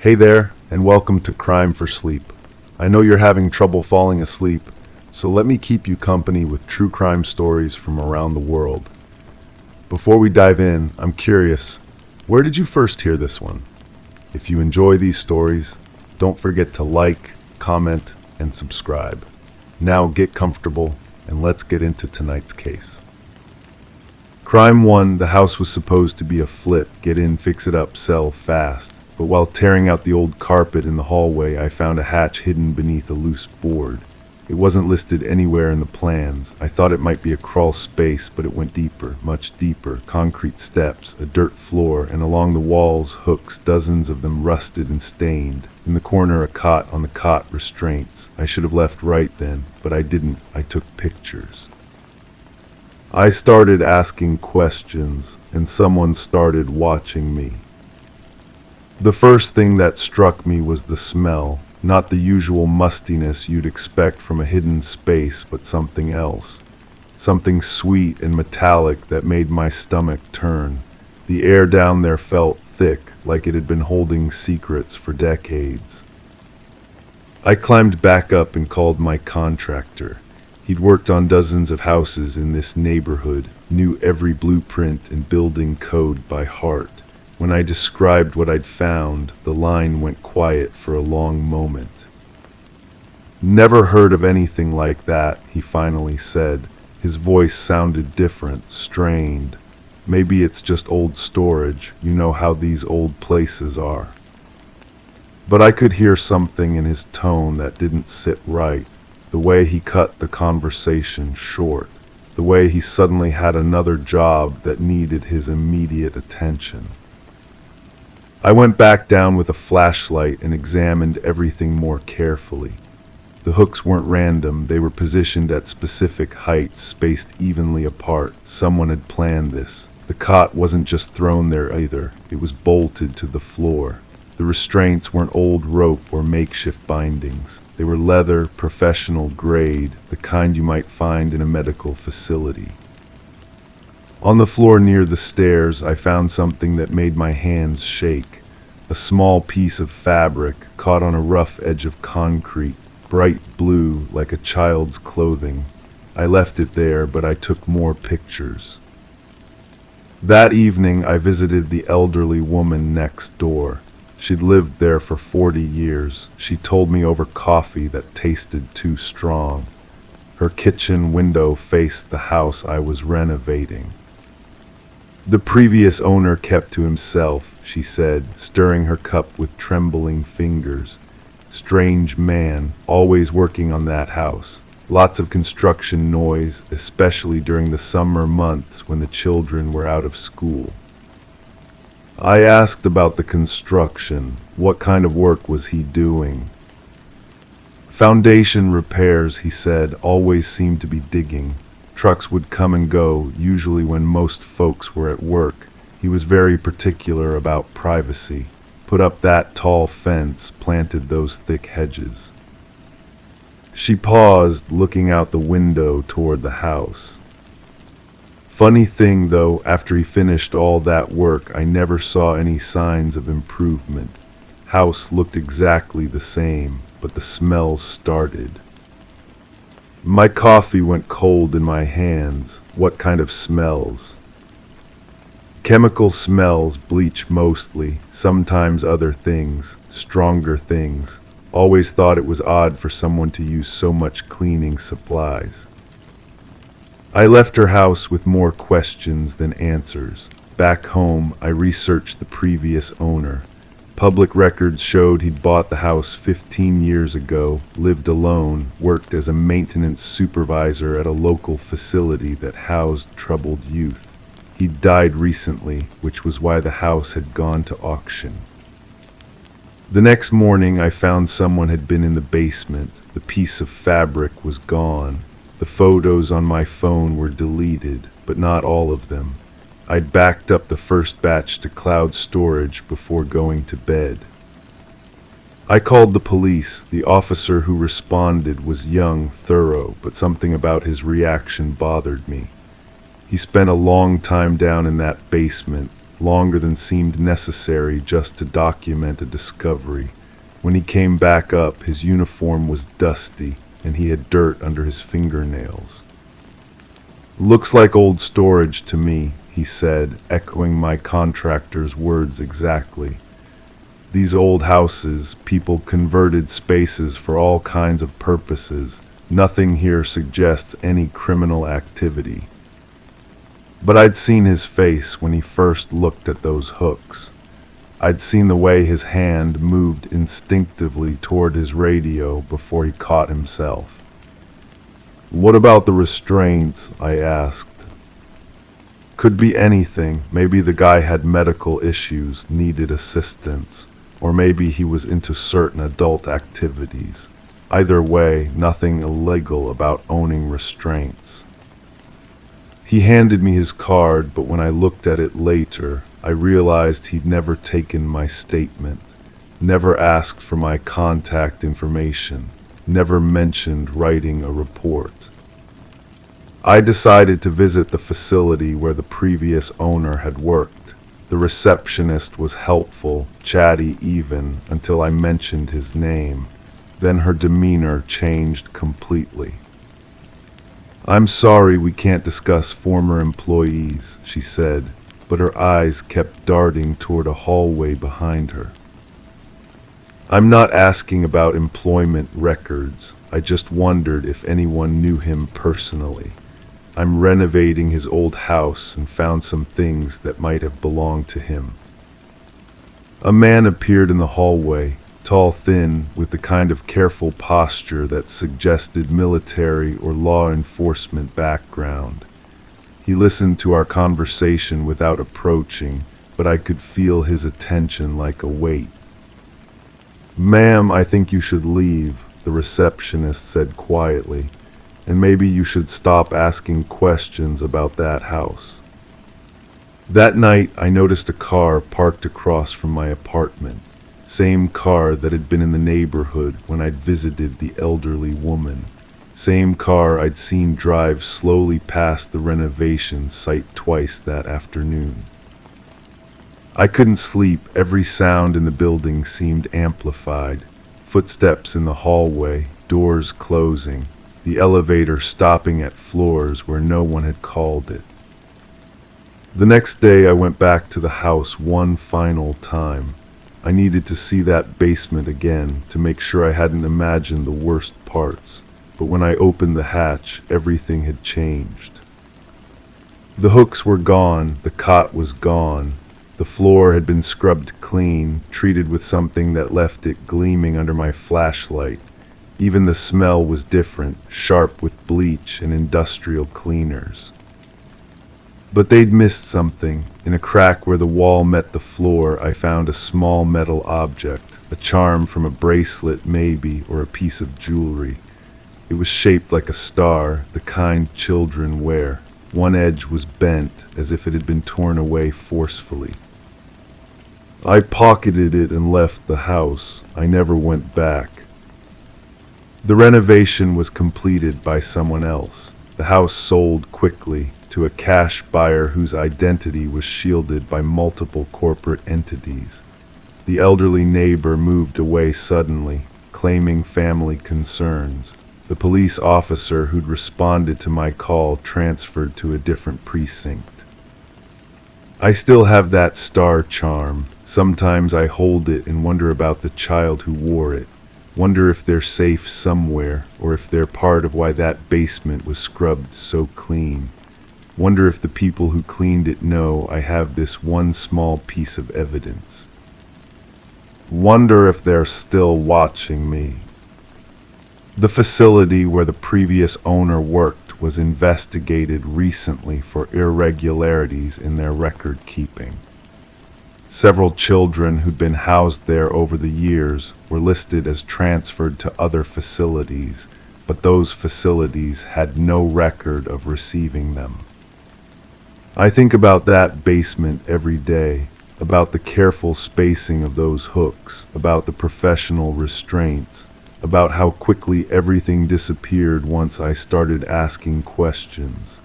Hey there, and welcome to Crime for Sleep. I know you're having trouble falling asleep, so let me keep you company with true crime stories from around the world. Before we dive in, I'm curious, where did you first hear this one? If you enjoy these stories, don't forget to like, comment, and subscribe. Now get comfortable, and let's get into tonight's case. Crime 1, the house was supposed to be a flip, get in, fix it up, sell fast. But while tearing out the old carpet in the hallway, I found a hatch hidden beneath a loose board. It wasn't listed anywhere in the plans. I thought it might be a crawl space, but it went deeper, much deeper. Concrete steps, a dirt floor, and along the walls, hooks, dozens of them rusted and stained. In the corner, a cot, on the cot, restraints. I should have left right then, but I didn't. I took pictures. I started asking questions, and someone started watching me. The first thing that struck me was the smell, not the usual mustiness you'd expect from a hidden space, but something else. Something sweet and metallic that made my stomach turn. The air down there felt thick, like it had been holding secrets for decades. I climbed back up and called my contractor. He'd worked on dozens of houses in this neighborhood, knew every blueprint and building code by heart. When I described what I'd found, the line went quiet for a long moment. "Never heard of anything like that," he finally said. His voice sounded different, strained. "Maybe it's just old storage. You know how these old places are." But I could hear something in his tone that didn't sit right. The way he cut the conversation short. The way he suddenly had another job that needed his immediate attention. I went back down with a flashlight and examined everything more carefully. The hooks weren't random, they were positioned at specific heights, spaced evenly apart. Someone had planned this. The cot wasn't just thrown there either, it was bolted to the floor. The restraints weren't old rope or makeshift bindings. They were leather, professional grade, the kind you might find in a medical facility. On the floor near the stairs, I found something that made my hands shake. A small piece of fabric caught on a rough edge of concrete, bright blue like a child's clothing. I left it there, but I took more pictures. That evening, I visited the elderly woman next door. She'd lived there for 40 years. She told me over coffee that tasted too strong. Her kitchen window faced the house I was renovating. "The previous owner kept to himself," she said, stirring her cup with trembling fingers. "Strange man, always working on that house. Lots of construction noise, especially during the summer months when the children were out of school." I asked about the construction. What kind of work was he doing? "Foundation repairs," he said, "always seemed to be digging. Trucks would come and go, usually when most folks were at work. He was very particular about privacy. Put up that tall fence, planted those thick hedges." She paused, looking out the window toward the house. "Funny thing though, after he finished all that work, I never saw any signs of improvement. House looked exactly the same, but the smells started." My coffee went cold in my hands. What kind of smells? "Chemical smells, bleach mostly, sometimes other things, stronger things. Always thought it was odd for someone to use so much cleaning supplies." I left her house with more questions than answers. Back home, I researched the previous owner. Public records showed he'd bought the house 15 years ago, lived alone, worked as a maintenance supervisor at a local facility that housed troubled youth. He'd died recently, which was why the house had gone to auction. The next morning, I found someone had been in the basement. The piece of fabric was gone. The photos on my phone were deleted, but not all of them. I'd backed up the first batch to cloud storage before going to bed. I called the police. The officer who responded was young, thorough, but something about his reaction bothered me. He spent a long time down in that basement. longer than seemed necessary just to document a discovery. When he came back up, his uniform was dusty, and he had dirt under his fingernails. "Looks like old storage to me," he said, echoing my contractor's words exactly. "These old houses, people converted spaces for all kinds of purposes. Nothing here suggests any criminal activity." But I'd seen his face when he first looked at those hooks. I'd seen the way his hand moved instinctively toward his radio before he caught himself. "What about the restraints?" I asked. "Could be anything. Maybe the guy had medical issues, needed assistance, or maybe he was into certain adult activities. Either way, nothing illegal about owning restraints." He handed me his card, but when I looked at it later, I realized he'd never taken my statement, never asked for my contact information, never mentioned writing a report. I decided to visit the facility where the previous owner had worked. The receptionist was helpful, chatty even, until I mentioned his name. Then her demeanor changed completely. "I'm sorry we can't discuss former employees," she said, but her eyes kept darting toward a hallway behind her. "I'm not asking about employment records. I just wondered if anyone knew him personally. I'm renovating his old house and found some things that might have belonged to him." A man appeared in the hallway, tall, thin, with the kind of careful posture that suggested military or law enforcement background. He listened to our conversation without approaching, but I could feel his attention like a weight. "Ma'am, I think you should leave," the receptionist said quietly, "and maybe you should stop asking questions about that house." That night, I noticed a car parked across from my apartment, same car that had been in the neighborhood when I'd visited the elderly woman. Same car I'd seen drive slowly past the renovation site twice that afternoon. I couldn't sleep. Every sound in the building seemed amplified. Footsteps in the hallway, doors closing, the elevator stopping at floors where no one had called it. The next day I went back to the house one final time. I needed to see that basement again to make sure I hadn't imagined the worst parts. But when I opened the hatch, everything had changed. The hooks were gone, the cot was gone, the floor had been scrubbed clean, treated with something that left it gleaming under my flashlight. Even the smell was different, sharp with bleach and industrial cleaners. But they'd missed something. In a crack where the wall met the floor, I found a small metal object, a charm from a bracelet maybe, or a piece of jewelry. It was shaped like a star, the kind children wear. One edge was bent, as if it had been torn away forcefully. I pocketed it and left the house. I never went back. The renovation was completed by someone else. The house sold quickly to a cash buyer whose identity was shielded by multiple corporate entities. The elderly neighbor moved away suddenly, claiming family concerns. The police officer who'd responded to my call transferred to a different precinct. I still have that star charm. Sometimes I hold it and wonder about the child who wore it. Wonder if they're safe somewhere, or if they're part of why that basement was scrubbed so clean. Wonder if the people who cleaned it know I have this one small piece of evidence. Wonder if they're still watching me. The facility where the previous owner worked was investigated recently for irregularities in their record keeping. Several children who'd been housed there over the years were listed as transferred to other facilities, but those facilities had no record of receiving them. I think about that basement every day, about the careful spacing of those hooks, about the professional restraints, about how quickly everything disappeared once I started asking questions.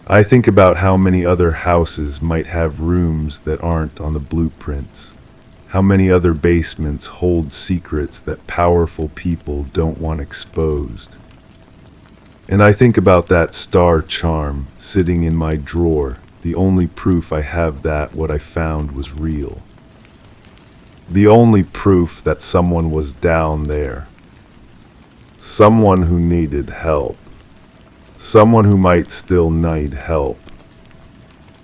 I think about how many other houses might have rooms that aren't on the blueprints. How many other basements hold secrets that powerful people don't want exposed. And I think about that star charm sitting in my drawer, the only proof I have that what I found was real. The only proof that someone was down there. Someone who needed help. Someone who might still need help.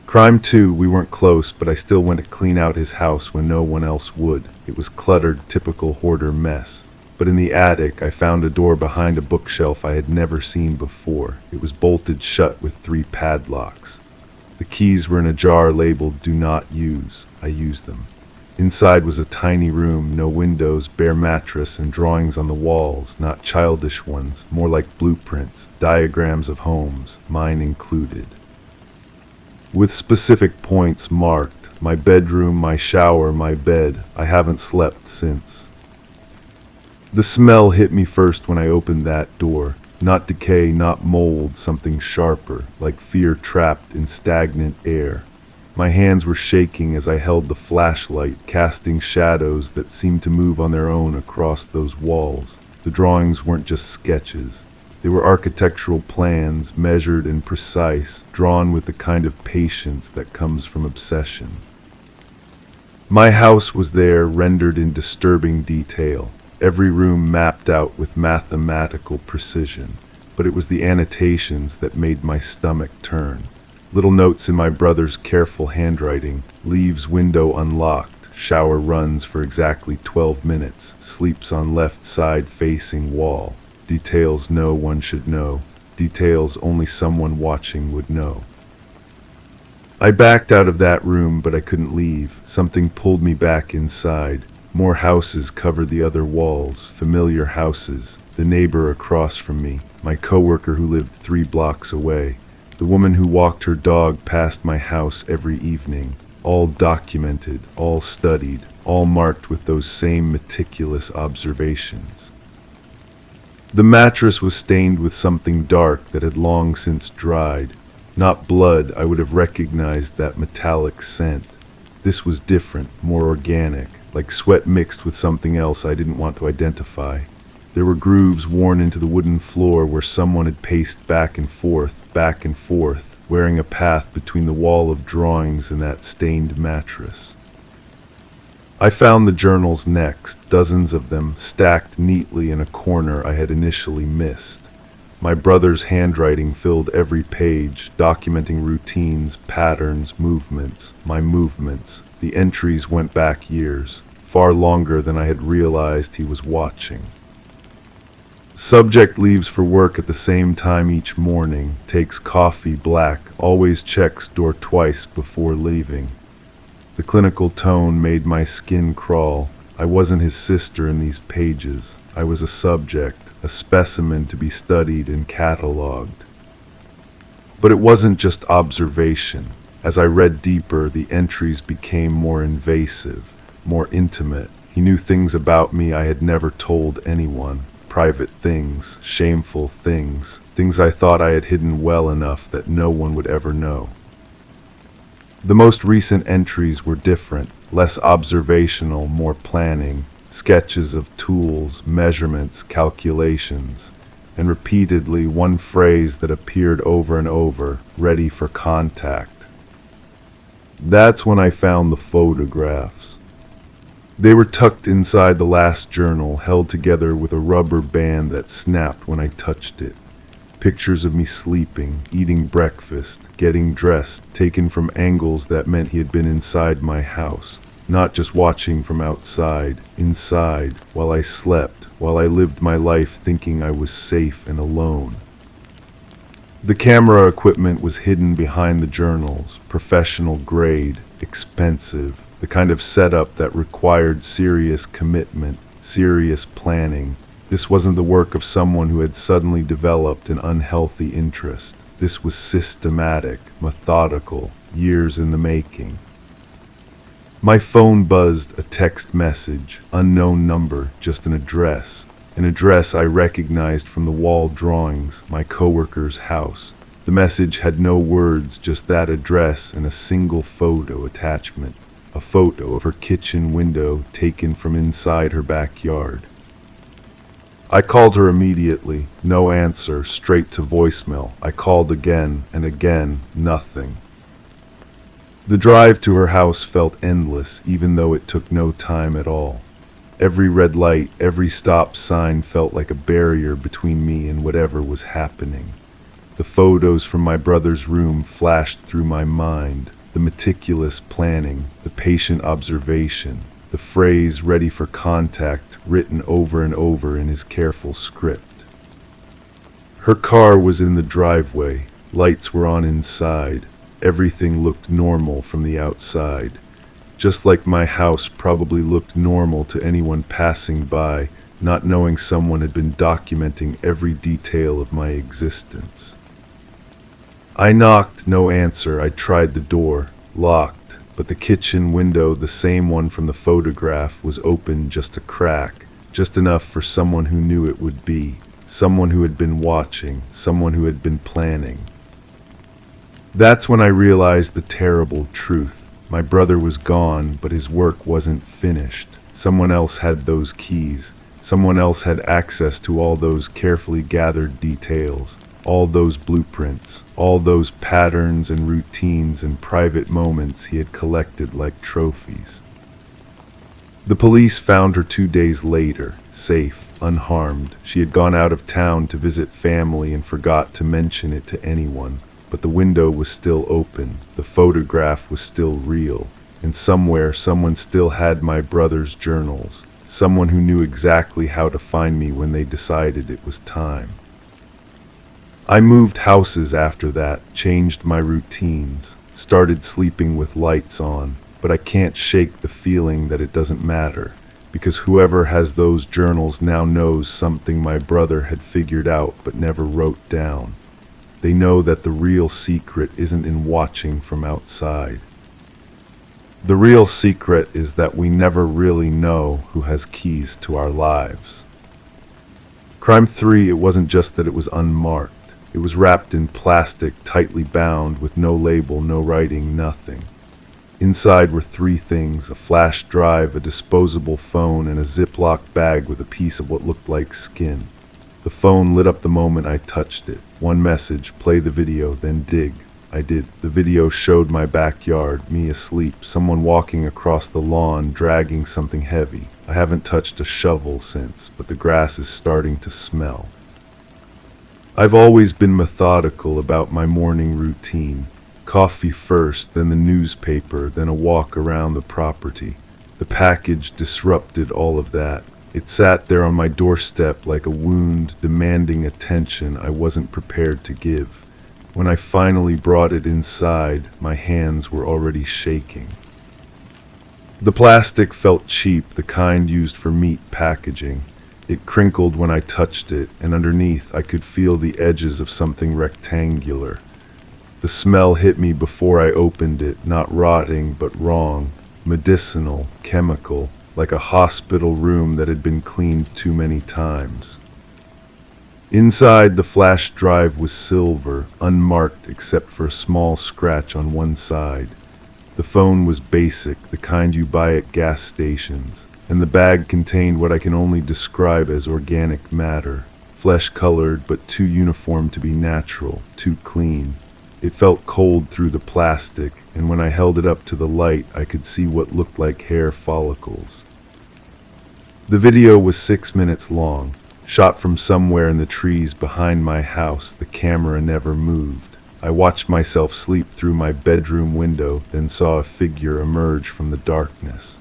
Crime 2, we weren't close, but I still went to clean out his house when no one else would. It was cluttered, typical hoarder mess. But in the attic, I found a door behind a bookshelf I had never seen before. It was bolted shut with 3 padlocks. The keys were in a jar labeled "Do Not Use." I used them. Inside was a tiny room, no windows, bare mattress, and drawings on the walls, not childish ones, more like blueprints, diagrams of homes, mine included. With specific points marked, my bedroom, my shower, my bed. I haven't slept since. The smell hit me first when I opened that door. Not decay, not mold, something sharper, like fear trapped in stagnant air. My hands were shaking as I held the flashlight, casting shadows that seemed to move on their own across those walls. The drawings weren't just sketches. They were architectural plans, measured and precise, drawn with the kind of patience that comes from obsession. My house was there, rendered in disturbing detail, every room mapped out with mathematical precision. But it was the annotations that made my stomach turn. Little notes in my brother's careful handwriting: leaves window unlocked, shower runs for exactly 12 minutes, sleeps on left side facing wall. Details no one should know, details only someone watching would know. I backed out of that room, but I couldn't leave. Something pulled me back inside. More houses covered the other walls, familiar houses. The neighbor across from me, my coworker who lived 3 blocks away. The woman who walked her dog past my house every evening, all documented, all studied, all marked with those same meticulous observations. The mattress was stained with something dark that had long since dried. Not blood, I would have recognized that metallic scent. This was different, more organic, like sweat mixed with something else I didn't want to identify. There were grooves worn into the wooden floor where someone had paced back and forth, wearing a path between the wall of drawings and that stained mattress. I found the journals next, dozens of them, stacked neatly in a corner I had initially missed. My brother's handwriting filled every page, documenting routines, patterns, movements, my movements. The entries went back years, far longer than I had realized he was watching. Subject leaves for work at the same time each morning, takes coffee black, always checks door twice before leaving. The clinical tone made my skin crawl. I wasn't his sister in these pages. I was a subject, a specimen to be studied and catalogued. But it wasn't just observation. As I read deeper, the entries became more invasive, more intimate. He knew things about me I had never told anyone. Private things, shameful things, things I thought I had hidden well enough that no one would ever know. The most recent entries were different, less observational, more planning, sketches of tools, measurements, calculations, and repeatedly one phrase that appeared over and over: ready for contact. That's when I found the photographs. They were tucked inside the last journal, held together with a rubber band that snapped when I touched it. Pictures of me sleeping, eating breakfast, getting dressed, taken from angles that meant he had been inside my house, not just watching from outside, inside, while I slept, while I lived my life thinking I was safe and alone. The camera equipment was hidden behind the journals, professional grade, expensive, the kind of setup that required serious commitment, serious planning. This wasn't the work of someone who had suddenly developed an unhealthy interest. This was systematic, methodical, years in the making. My phone buzzed, a text message, unknown number, just an address I recognized from the wall drawings, my coworker's house. The message had no words, just that address and a single photo attachment. A photo of her kitchen window taken from inside her backyard. I called her immediately. No answer, straight to voicemail. I called again and again, nothing. The drive to her house felt endless, even though it took no time at all. Every red light, every stop sign felt like a barrier between me and whatever was happening. The photos from my brother's room flashed through my mind. The meticulous planning, the patient observation, the phrase "ready for contact" written over and over in his careful script. Her car was in the driveway, lights were on inside, everything looked normal from the outside, just like my house probably looked normal to anyone passing by, not knowing someone had been documenting every detail of my existence. I knocked, no answer. I tried the door, locked, but the kitchen window, the same one from the photograph, was open just a crack, just enough for someone who knew it would be, someone who had been watching, someone who had been planning. That's when I realized the terrible truth. My brother was gone, but his work wasn't finished. Someone else had those keys. Someone else had access to all those carefully gathered details. All those blueprints, all those patterns and routines and private moments he had collected like trophies. The police found her 2 days later, safe, unharmed. She had gone out of town to visit family and forgot to mention it to anyone. But the window was still open, the photograph was still real, and somewhere someone still had my brother's journals, someone who knew exactly how to find me when they decided it was time. I moved houses after that, changed my routines, started sleeping with lights on, but I can't shake the feeling that it doesn't matter, because whoever has those journals now knows something my brother had figured out but never wrote down. They know that the real secret isn't in watching from outside. The real secret is that we never really know who has keys to our lives. Crime 3, it wasn't just that it was unmarked. It was wrapped in plastic, tightly bound, with no label, no writing, nothing. Inside were 3 things: a flash drive, a disposable phone, and a Ziploc bag with a piece of what looked like skin. The phone lit up the moment I touched it. One message: play the video, then dig. I did. The video showed my backyard, me asleep, someone walking across the lawn, dragging something heavy. I haven't touched a shovel since, but the grass is starting to smell. I've always been methodical about my morning routine. Coffee first, then the newspaper, then a walk around the property. The package disrupted all of that. It sat there on my doorstep like a wound, demanding attention I wasn't prepared to give. When I finally brought it inside, my hands were already shaking. The plastic felt cheap, the kind used for meat packaging. It crinkled when I touched it, and underneath I could feel the edges of something rectangular. The smell hit me before I opened it, not rotting, but wrong, medicinal, chemical, like a hospital room that had been cleaned too many times. Inside, the flash drive was silver, unmarked except for a small scratch on one side. The phone was basic, the kind you buy at gas stations. And the bag contained what I can only describe as organic matter, flesh-colored but too uniform to be natural, too clean. It felt cold through the plastic, and when I held it up to the light, I could see what looked like hair follicles. The video was 6 minutes long, shot from somewhere in the trees behind my house. The camera never moved. I watched myself sleep through my bedroom window, then saw a figure emerge from the darkness.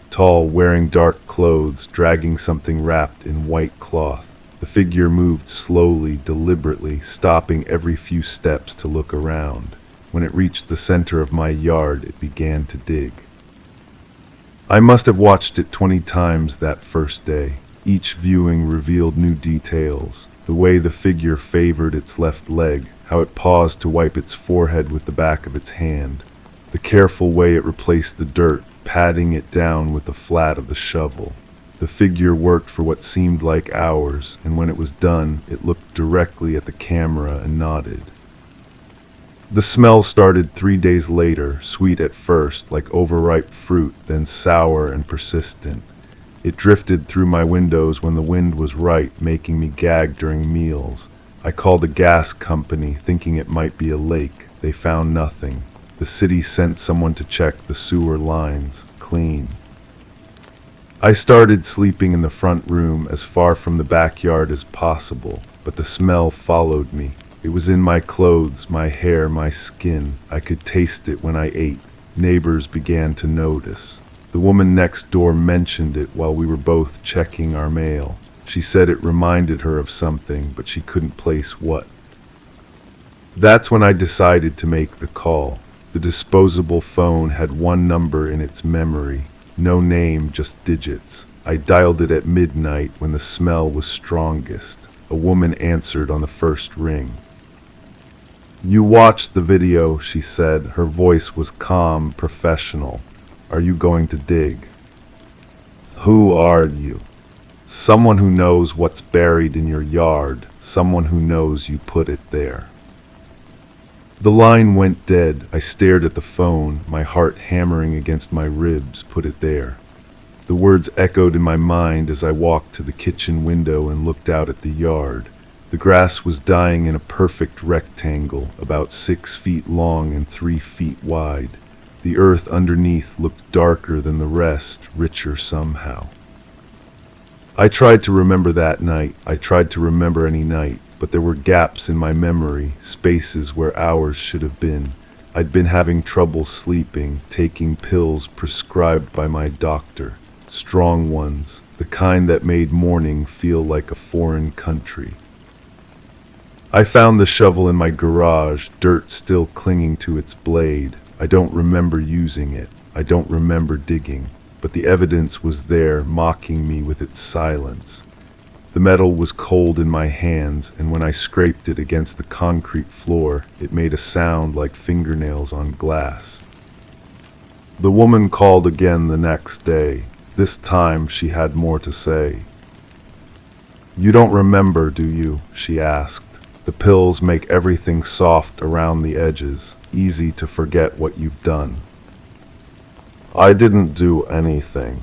Tall, wearing dark clothes, dragging something wrapped in white cloth. The figure moved slowly, deliberately, stopping every few steps to look around. When it reached the center of my yard, it began to dig. I must have watched it 20 times that first day. Each viewing revealed new details. The way the figure favored its left leg, how it paused to wipe its forehead with the back of its hand. The careful way it replaced the dirt, patting it down with the flat of the shovel. The figure worked for what seemed like hours, and when it was done, it looked directly at the camera and nodded. The smell started 3 days later, sweet at first, like overripe fruit, then sour and persistent. It drifted through my windows when the wind was right, making me gag during meals. I called the gas company, thinking it might be a lake. They found nothing. The city sent someone to check the sewer lines. Clean. I started sleeping in the front room, as far from the backyard as possible, but the smell followed me. It was in my clothes, my hair, my skin. I could taste it when I ate. Neighbors began to notice. The woman next door mentioned it while we were both checking our mail. She said it reminded her of something, but she couldn't place what. That's when I decided to make the call. The disposable phone had one number in its memory. No name, just digits. I dialed it at midnight when the smell was strongest. A woman answered on the first ring. "You watched the video," she said. Her voice was calm, professional. "Are you going to dig?" "Who are you?" "Someone who knows what's buried in your yard. Someone who knows you put it there." The line went dead. I stared at the phone, my heart hammering against my ribs. Put it there. The words echoed in my mind as I walked to the kitchen window and looked out at the yard. The grass was dying in a perfect rectangle, about 6 feet long and 3 feet wide. The earth underneath looked darker than the rest, richer somehow. I tried to remember that night. I tried to remember any night, but there were gaps in my memory, spaces where hours should have been. I'd been having trouble sleeping, taking pills prescribed by my doctor. Strong ones, the kind that made morning feel like a foreign country. I found the shovel in my garage, dirt still clinging to its blade. I don't remember using it. I don't remember digging, but the evidence was there, mocking me with its silence. The metal was cold in my hands, and when I scraped it against the concrete floor, it made a sound like fingernails on glass. The woman called again the next day. This time she had more to say. "You don't remember, do you?" she asked. "The pills make everything soft around the edges, easy to forget what you've done." "I didn't do anything."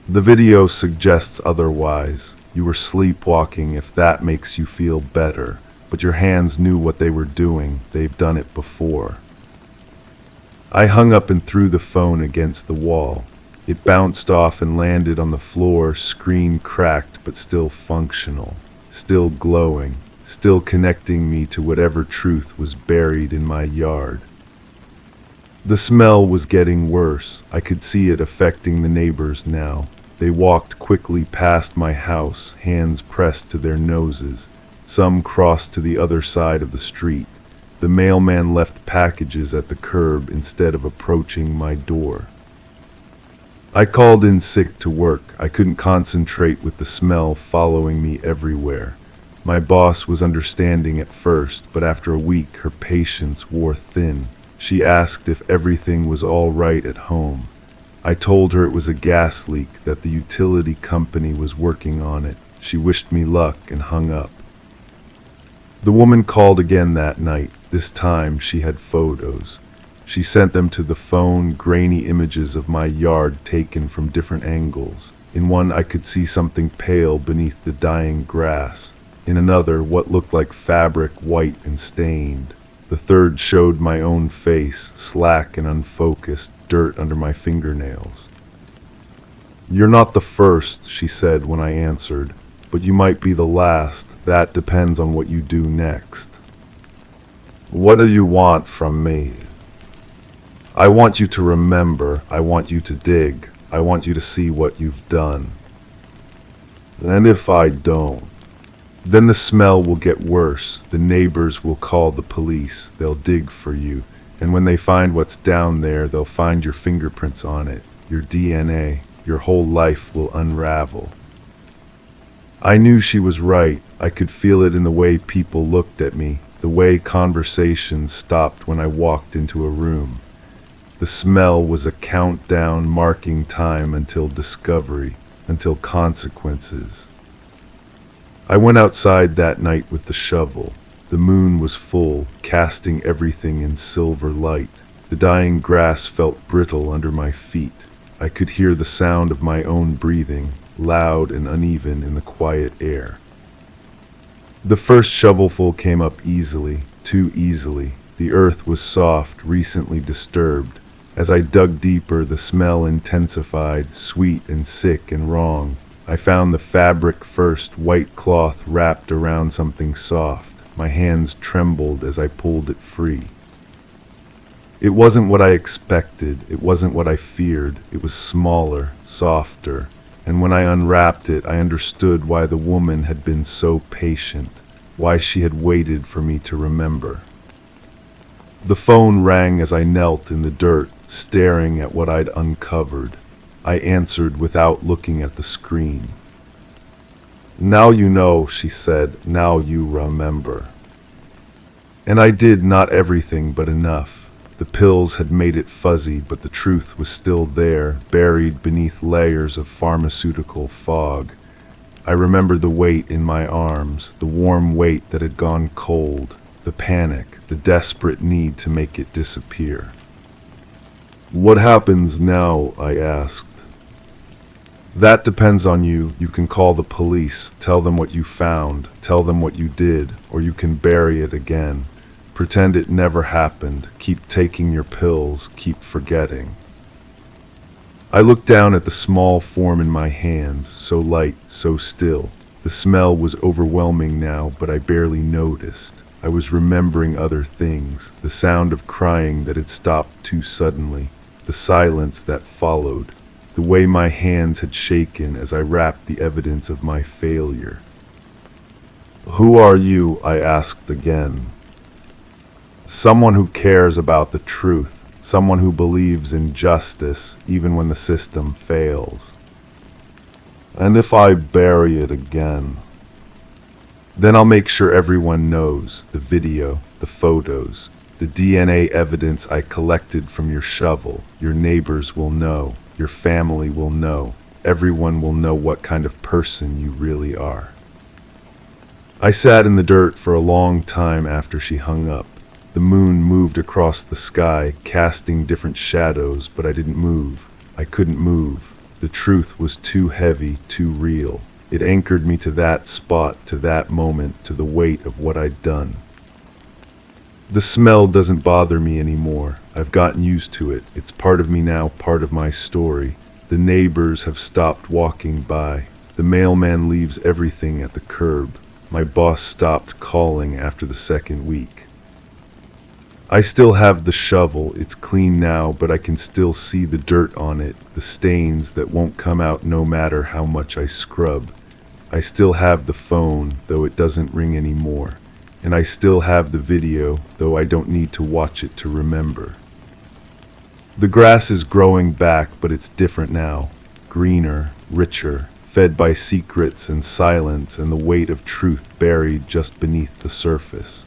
"The video suggests otherwise. You were sleepwalking, if that makes you feel better, but your hands knew what they were doing. They've done it before." I hung up and threw the phone against the wall. It bounced off and landed on the floor, screen cracked but still functional, still glowing, still connecting me to whatever truth was buried in my yard. The smell was getting worse. I could see it affecting the neighbors now. They walked quickly past my house, hands pressed to their noses. Some crossed to the other side of the street. The mailman left packages at the curb instead of approaching my door. I called in sick to work. I couldn't concentrate with the smell following me everywhere. My boss was understanding at first, but after a week her patience wore thin. She asked if everything was all right at home. I told her it was a gas leak, that the utility company was working on it. She wished me luck and hung up. The woman called again that night. This time she had photos. She sent them to the phone, grainy images of my yard taken from different angles. In one I could see something pale beneath the dying grass. In another, what looked like fabric, white and stained. The third showed my own face, slack and unfocused, dirt under my fingernails. "You're not the first," she said when I answered, "but you might be the last. That depends on what you do next." "What do you want from me?" "I want you to remember. I want you to dig. I want you to see what you've done." "And if I don't?" "Then the smell will get worse. The neighbors will call the police. They'll dig for you. And when they find what's down there, they'll find your fingerprints on it, your DNA. Your whole life will unravel." I knew she was right. I could feel it in the way people looked at me, the way conversations stopped when I walked into a room. The smell was a countdown marking time until discovery, until consequences. I went outside that night with the shovel. The moon was full, casting everything in silver light. The dying grass felt brittle under my feet. I could hear the sound of my own breathing, loud and uneven in the quiet air. The first shovelful came up easily, too easily. The earth was soft, recently disturbed. As I dug deeper, the smell intensified, sweet and sick and wrong. I found the fabric first, white cloth wrapped around something soft. My hands trembled as I pulled it free. It wasn't what I expected, it wasn't what I feared. It was smaller, softer, and when I unwrapped it, I understood why the woman had been so patient, why she had waited for me to remember. The phone rang as I knelt in the dirt, staring at what I'd uncovered. I answered without looking at the screen. "Now you know," she said, "now you remember." And I did not everything, but enough. The pills had made it fuzzy, but the truth was still there, buried beneath layers of pharmaceutical fog. I remembered the weight in my arms, the warm weight that had gone cold, the panic, the desperate need to make it disappear. "What happens now?" I asked. "That depends on you. You can call the police, tell them what you found, tell them what you did, or you can bury it again. Pretend it never happened. Keep taking your pills. Keep forgetting." I looked down at the small form in my hands, so light, so still. The smell was overwhelming now, but I barely noticed. I was remembering other things, the sound of crying that had stopped too suddenly, the silence that followed, the way my hands had shaken as I wrapped the evidence of my failure. "Who are you?" I asked again. "Someone who cares about the truth, someone who believes in justice even when the system fails." "And if I bury it again?" "Then I'll make sure everyone knows, the video, the photos, the DNA evidence I collected from your shovel. Your neighbors will know, your family will know, everyone will know what kind of person you really are." I sat in the dirt for a long time after she hung up. The moon moved across the sky, casting different shadows, but I didn't move. I couldn't move. The truth was too heavy, too real. It anchored me to that spot, to that moment, to the weight of what I'd done. The smell doesn't bother me anymore. I've gotten used to it. It's part of me now, part of my story. The neighbors have stopped walking by. The mailman leaves everything at the curb. My boss stopped calling after the second week. I still have the shovel. It's clean now, but I can still see the dirt on it, the stains that won't come out no matter how much I scrub. I still have the phone, though it doesn't ring anymore. And I still have the video, though I don't need to watch it to remember. The grass is growing back, but it's different now. Greener, richer, fed by secrets and silence and the weight of truth buried just beneath the surface.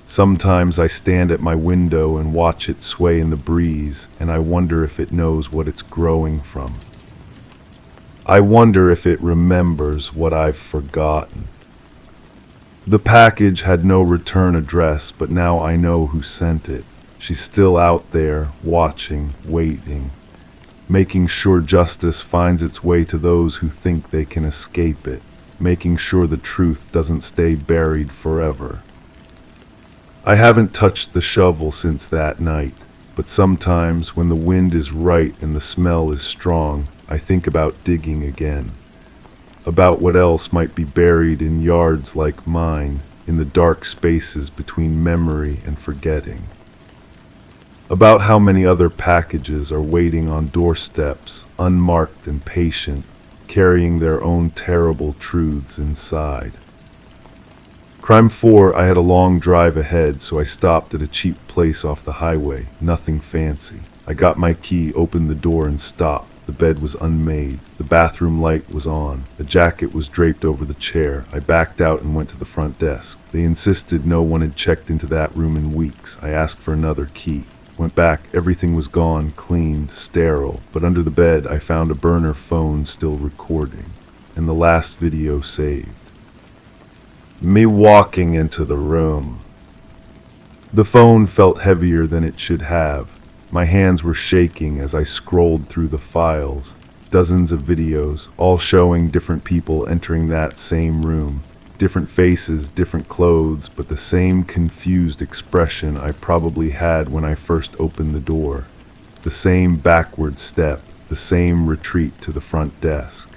Sometimes I stand at my window and watch it sway in the breeze, and I wonder if it knows what it's growing from. I wonder if it remembers what I've forgotten. The package had no return address, but now I know who sent it. She's still out there, watching, waiting, making sure justice finds its way to those who think they can escape it, making sure the truth doesn't stay buried forever. I haven't touched the shovel since that night, but sometimes when the wind is right and the smell is strong, I think about digging again. About what else might be buried in yards like mine, in the dark spaces between memory and forgetting. About how many other packages are waiting on doorsteps, unmarked and patient, carrying their own terrible truths inside. Crime 4, I had a long drive ahead, so I stopped at a cheap place off the highway, nothing fancy. I got my key, opened the door and stopped. The bed was unmade. The bathroom light was on. A jacket was draped over the chair. I backed out and went to the front desk. They insisted no one had checked into that room in weeks. I asked for another key. Went back. Everything was gone, cleaned, sterile. But under the bed, I found a burner phone still recording, and the last video saved. Me walking into the room. The phone felt heavier than it should have. My hands were shaking as I scrolled through the files. Dozens of videos, all showing different people entering that same room. Different faces, different clothes, but the same confused expression I probably had when I first opened the door. The same backward step, the same retreat to the front desk.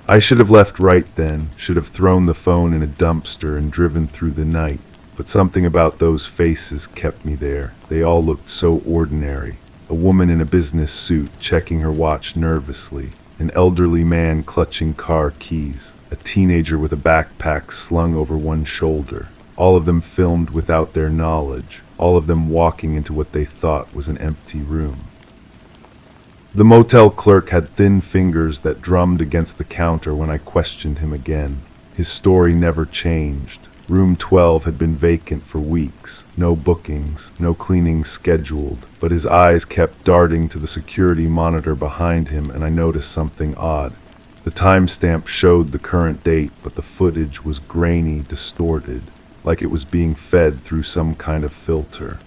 I should have left right then, should have thrown the phone in a dumpster and driven through the night. But something about those faces kept me there. They all looked so ordinary. A woman in a business suit checking her watch nervously. An elderly man clutching car keys. A teenager with a backpack slung over one shoulder. All of them filmed without their knowledge. All of them walking into what they thought was an empty room. The motel clerk had thin fingers that drummed against the counter when I questioned him again. His story never changed. Room 12 had been vacant for weeks, no bookings, no cleaning scheduled, but his eyes kept darting to the security monitor behind him, and I noticed something odd. The timestamp showed the current date, but the footage was grainy, distorted, like it was being fed through some kind of filter.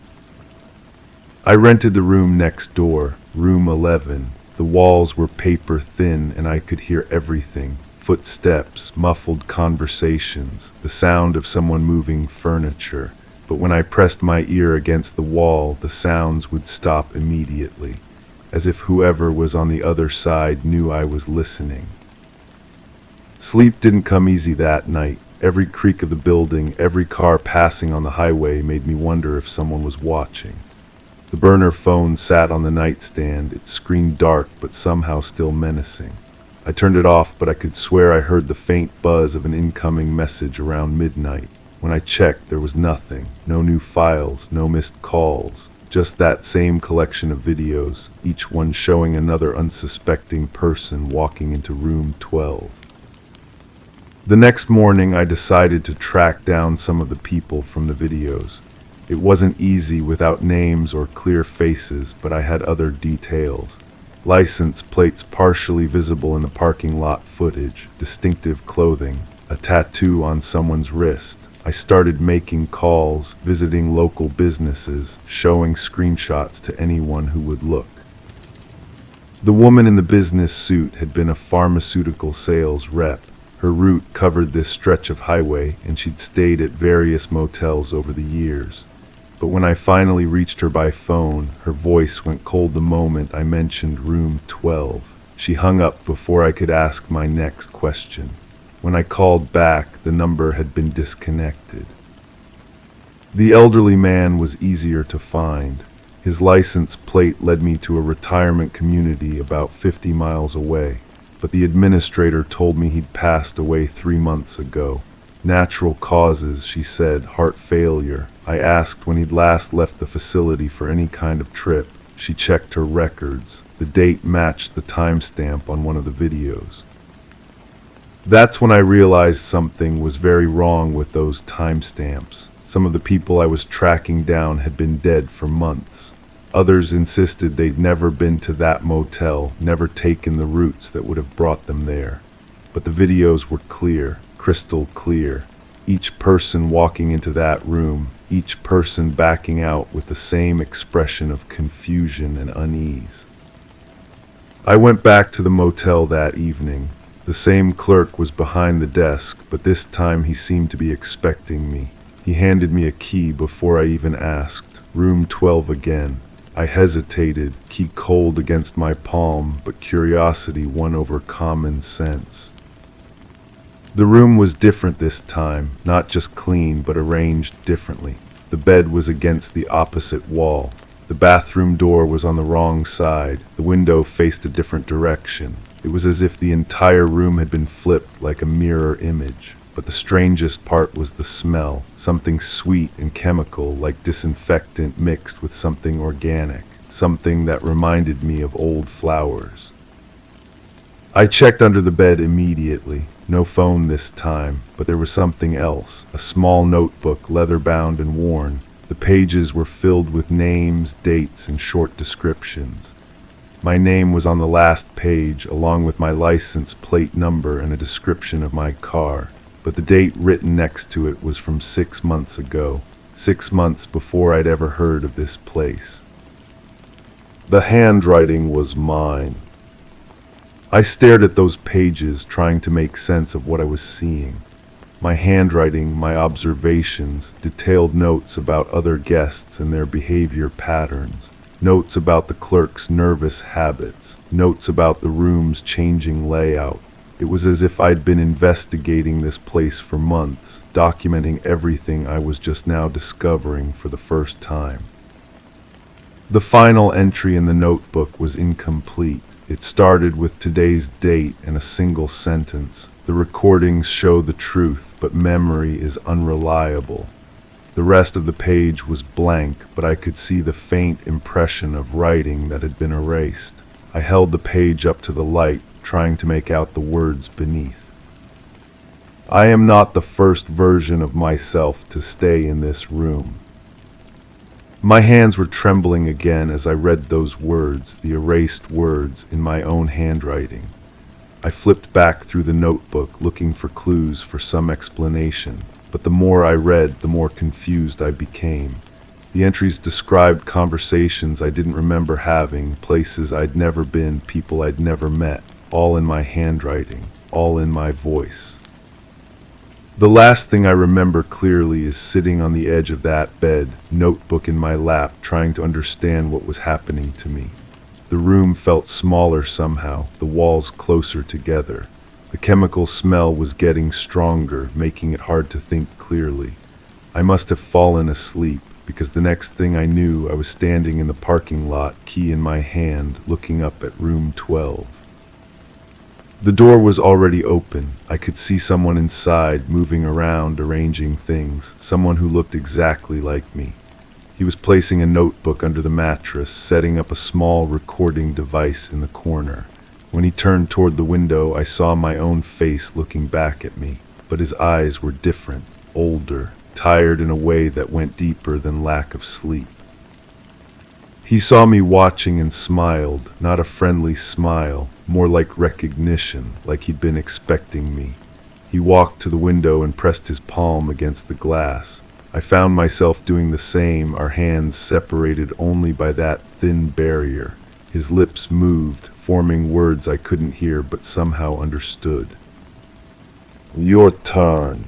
I rented the room next door, room 11. The walls were paper thin, and I could hear everything. Footsteps, muffled conversations, the sound of someone moving furniture. But when I pressed my ear against the wall, the sounds would stop immediately, as if whoever was on the other side knew I was listening. Sleep didn't come easy that night. Every creak of the building, every car passing on the highway made me wonder if someone was watching. The burner phone sat on the nightstand, its screen dark but somehow still menacing. I turned it off, but I could swear I heard the faint buzz of an incoming message around midnight. When I checked, there was nothing. No new files, no missed calls. Just that same collection of videos, each one showing another unsuspecting person walking into room 12. The next morning, I decided to track down some of the people from the videos. It wasn't easy without names or clear faces, but I had other details. License plates partially visible in the parking lot footage, distinctive clothing, a tattoo on someone's wrist. I started making calls, visiting local businesses, showing screenshots to anyone who would look. The woman in the business suit had been a pharmaceutical sales rep. Her route covered this stretch of highway, and she'd stayed at various motels over the years. But when I finally reached her by phone, her voice went cold the moment I mentioned room 12. She hung up before I could ask my next question. When I called back, the number had been disconnected. The elderly man was easier to find. His license plate led me to a retirement community about 50 miles away, but the administrator told me he'd passed away 3 months ago. Natural causes, she said, heart failure. I asked when he'd last left the facility for any kind of trip. She checked her records. The date matched the timestamp on one of the videos. That's when I realized something was very wrong with those timestamps. Some of the people I was tracking down had been dead for months. Others insisted they'd never been to that motel, never taken the routes that would have brought them there. But the videos were clear. Crystal clear. Each person walking into that room, each person backing out with the same expression of confusion and unease. I went back to the motel that evening. The same clerk was behind the desk, but this time he seemed to be expecting me. He handed me a key before I even asked. Room 12 again. I hesitated, key cold against my palm, but curiosity won over common sense. The room was different this time, not just clean, but arranged differently. The bed was against the opposite wall. The bathroom door was on the wrong side. The window faced a different direction. It was as if the entire room had been flipped like a mirror image. But the strangest part was the smell, something sweet and chemical, like disinfectant mixed with something organic, something that reminded me of old flowers. I checked under the bed immediately. No phone this time, but there was something else, a small notebook, leather-bound and worn. The pages were filled with names, dates, and short descriptions. My name was on the last page, along with my license plate number and a description of my car. but the date written next to it was from 6 months ago, 6 months before I'd ever heard of this place. The handwriting was mine. I stared at those pages, trying to make sense of what I was seeing. My handwriting, my observations, detailed notes about other guests and their behavior patterns, notes about the clerk's nervous habits, notes about the room's changing layout. It was as if I'd been investigating this place for months, documenting everything I was just now discovering for the first time. The final entry in the notebook was incomplete. It started with today's date and a single sentence. The recordings show the truth, but memory is unreliable. The rest of the page was blank, but I could see the faint impression of writing that had been erased. I held the page up to the light, trying to make out the words beneath. I am not the first version of myself to stay in this room. My hands were trembling again as I read those words, the erased words, in my own handwriting. I flipped back through the notebook, looking for clues for some explanation, but the more I read, the more confused I became. The entries described conversations I didn't remember having, places I'd never been, people I'd never met, all in my handwriting, all in my voice. The last thing I remember clearly is sitting on the edge of that bed, notebook in my lap, trying to understand what was happening to me. The room felt smaller somehow, the walls closer together. The chemical smell was getting stronger, making it hard to think clearly. I must have fallen asleep, because the next thing I knew, I was standing in the parking lot, key in my hand, looking up at room 12. The door was already open. I could see someone inside, moving around, arranging things, someone who looked exactly like me. He was placing a notebook under the mattress, setting up a small recording device in the corner. When he turned toward the window, I saw my own face looking back at me, but his eyes were different, older, tired in a way that went deeper than lack of sleep. He saw me watching and smiled, not a friendly smile, more like recognition, like he'd been expecting me. He walked to the window and pressed his palm against the glass. I found myself doing the same, our hands separated only by that thin barrier. His lips moved, forming words I couldn't hear but somehow understood. Your turn.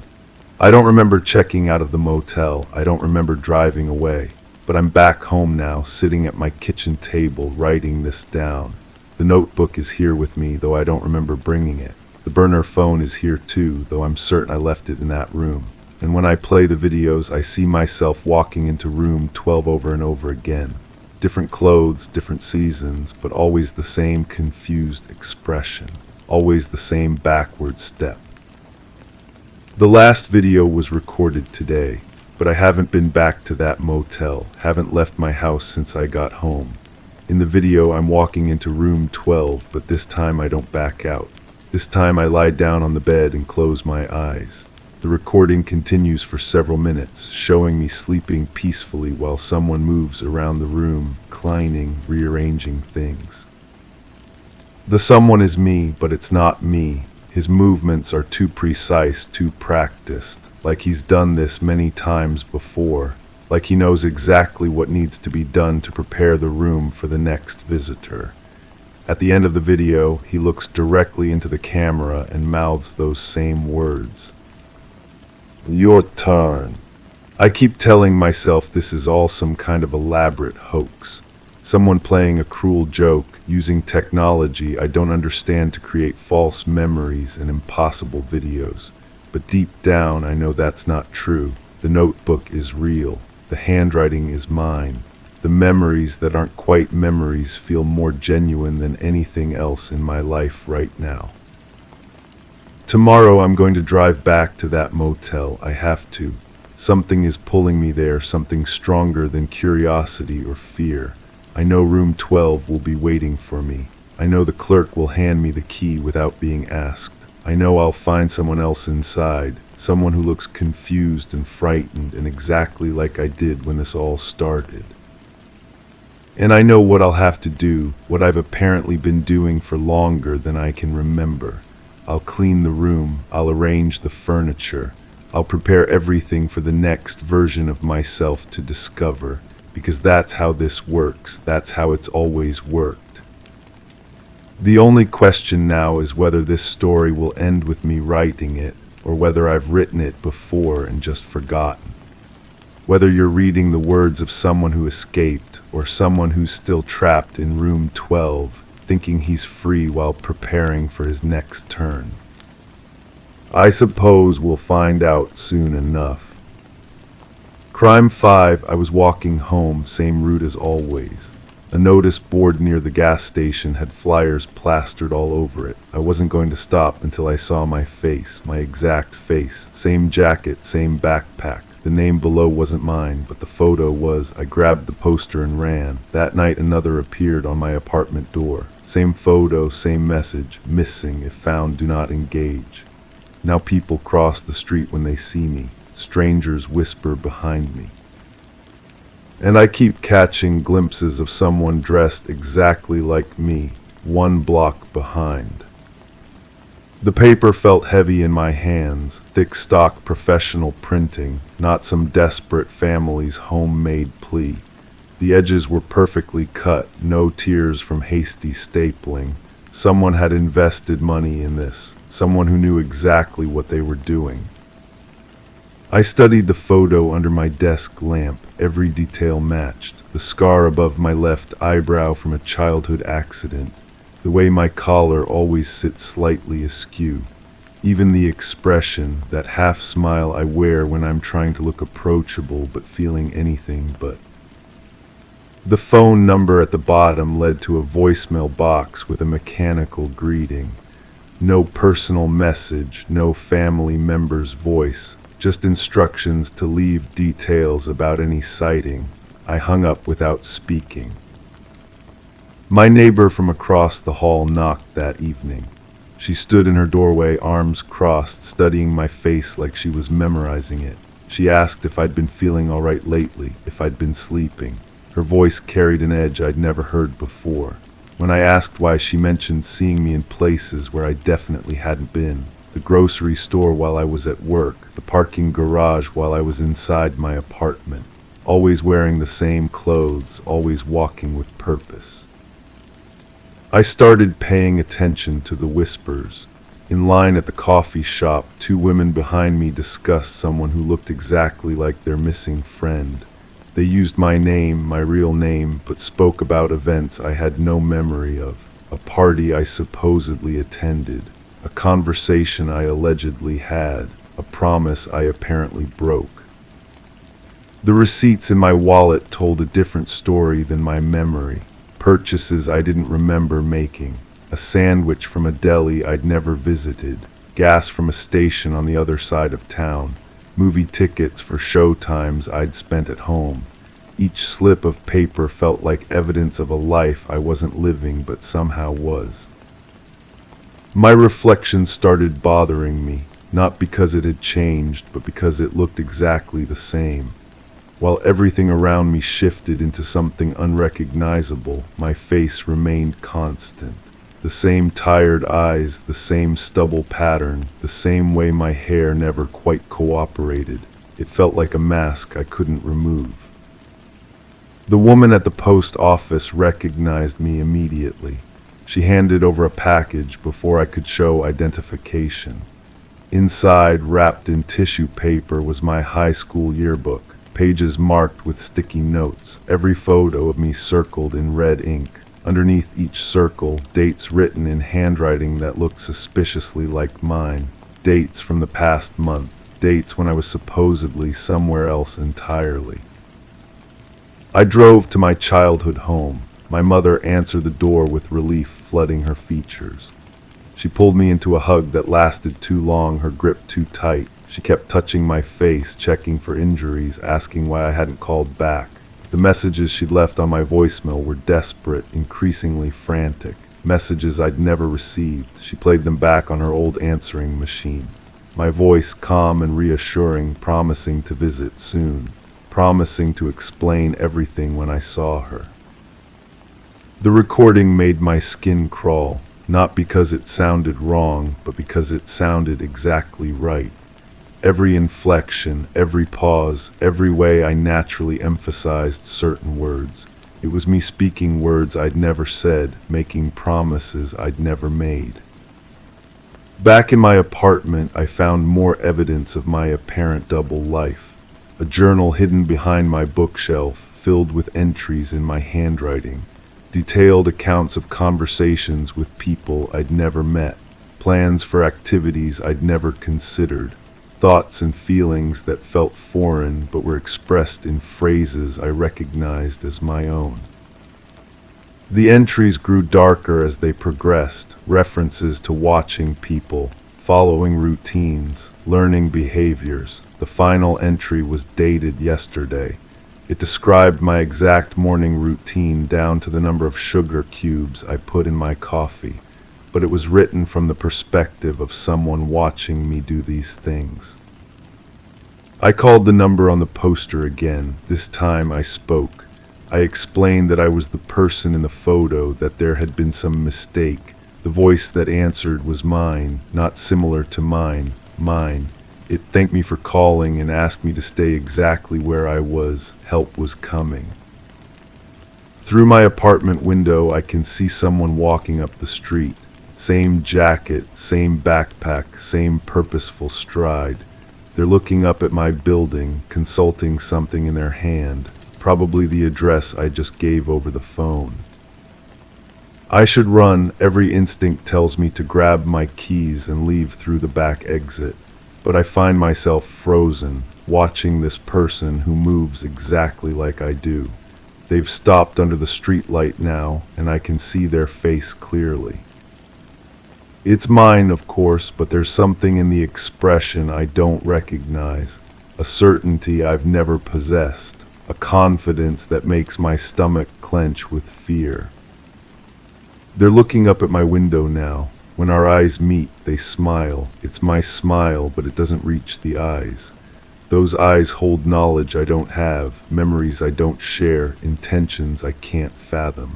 I don't remember checking out of the motel. I don't remember driving away. But I'm back home now, sitting at my kitchen table, writing this down. The notebook is here with me, though I don't remember bringing it. The burner phone is here too, though I'm certain I left it in that room. And when I play the videos, I see myself walking into room 12 over and over again. Different clothes, different seasons, but always the same confused expression. Always the same backward step. The last video was recorded today, but I haven't been back to that motel, haven't left my house since I got home. In the video, I'm walking into room 12, but this time I don't back out. This time I lie down on the bed and close my eyes. The recording continues for several minutes, showing me sleeping peacefully while someone moves around the room, reclining, rearranging things. The someone is me, but it's not me. His movements are too precise, too practiced, like he's done this many times before, like he knows exactly what needs to be done to prepare the room for the next visitor. At the end of the video, he looks directly into the camera and mouths those same words. Your turn. I keep telling myself this is all some kind of elaborate hoax. Someone playing a cruel joke, using technology I don't understand to create false memories and impossible videos. But deep down, I know that's not true. The notebook is real. The handwriting is mine. The memories that aren't quite memories feel more genuine than anything else in my life right now. Tomorrow I'm going to drive back to that motel. I have to. Something is pulling me there, something stronger than curiosity or fear. I know room 12 will be waiting for me. I know the clerk will hand me the key without being asked. I know I'll find someone else inside, someone who looks confused and frightened and exactly like I did when this all started. And I know what I'll have to do, what I've apparently been doing for longer than I can remember. I'll clean the room, I'll arrange the furniture, I'll prepare everything for the next version of myself to discover, because that's how this works, that's how it's always worked. The only question now is whether this story will end with me writing it, or whether I've written it before and just forgotten. Whether you're reading the words of someone who escaped, or someone who's still trapped in room 12, thinking he's free while preparing for his next turn. I suppose we'll find out soon enough. Crime 5, I was walking home, same route as always. A notice board near the gas station had flyers plastered all over it. I wasn't going to stop until I saw my face, my exact face. Same jacket, same backpack. The name below wasn't mine, but the photo was. I grabbed the poster and ran. That night another appeared on my apartment door. Same photo, same message. Missing, if found, do not engage. Now people cross the street when they see me. Strangers whisper behind me. And I keep catching glimpses of someone dressed exactly like me, one block behind. The paper felt heavy in my hands, thick stock professional printing, not some desperate family's homemade plea. The edges were perfectly cut, no tears from hasty stapling. Someone had invested money in this, someone who knew exactly what they were doing. I studied the photo under my desk lamp, every detail matched. The scar above my left eyebrow from a childhood accident, the way my collar always sits slightly askew, even the expression, that half smile I wear when I'm trying to look approachable but feeling anything but. The phone number at the bottom led to a voicemail box with a mechanical greeting. No personal message, no family member's voice. Just instructions to leave details about any sighting. I hung up without speaking. My neighbor from across the hall knocked that evening. She stood in her doorway, arms crossed, studying my face like she was memorizing it. She asked if I'd been feeling all right lately, if I'd been sleeping. Her voice carried an edge I'd never heard before. When I asked why, she mentioned seeing me in places where I definitely hadn't been. The grocery store while I was at work, the parking garage while I was inside my apartment, always wearing the same clothes, always walking with purpose. I started paying attention to the whispers. In line at the coffee shop, two women behind me discussed someone who looked exactly like their missing friend. They used my name, my real name, but spoke about events I had no memory of, a party I supposedly attended, a conversation I allegedly had, a promise I apparently broke. The receipts in my wallet told a different story than my memory. Purchases I didn't remember making, a sandwich from a deli I'd never visited, gas from a station on the other side of town, movie tickets for show times I'd spent at home. Each slip of paper felt like evidence of a life I wasn't living but somehow was. My reflection started bothering me, not because it had changed, but because it looked exactly the same. While everything around me shifted into something unrecognizable, my face remained constant. The same tired eyes, the same stubble pattern, the same way my hair never quite cooperated. It felt like a mask I couldn't remove. The woman at the post office recognized me immediately. She handed over a package before I could show identification. Inside, wrapped in tissue paper, was my high school yearbook, pages marked with sticky notes, every photo of me circled in red ink. Underneath each circle, dates written in handwriting that looked suspiciously like mine, dates from the past month, dates when I was supposedly somewhere else entirely. I drove to my childhood home. My mother answered the door with relief flooding her features. She pulled me into a hug that lasted too long, her grip too tight. She kept touching my face, checking for injuries, asking why I hadn't called back. The messages she'd left on my voicemail were desperate, increasingly frantic. Messages I'd never received. She played them back on her old answering machine. My voice calm and reassuring, promising to visit soon, promising to explain everything when I saw her. The recording made my skin crawl. not because it sounded wrong, but because it sounded exactly right. Every inflection, every pause, every way I naturally emphasized certain words. It was me speaking words I'd never said, making promises I'd never made. Back in my apartment, I found more evidence of my apparent double life. A journal hidden behind my bookshelf, filled with entries in my handwriting. Detailed accounts of conversations with people I'd never met. Plans for activities I'd never considered. Thoughts and feelings that felt foreign but were expressed in phrases I recognized as my own. The entries grew darker as they progressed, references to watching people, following routines, learning behaviors. The final entry was dated yesterday. It described my exact morning routine down to the number of sugar cubes I put in my coffee, but it was written from the perspective of someone watching me do these things. I called the number on the poster again. This time I spoke. I explained that I was the person in the photo, that there had been some mistake. The voice that answered was mine, not similar to mine. It thanked me for calling and asked me to stay exactly where I was. Help was coming. Through my apartment window, I can see someone walking up the street. Same jacket, same backpack, same purposeful stride. They're looking up at my building, consulting something in their hand, probably the address I just gave over the phone. I should run. Every instinct tells me to grab my keys and leave through the back exit, but I find myself frozen, watching this person who moves exactly like I do. They've stopped under the streetlight now, and I can see their face clearly. It's mine, of course, but there's something in the expression I don't recognize, a certainty I've never possessed, a confidence that makes my stomach clench with fear. They're looking up at my window now. When our eyes meet, they smile. It's my smile, but it doesn't reach the eyes. Those eyes hold knowledge I don't have, memories I don't share, intentions I can't fathom.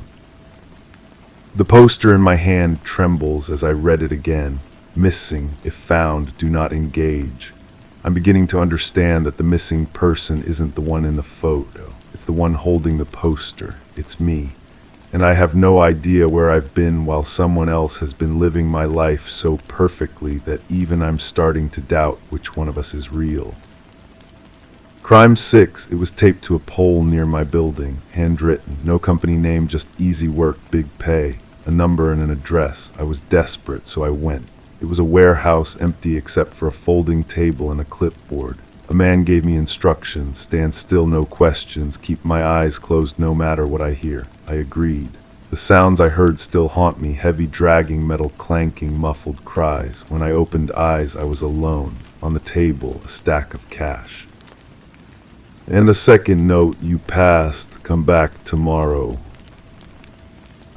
The poster in my hand trembles as I read it again. Missing, if found, do not engage. I'm beginning to understand that the missing person isn't the one in the photo. It's the one holding the poster. It's me. And I have no idea where I've been while someone else has been living my life so perfectly that even I'm starting to doubt which one of us is real. Crime 6, it was taped to a pole near my building, handwritten, no company name, just easy work, big pay, a number and an address. I was desperate, so I went. It was a warehouse, empty except for a folding table and a clipboard. A man gave me instructions: stand still, no questions, keep my eyes closed no matter what I hear. I agreed. The sounds I heard still haunt me, heavy dragging, metal clanking, muffled cries. When I opened eyes, I was alone. On the table, a stack of cash. And a second note: you passed, come back tomorrow.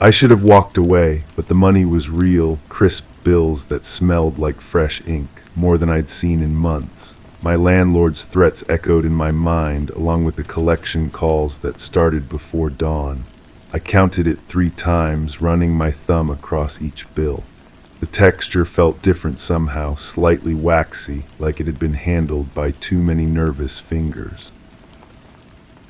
I should have walked away, but the money was real, crisp bills that smelled like fresh ink, more than I'd seen in months. My landlord's threats echoed in my mind, along with the collection calls that started before dawn. I counted it 3 times, running my thumb across each bill. The texture felt different somehow, slightly waxy, like it had been handled by too many nervous fingers.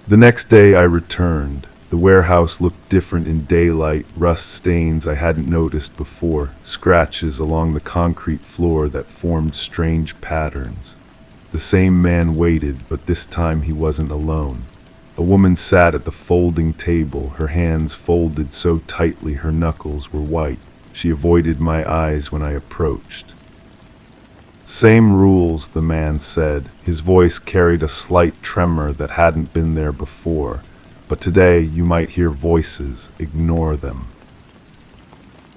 The next day I returned. The warehouse looked different in daylight, rust stains I hadn't noticed before, scratches along the concrete floor that formed strange patterns. The same man waited, but this time he wasn't alone. A woman sat at the folding table, her hands folded so tightly her knuckles were white. She avoided my eyes when I approached. Same rules, the man said. His voice carried a slight tremor that hadn't been there before. But today you might hear voices. Ignore them.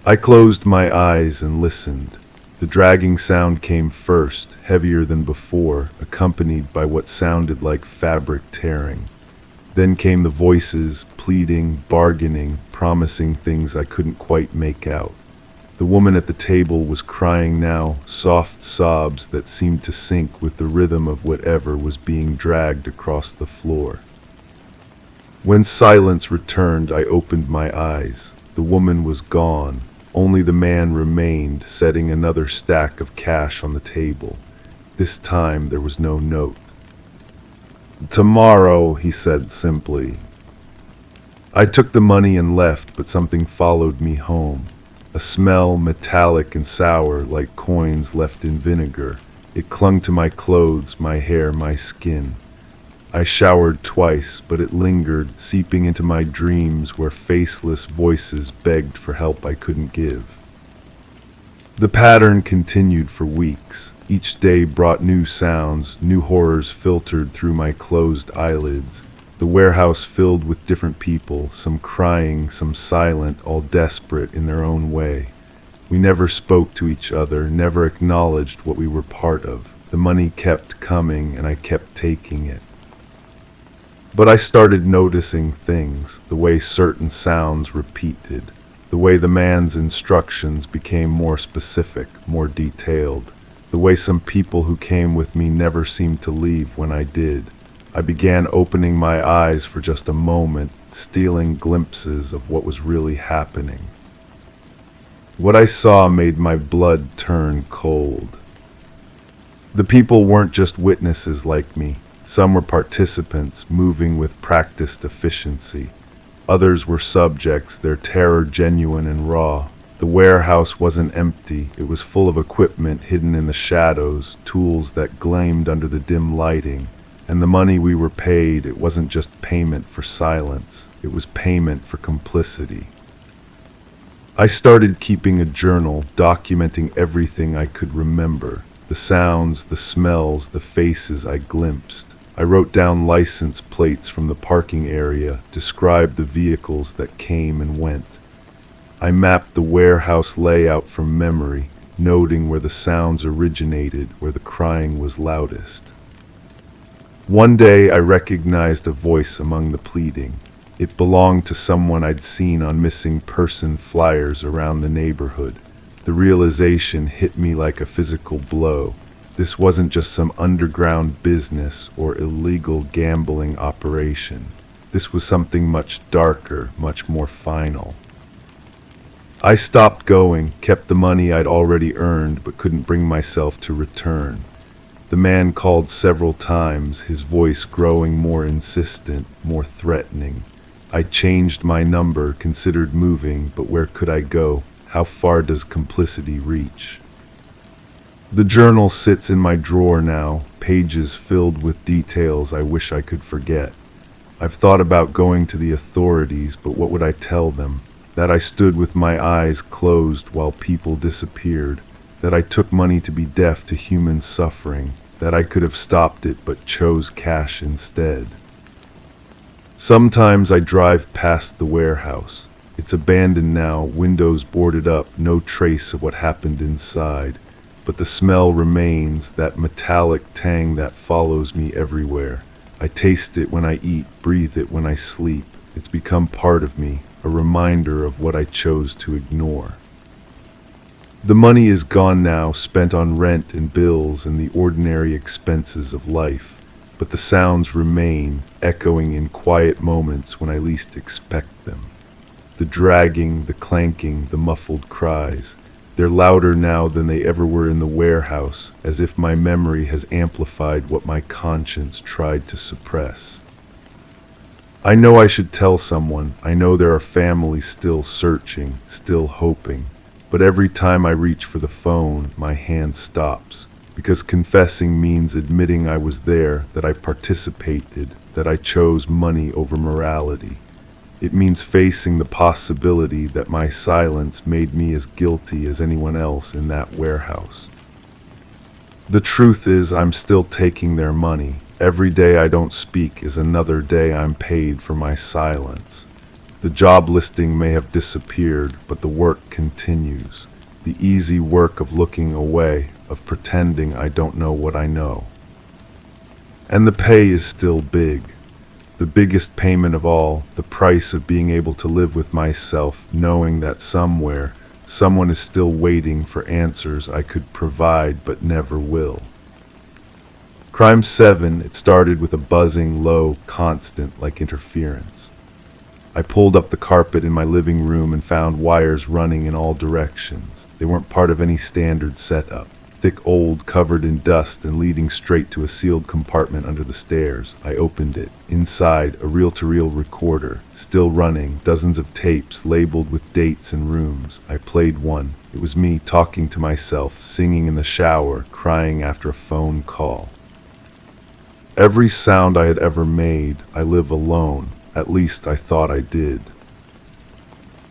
I closed my eyes and listened. The dragging sound came first, heavier than before, accompanied by what sounded like fabric tearing. Then came the voices, pleading, bargaining, promising things I couldn't quite make out. The woman at the table was crying now, soft sobs that seemed to sync with the rhythm of whatever was being dragged across the floor. When silence returned, I opened my eyes. The woman was gone. Only the man remained, setting another stack of cash on the table. This time there was no note. "Tomorrow," he said simply. I took the money and left, but something followed me home. A smell, metallic and sour, like coins left in vinegar. It clung to my clothes, my hair, my skin. I showered twice, but it lingered, seeping into my dreams where faceless voices begged for help I couldn't give. The pattern continued for weeks. Each day brought new sounds, new horrors filtered through my closed eyelids. The warehouse filled with different people, some crying, some silent, all desperate in their own way. We never spoke to each other, never acknowledged what we were part of. The money kept coming, and I kept taking it. But I started noticing things, the way certain sounds repeated, the way the man's instructions became more specific, more detailed, the way some people who came with me never seemed to leave when I did. I began opening my eyes for just a moment, stealing glimpses of what was really happening. What I saw made my blood turn cold. The people weren't just witnesses like me. Some were participants, moving with practiced efficiency. Others were subjects, their terror genuine and raw. The warehouse wasn't empty. It was full of equipment hidden in the shadows, tools that gleamed under the dim lighting. And the money we were paid, it wasn't just payment for silence. It was payment for complicity. I started keeping a journal, documenting everything I could remember. The sounds, the smells, the faces I glimpsed. I wrote down license plates from the parking area, described the vehicles that came and went. I mapped the warehouse layout from memory, noting where the sounds originated, where the crying was loudest. One day I recognized a voice among the pleading. It belonged to someone I'd seen on missing person flyers around the neighborhood. The realization hit me like a physical blow. This wasn't just some underground business or illegal gambling operation. This was something much darker, much more final. I stopped going, kept the money I'd already earned, but couldn't bring myself to return. The man called several times, his voice growing more insistent, more threatening. I changed my number, considered moving, but where could I go? How far does complicity reach? The journal sits in my drawer now, pages filled with details I wish I could forget. I've thought about going to the authorities, but what would I tell them? That I stood with my eyes closed while people disappeared, that I took money to be deaf to human suffering, that I could have stopped it but chose cash instead. Sometimes I drive past the warehouse. It's abandoned now, windows boarded up, no trace of what happened inside. But the smell remains, that metallic tang that follows me everywhere. I taste it when I eat, breathe it when I sleep. It's become part of me, a reminder of what I chose to ignore. The money is gone now, spent on rent and bills and the ordinary expenses of life. But the sounds remain, echoing in quiet moments when I least expect them. The dragging, the clanking, the muffled cries. They're louder now than they ever were in the warehouse, as if my memory has amplified what my conscience tried to suppress. I know I should tell someone. I know there are families still searching, still hoping. But every time I reach for the phone, my hand stops. Because confessing means admitting I was there, that I participated, that I chose money over morality. It means facing the possibility that my silence made me as guilty as anyone else in that warehouse. The truth is, I'm still taking their money. Every day I don't speak is another day I'm paid for my silence. The job listing may have disappeared, but the work continues. The easy work of looking away, of pretending I don't know what I know. And the pay is still big. The biggest payment of all, the price of being able to live with myself, knowing that somewhere, someone is still waiting for answers I could provide but never will. Crime 7, it started with a buzzing, low, constant, like interference. I pulled up the carpet in my living room and found wires running in all directions. They weren't part of any standard setup. Thick, old, covered in dust and leading straight to a sealed compartment under the stairs. I opened it. Inside, a reel-to-reel recorder, still running, dozens of tapes labeled with dates and rooms. I played one. It was me talking to myself, singing in the shower, crying after a phone call. Every sound I had ever made, I live alone. At least I thought I did.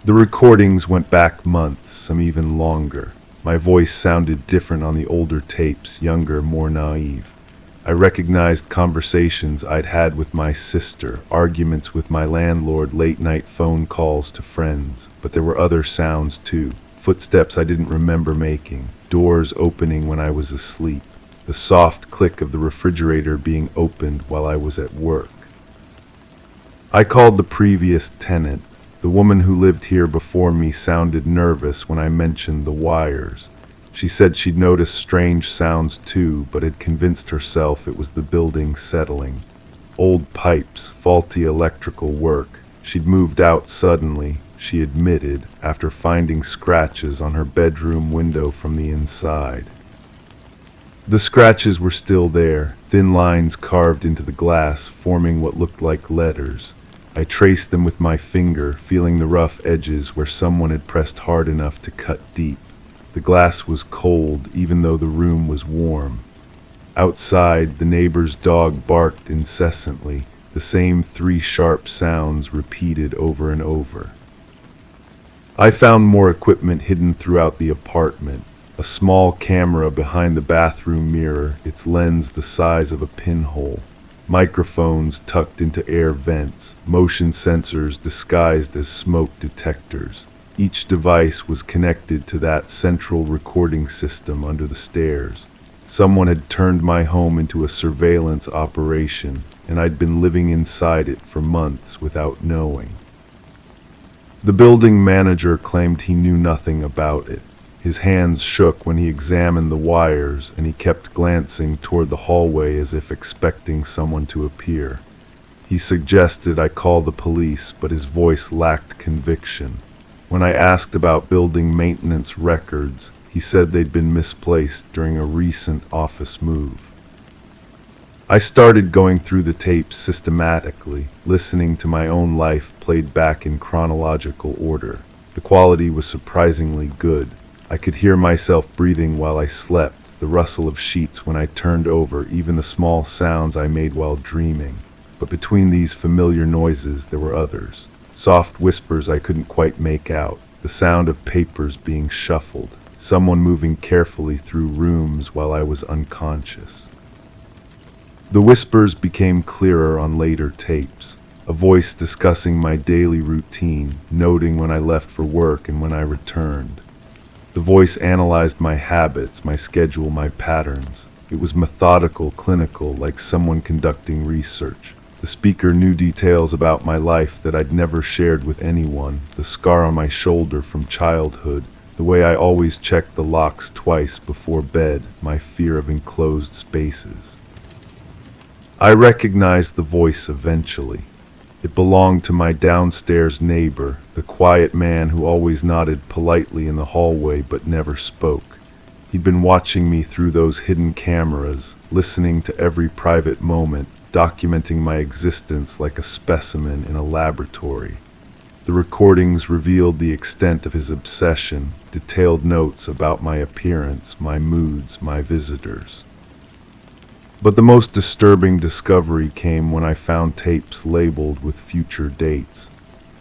The recordings went back months, some even longer. My voice sounded different on the older tapes, younger, more naive. I recognized conversations I'd had with my sister, arguments with my landlord, late-night phone calls to friends. But there were other sounds too. Footsteps I didn't remember making, doors opening when I was asleep, the soft click of the refrigerator being opened while I was at work. I called the previous tenant. The woman who lived here before me sounded nervous when I mentioned the wires. She said she'd noticed strange sounds too, but had convinced herself it was the building settling. Old pipes, faulty electrical work. She'd moved out suddenly, she admitted, after finding scratches on her bedroom window from the inside. The scratches were still there, thin lines carved into the glass, forming what looked like letters. I traced them with my finger, feeling the rough edges where someone had pressed hard enough to cut deep. The glass was cold, even though the room was warm. Outside, the neighbor's dog barked incessantly, the same 3 sharp sounds repeated over and over. I found more equipment hidden throughout the apartment. A small camera behind the bathroom mirror, its lens the size of a pinhole. Microphones tucked into air vents, motion sensors disguised as smoke detectors. Each device was connected to that central recording system under the stairs. Someone had turned my home into a surveillance operation, and I'd been living inside it for months without knowing. The building manager claimed he knew nothing about it. His hands shook when he examined the wires, and he kept glancing toward the hallway as if expecting someone to appear. He suggested I call the police, but his voice lacked conviction. When I asked about building maintenance records, he said they'd been misplaced during a recent office move. I started going through the tapes systematically, listening to my own life played back in chronological order. The quality was surprisingly good. I could hear myself breathing while I slept, the rustle of sheets when I turned over, even the small sounds I made while dreaming. But between these familiar noises, there were others. Soft whispers I couldn't quite make out, the sound of papers being shuffled, someone moving carefully through rooms while I was unconscious. The whispers became clearer on later tapes, a voice discussing my daily routine, noting when I left for work and when I returned. The voice analyzed my habits, my schedule, my patterns. It was methodical, clinical, like someone conducting research. The speaker knew details about my life that I'd never shared with anyone, the scar on my shoulder from childhood, the way I always checked the locks twice before bed, my fear of enclosed spaces. I recognized the voice eventually. It belonged to my downstairs neighbor, the quiet man who always nodded politely in the hallway but never spoke. He'd been watching me through those hidden cameras, listening to every private moment, documenting my existence like a specimen in a laboratory. The recordings revealed the extent of his obsession, detailed notes about my appearance, my moods, my visitors. But the most disturbing discovery came when I found tapes labeled with future dates.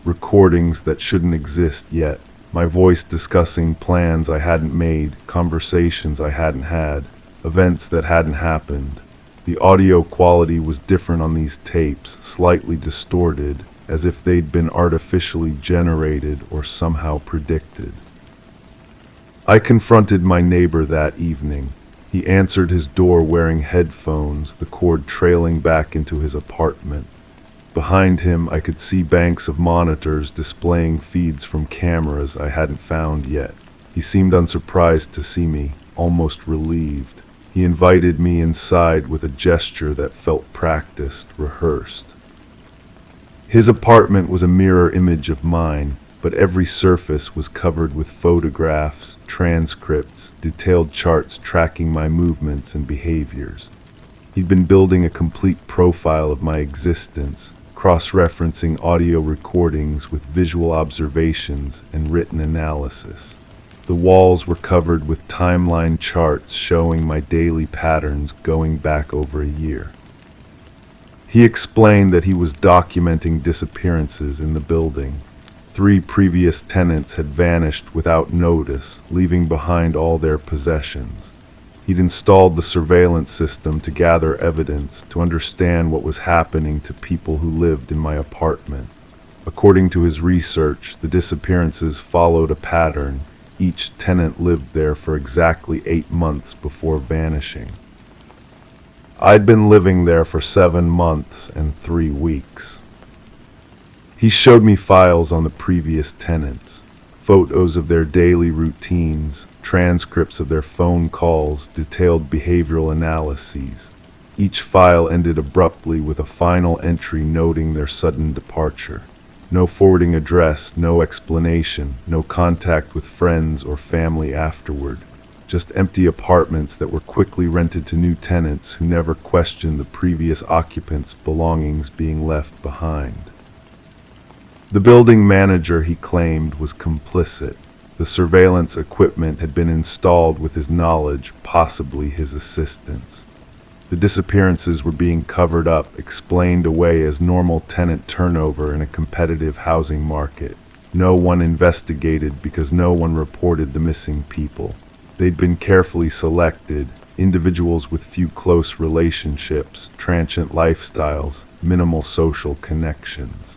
Recordings that shouldn't exist yet. My voice discussing plans I hadn't made, conversations I hadn't had, events that hadn't happened. The audio quality was different on these tapes, slightly distorted, as if they'd been artificially generated or somehow predicted. I confronted my neighbor that evening. He answered his door wearing headphones, the cord trailing back into his apartment. Behind him, I could see banks of monitors displaying feeds from cameras I hadn't found yet. He seemed unsurprised to see me, almost relieved. He invited me inside with a gesture that felt practiced, rehearsed. His apartment was a mirror image of mine, but every surface was covered with photographs, transcripts, detailed charts tracking my movements and behaviors. He'd been building a complete profile of my existence, cross-referencing audio recordings with visual observations and written analysis. The walls were covered with timeline charts showing my daily patterns going back over a year. He explained that he was documenting disappearances in the building. 3 previous tenants had vanished without notice, leaving behind all their possessions. He'd installed the surveillance system to gather evidence, to understand what was happening to people who lived in my apartment. According to his research, the disappearances followed a pattern. Each tenant lived there for exactly 8 months before vanishing. I'd been living there for 7 months and 3 weeks. He showed me files on the previous tenants, photos of their daily routines, transcripts of their phone calls, detailed behavioral analyses. Each file ended abruptly with a final entry noting their sudden departure. No forwarding address, no explanation, no contact with friends or family afterward. Just empty apartments that were quickly rented to new tenants who never questioned the previous occupants' belongings being left behind. The building manager, he claimed, was complicit. The surveillance equipment had been installed with his knowledge, possibly his assistance. The disappearances were being covered up, explained away as normal tenant turnover in a competitive housing market. No one investigated because no one reported the missing people. They'd been carefully selected, individuals with few close relationships, transient lifestyles, minimal social connections.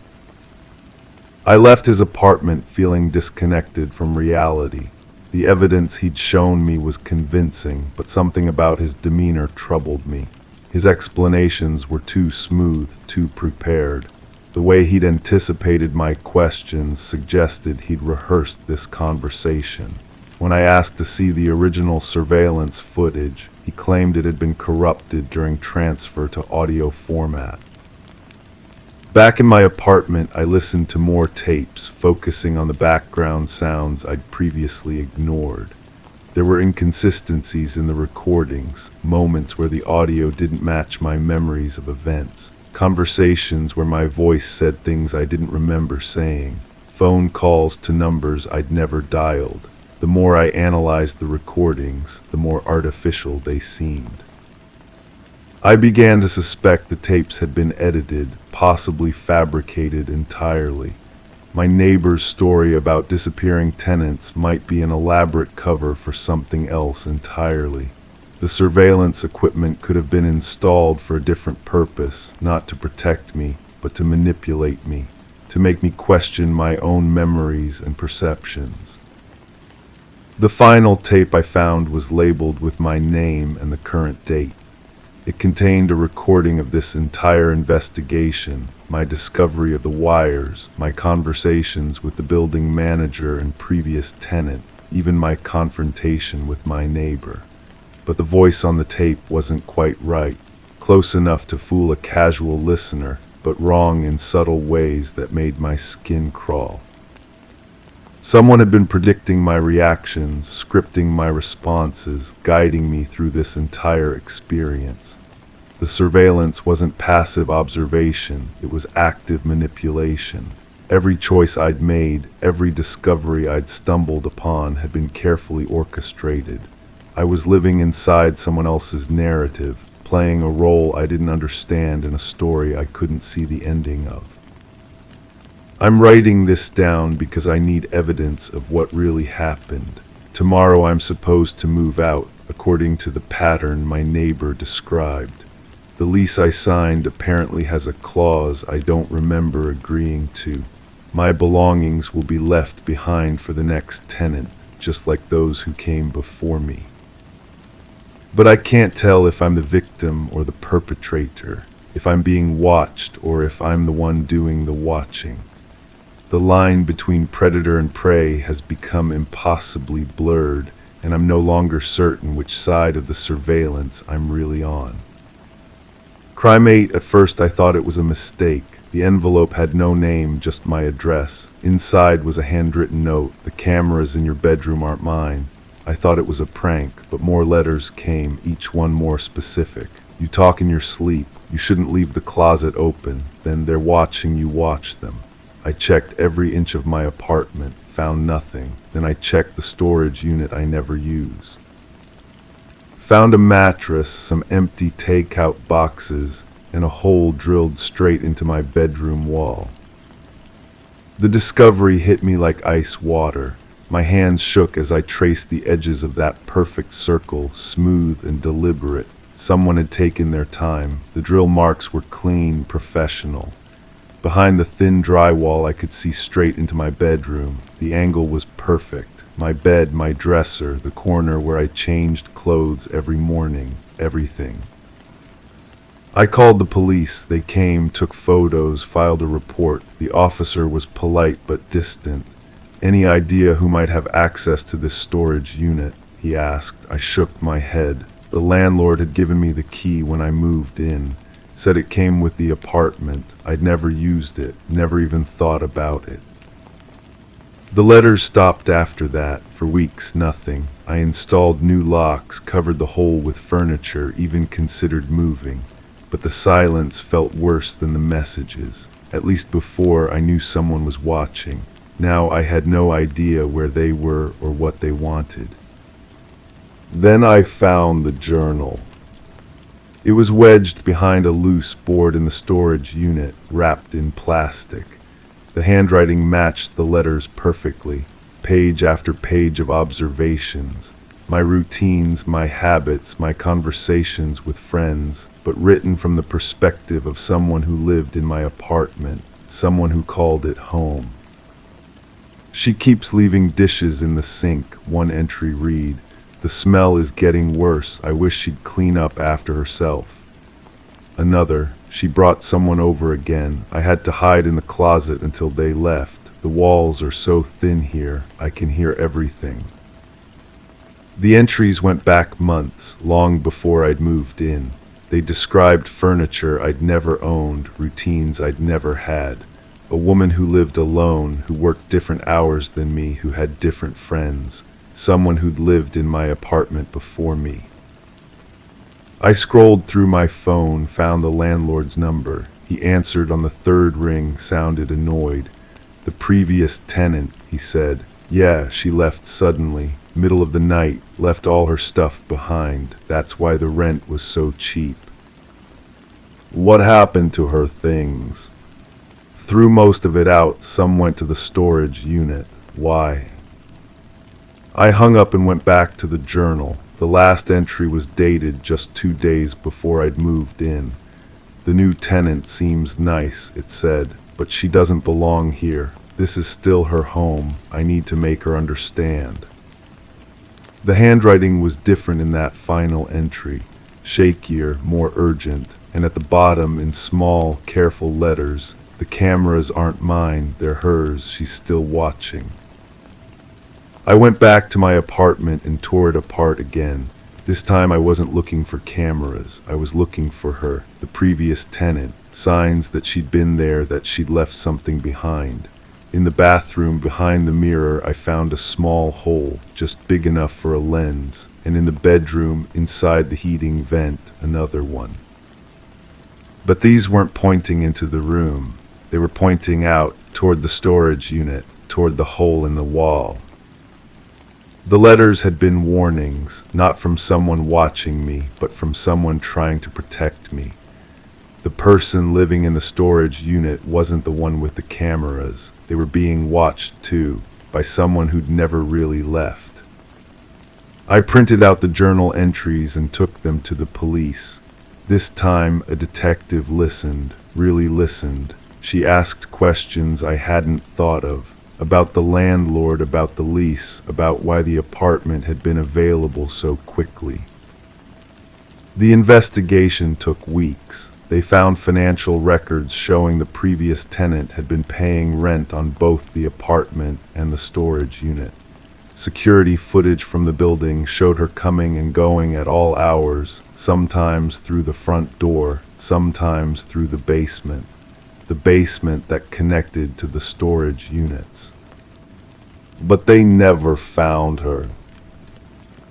I left his apartment feeling disconnected from reality. The evidence he'd shown me was convincing, but something about his demeanor troubled me. His explanations were too smooth, too prepared. The way he'd anticipated my questions suggested he'd rehearsed this conversation. When I asked to see the original surveillance footage, he claimed it had been corrupted during transfer to audio format. Back in my apartment, I listened to more tapes, focusing on the background sounds I'd previously ignored. There were inconsistencies in the recordings, moments where the audio didn't match my memories of events, conversations where my voice said things I didn't remember saying, phone calls to numbers I'd never dialed. The more I analyzed the recordings, the more artificial they seemed. I began to suspect the tapes had been edited, possibly fabricated entirely. My neighbor's story about disappearing tenants might be an elaborate cover for something else entirely. The surveillance equipment could have been installed for a different purpose, not to protect me, but to manipulate me, to make me question my own memories and perceptions. The final tape I found was labeled with my name and the current date. It contained a recording of this entire investigation, my discovery of the wires, my conversations with the building manager and previous tenant, even my confrontation with my neighbor. But the voice on the tape wasn't quite right, close enough to fool a casual listener, but wrong in subtle ways that made my skin crawl. Someone had been predicting my reactions, scripting my responses, guiding me through this entire experience. The surveillance wasn't passive observation, it was active manipulation. Every choice I'd made, every discovery I'd stumbled upon had been carefully orchestrated. I was living inside someone else's narrative, playing a role I didn't understand in a story I couldn't see the ending of. I'm writing this down because I need evidence of what really happened. Tomorrow I'm supposed to move out, according to the pattern my neighbor described. The lease I signed apparently has a clause I don't remember agreeing to. My belongings will be left behind for the next tenant, just like those who came before me. But I can't tell if I'm the victim or the perpetrator, if I'm being watched or if I'm the one doing the watching. The line between predator and prey has become impossibly blurred, and I'm no longer certain which side of the surveillance I'm really on. Crime 8, at first I thought it was a mistake. The envelope had no name, just my address. Inside was a handwritten note. The cameras in your bedroom aren't mine. I thought it was a prank, but more letters came, each one more specific. You talk in your sleep. You shouldn't leave the closet open. Then they're watching you watch them. I checked every inch of my apartment, found nothing. Then I checked the storage unit I never use. Found a mattress, some empty takeout boxes, and a hole drilled straight into my bedroom wall. The discovery hit me like ice water. My hands shook as I traced the edges of that perfect circle, smooth and deliberate. Someone had taken their time. The drill marks were clean, professional. Behind the thin drywall, I could see straight into my bedroom. The angle was perfect. My bed, my dresser, the corner where I changed clothes every morning, everything. I called the police. They came, took photos, filed a report. The officer was polite but distant. Any idea who might have access to this storage unit? He asked. I shook my head. The landlord had given me the key when I moved in. Said it came with the apartment. I'd never used it, never even thought about it. The letters stopped after that. For weeks, nothing. I installed new locks, covered the hole with furniture, even considered moving. But the silence felt worse than the messages. At least before, I knew someone was watching. Now I had no idea where they were or what they wanted. Then I found the journal. It was wedged behind a loose board in the storage unit, wrapped in plastic. The handwriting matched the letters perfectly, page after page of observations. My routines, my habits, my conversations with friends, but written from the perspective of someone who lived in my apartment, someone who called it home. She keeps leaving dishes in the sink, one entry read. The smell is getting worse. I wish she'd clean up after herself. Another, she brought someone over again. I had to hide in the closet until they left. The walls are so thin here, I can hear everything. The entries went back months, long before I'd moved in. They described furniture I'd never owned, routines I'd never had. A woman who lived alone, who worked different hours than me, who had different friends. Someone who'd lived in my apartment before me. I scrolled through my phone, found the landlord's number. He answered on the third ring, sounded annoyed. The previous tenant, he said. Yeah, she left suddenly, middle of the night, left all her stuff behind. That's why the rent was so cheap. What happened to her things? Threw most of it out. Some went to the storage unit. Why? I hung up and went back to the journal. The last entry was dated just 2 days before I'd moved in. The new tenant seems nice, it said, but she doesn't belong here. This is still her home. I need to make her understand. The handwriting was different in that final entry, shakier, more urgent, and at the bottom in small, careful letters, the cameras aren't mine, they're hers, she's still watching. I went back to my apartment and tore it apart again. This time I wasn't looking for cameras, I was looking for her, the previous tenant, signs that she'd been there, that she'd left something behind. In the bathroom, behind the mirror, I found a small hole, just big enough for a lens, and in the bedroom, inside the heating vent, another one. But these weren't pointing into the room. They were pointing out, toward the storage unit, toward the hole in the wall. The letters had been warnings, not from someone watching me, but from someone trying to protect me. The person living in the storage unit wasn't the one with the cameras. They were being watched too, by someone who'd never really left. I printed out the journal entries and took them to the police. This time a detective listened, really listened. She asked questions I hadn't thought of. About the landlord, about the lease, about why the apartment had been available so quickly. The investigation took weeks. They found financial records showing the previous tenant had been paying rent on both the apartment and the storage unit. Security footage from the building showed her coming and going at all hours, sometimes through the front door, sometimes through the basement. the basement that connected to the storage units. But they never found her.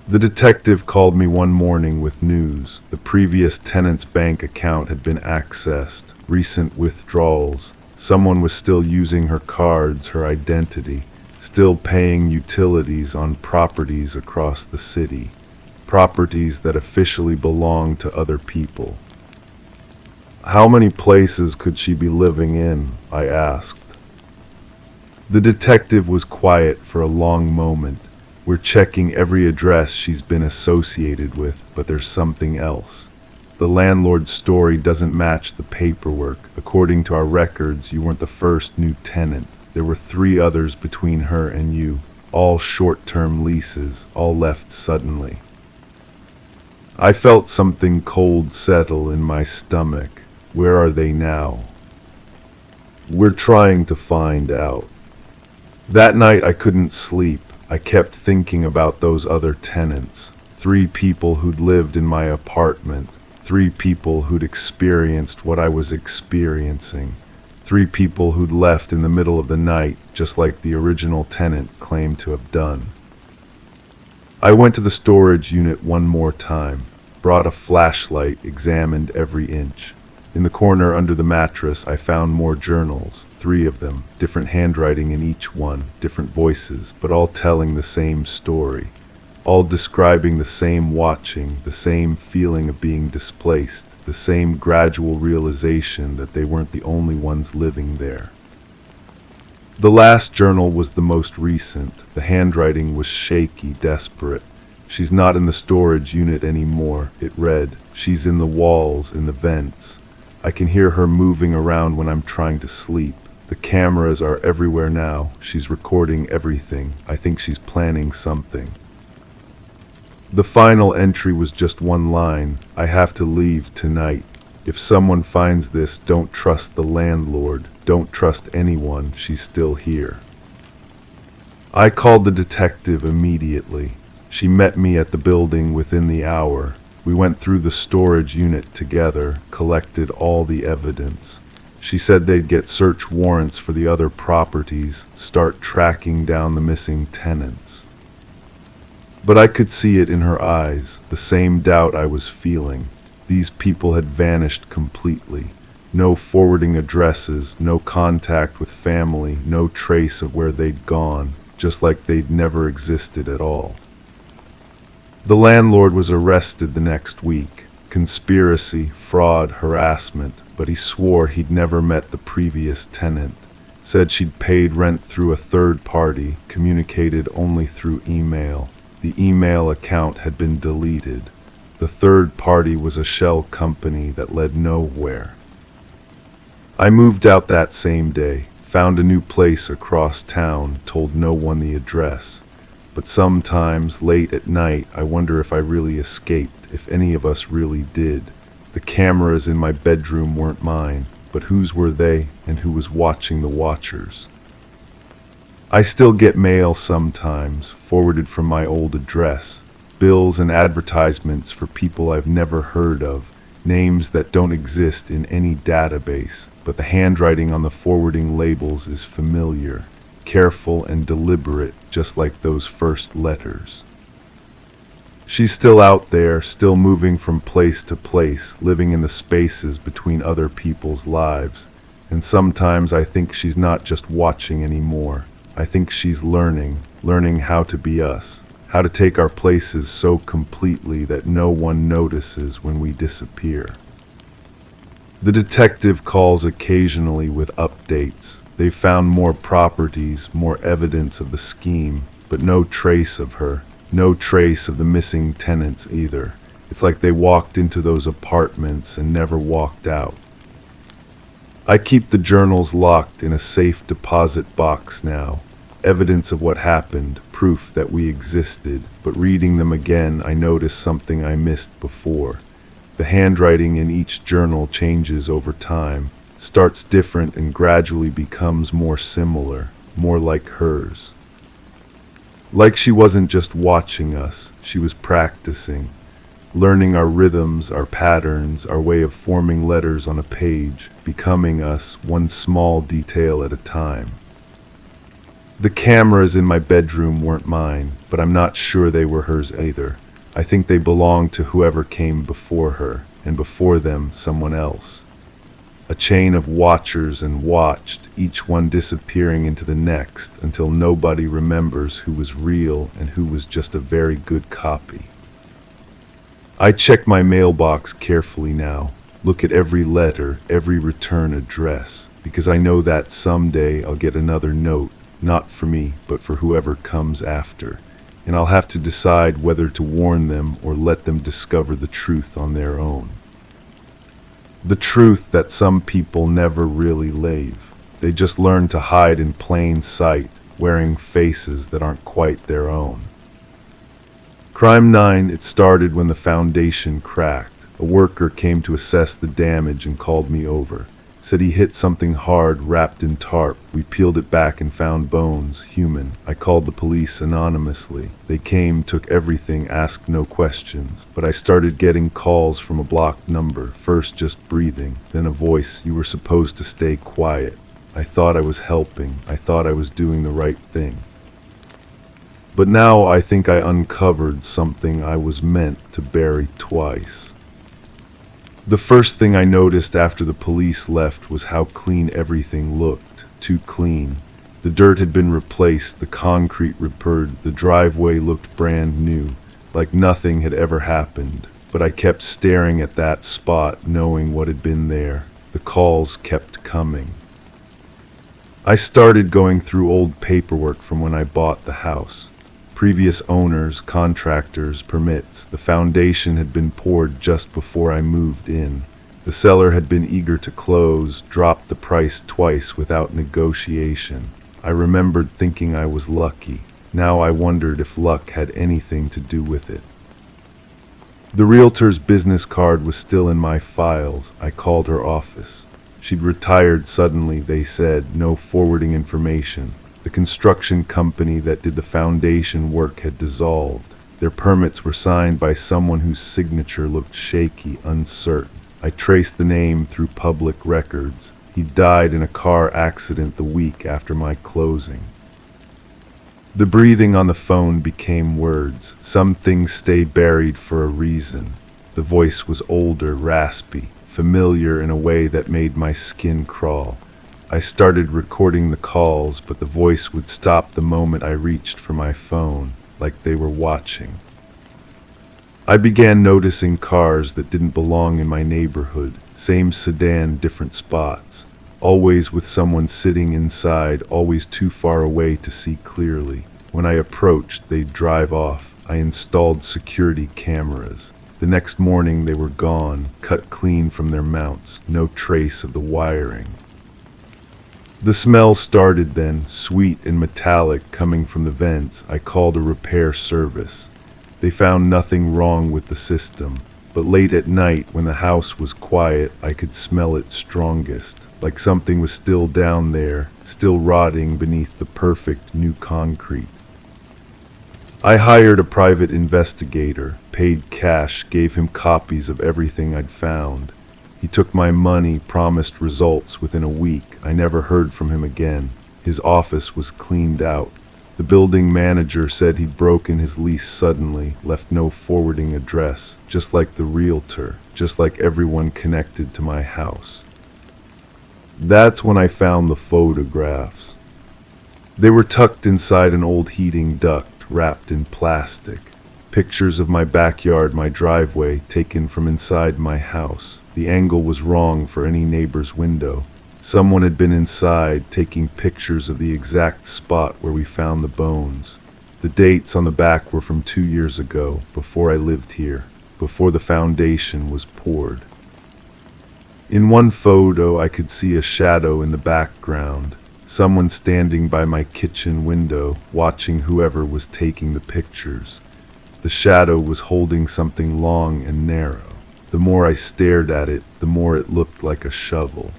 The detective called me one morning with news. The previous tenant's bank account had been accessed, recent withdrawals. Someone was still using her cards, her identity, still paying utilities on properties across the city, properties that officially belonged to other people. How many places could she be living in? I asked. The detective was quiet for a long moment. We're checking every address she's been associated with, but there's something else. The landlord's story doesn't match the paperwork. According to our records, you weren't the first new tenant. There were 3 others between her and you, all short-term leases, all left suddenly. I felt something cold settle in my stomach. Where are they now? We're trying to find out. That night I couldn't sleep. I kept thinking about those other tenants. 3 people who'd lived in my apartment. 3 people who'd experienced what I was experiencing. 3 people who'd left in the middle of the night, just like the original tenant claimed to have done. I went to the storage unit one more time, brought a flashlight, examined every inch. In the corner under the mattress, I found more journals, 3 of them, different handwriting in each one, different voices, but all telling the same story, all describing the same watching, the same feeling of being displaced, the same gradual realization that they weren't the only ones living there. The last journal was the most recent. The handwriting was shaky, desperate. She's not in the storage unit anymore, it read. She's in the walls, in the vents. I can hear her moving around when I'm trying to sleep. The cameras are everywhere now. She's recording everything. I think she's planning something. The final entry was just one line. I have to leave tonight. If someone finds this, don't trust the landlord. Don't trust anyone. She's still here. I called the detective immediately. She met me at the building within the hour. We went through the storage unit together, collected all the evidence. She said they'd get search warrants for the other properties, start tracking down the missing tenants. But I could see it in her eyes, the same doubt I was feeling. These people had vanished completely. No forwarding addresses, no contact with family, no trace of where they'd gone, just like they'd never existed at all. The landlord was arrested the next week. Conspiracy, fraud, harassment, but he swore he'd never met the previous tenant. Said she'd paid rent through a third party, communicated only through email. The email account had been deleted. The third party was a shell company that led nowhere. I moved out that same day, found a new place across town, told no one the address. But sometimes, late at night, I wonder if I really escaped, if any of us really did. The cameras in my bedroom weren't mine, but whose were they, and who was watching the watchers? I still get mail sometimes, forwarded from my old address, bills and advertisements for people I've never heard of, names that don't exist in any database, but the handwriting on the forwarding labels is familiar. Careful and deliberate, just like those first letters. She's still out there, still moving from place to place, living in the spaces between other people's lives. And sometimes I think she's not just watching anymore. I think she's learning how to be us, how to take our places so completely that no one notices when we disappear. The detective calls occasionally with updates. They found more properties, more evidence of the scheme, but no trace of her, no trace of the missing tenants either. It's like they walked into those apartments and never walked out. I keep the journals locked in a safe deposit box now, evidence of what happened, proof that we existed, but reading them again I notice something I missed before. The handwriting in each journal changes over time. Starts different and gradually becomes more similar, more like hers. Like she wasn't just watching us, she was practicing. learning our rhythms, our patterns, our way of forming letters on a page, becoming us one small detail at a time. The cameras in my bedroom weren't mine, but I'm not sure they were hers either. I think they belonged to whoever came before her, and before them, someone else. A chain of watchers and watched, each one disappearing into the next until nobody remembers who was real and who was just a very good copy. I check my mailbox carefully now, look at every letter, every return address, because I know that someday I'll get another note, not for me, but for whoever comes after, and I'll have to decide whether to warn them or let them discover the truth on their own. The truth that some people never really live. They just learn to hide in plain sight, wearing faces that aren't quite their own. Crime 9, it started when the foundation cracked. A worker came to assess the damage and called me over. Said he hit something hard wrapped in tarp. We peeled it back and found bones, human. I called the police anonymously. They came, took everything, asked no questions. But I started getting calls from a blocked number. First just breathing, then a voice, "You were supposed to stay quiet." I thought I was helping. I thought I was doing the right thing. But now I think I uncovered something I was meant to bury twice. The first thing I noticed after the police left was how clean everything looked. Too clean. The dirt had been replaced, the concrete repaired, the driveway looked brand new, like nothing had ever happened. But I kept staring at that spot, knowing what had been there. The calls kept coming. I started going through old paperwork from when I bought the house. Previous owners, contractors, permits. The foundation had been poured just before I moved in. The seller had been eager to close, dropped the price twice without negotiation. I remembered thinking I was lucky. Now I wondered if luck had anything to do with it. The realtor's business card was still in my files. I called her office. She'd retired suddenly, they said, no forwarding information. The construction company that did the foundation work had dissolved. Their permits were signed by someone whose signature looked shaky, uncertain. I traced the name through public records. He died in a car accident the week after my closing. The breathing on the phone became words. Some things stay buried for a reason. The voice was older, raspy, familiar in a way that made my skin crawl. I started recording the calls, but the voice would stop the moment I reached for my phone, like they were watching. I began noticing cars that didn't belong in my neighborhood, same sedan, different spots, always with someone sitting inside, always too far away to see clearly. When I approached, they'd drive off. I installed security cameras. The next morning they were gone, cut clean from their mounts, no trace of the wiring. The smell started then, sweet and metallic, coming from the vents. I called a repair service. They found nothing wrong with the system, but late at night, when the house was quiet, I could smell it strongest, like something was still down there, still rotting beneath the perfect new concrete. I hired a private investigator, paid cash, gave him copies of everything I'd found. He took my money, promised results within a week. I never heard from him again. His office was cleaned out. The building manager said he'd broken his lease suddenly, left no forwarding address, just like the realtor, just like everyone connected to my house. That's when I found the photographs. They were tucked inside an old heating duct, wrapped in plastic. Pictures of my backyard, my driveway, taken from inside my house. The angle was wrong for any neighbor's window. Someone had been inside, taking pictures of the exact spot where we found the bones. The dates on the back were from 2 years ago, before I lived here, before the foundation was poured. In one photo, I could see a shadow in the background. Someone standing by my kitchen window, watching whoever was taking the pictures. The shadow was holding something long and narrow. The more I stared at it, the more it looked like a shovel.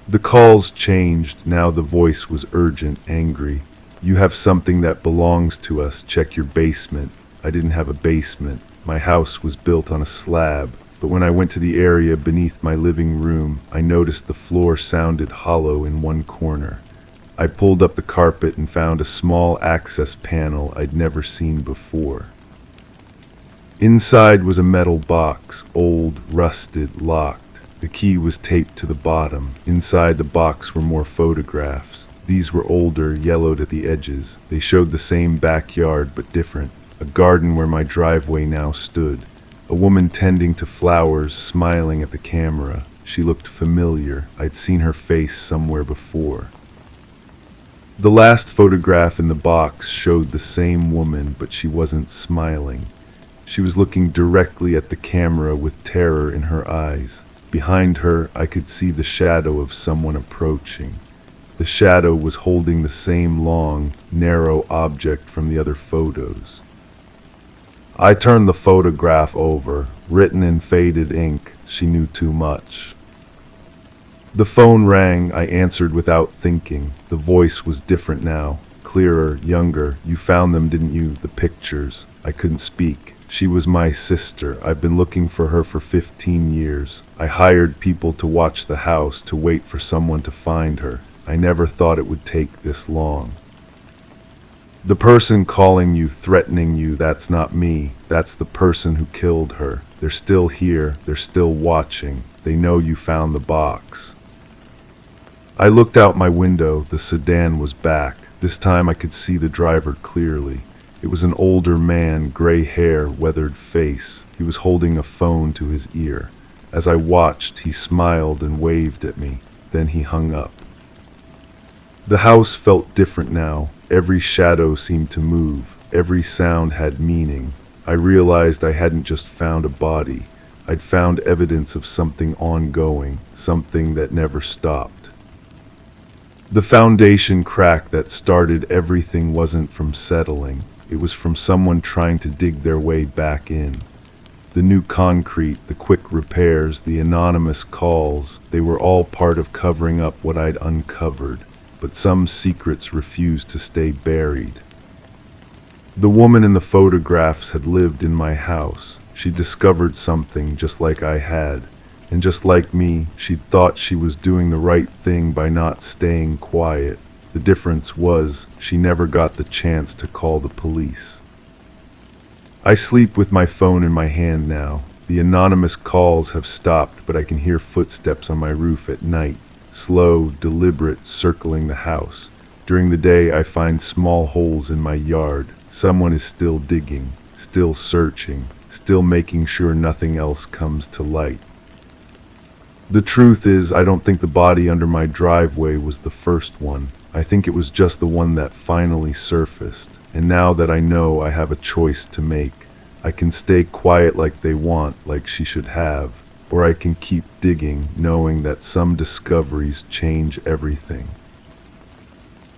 The calls changed. Now the voice was urgent, angry. "You have something that belongs to us. Check your basement." I didn't have a basement. My house was built on a slab, but when I went to the area beneath my living room, I noticed the floor sounded hollow in one corner. I pulled up the carpet and found a small access panel I'd never seen before. Inside was a metal box, old, rusted, locked. The key was taped to the bottom. Inside the box were more photographs. These were older, yellowed at the edges. They showed the same backyard, but different. A garden where my driveway now stood. A woman tending to flowers, smiling at the camera. She looked familiar. I'd seen her face somewhere before. The last photograph in the box showed the same woman, but she wasn't smiling. She was looking directly at the camera with terror in her eyes. Behind her, I could see the shadow of someone approaching. The shadow was holding the same long, narrow object from the other photos. I turned the photograph over. Written in faded ink, she knew too much. The phone rang. I answered without thinking. The voice was different now, clearer, younger. You found them, didn't you? The pictures. I couldn't speak. She was my sister. I've been looking for her for 15 years. I hired people to watch the house, to wait for someone to find her. I never thought it would take this long. The person calling you, threatening you, that's not me. That's the person who killed her. They're still here. They're still watching. They know you found the box. I looked out my window. The sedan was back. This time I could see the driver clearly. It was an older man, gray hair, weathered face. He was holding a phone to his ear. As I watched, he smiled and waved at me. Then he hung up. The house felt different now. Every shadow seemed to move. Every sound had meaning. I realized I hadn't just found a body. I'd found evidence of something ongoing, something that never stopped. The foundation crack that started everything wasn't from settling. It was from someone trying to dig their way back in. The new concrete, the quick repairs, the anonymous calls, they were all part of covering up what I'd uncovered. But some secrets refused to stay buried. The woman in the photographs had lived in my house. She discovered something just like I had. And just like me, she'd thought she was doing the right thing by not staying quiet. The difference was, she never got the chance to call the police. I sleep with my phone in my hand now. The anonymous calls have stopped, but I can hear footsteps on my roof at night, slow, deliberate, circling the house. During the day, I find small holes in my yard. Someone is still digging, still searching, still making sure nothing else comes to light. The truth is, I don't think the body under my driveway was the first one. I think it was just the one that finally surfaced. And now that I know I have a choice to make, I can stay quiet like they want, like she should have, or I can keep digging, knowing that some discoveries change everything.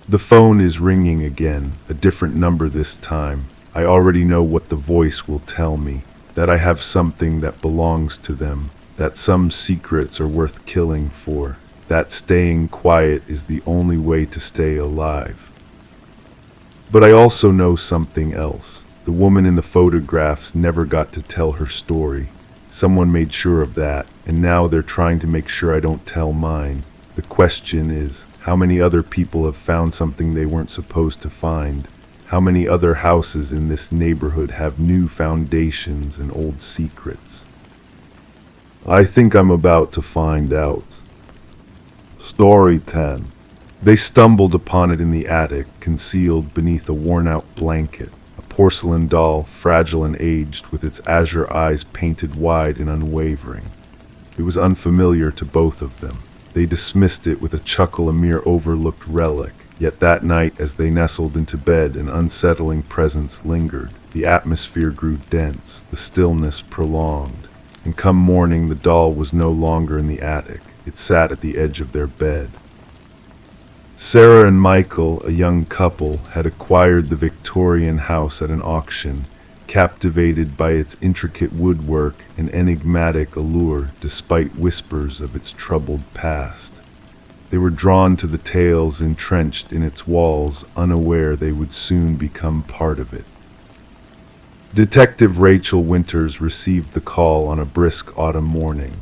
The phone is ringing again, a different number this time. I already know what the voice will tell me, that I have something that belongs to them, that some secrets are worth killing for, that staying quiet is the only way to stay alive. But I also know something else. The woman in the photographs never got to tell her story. Someone made sure of that, and now they're trying to make sure I don't tell mine. The question is, how many other people have found something they weren't supposed to find? How many other houses in this neighborhood have new foundations and old secrets? I think I'm about to find out. Story 10. They stumbled upon it in the attic, concealed beneath a worn-out blanket. A porcelain doll, fragile and aged, with its azure eyes painted wide and unwavering. It was unfamiliar to both of them. They dismissed it with a chuckle, a mere overlooked relic. Yet that night, as they nestled into bed, an unsettling presence lingered. The atmosphere grew dense, the stillness prolonged. And come morning, the doll was no longer in the attic. It sat at the edge of their bed. Sarah and Michael, a young couple, had acquired the Victorian house at an auction, captivated by its intricate woodwork and enigmatic allure despite whispers of its troubled past. They were drawn to the tales entrenched in its walls, unaware they would soon become part of it. Detective Rachel Winters received the call on a brisk autumn morning.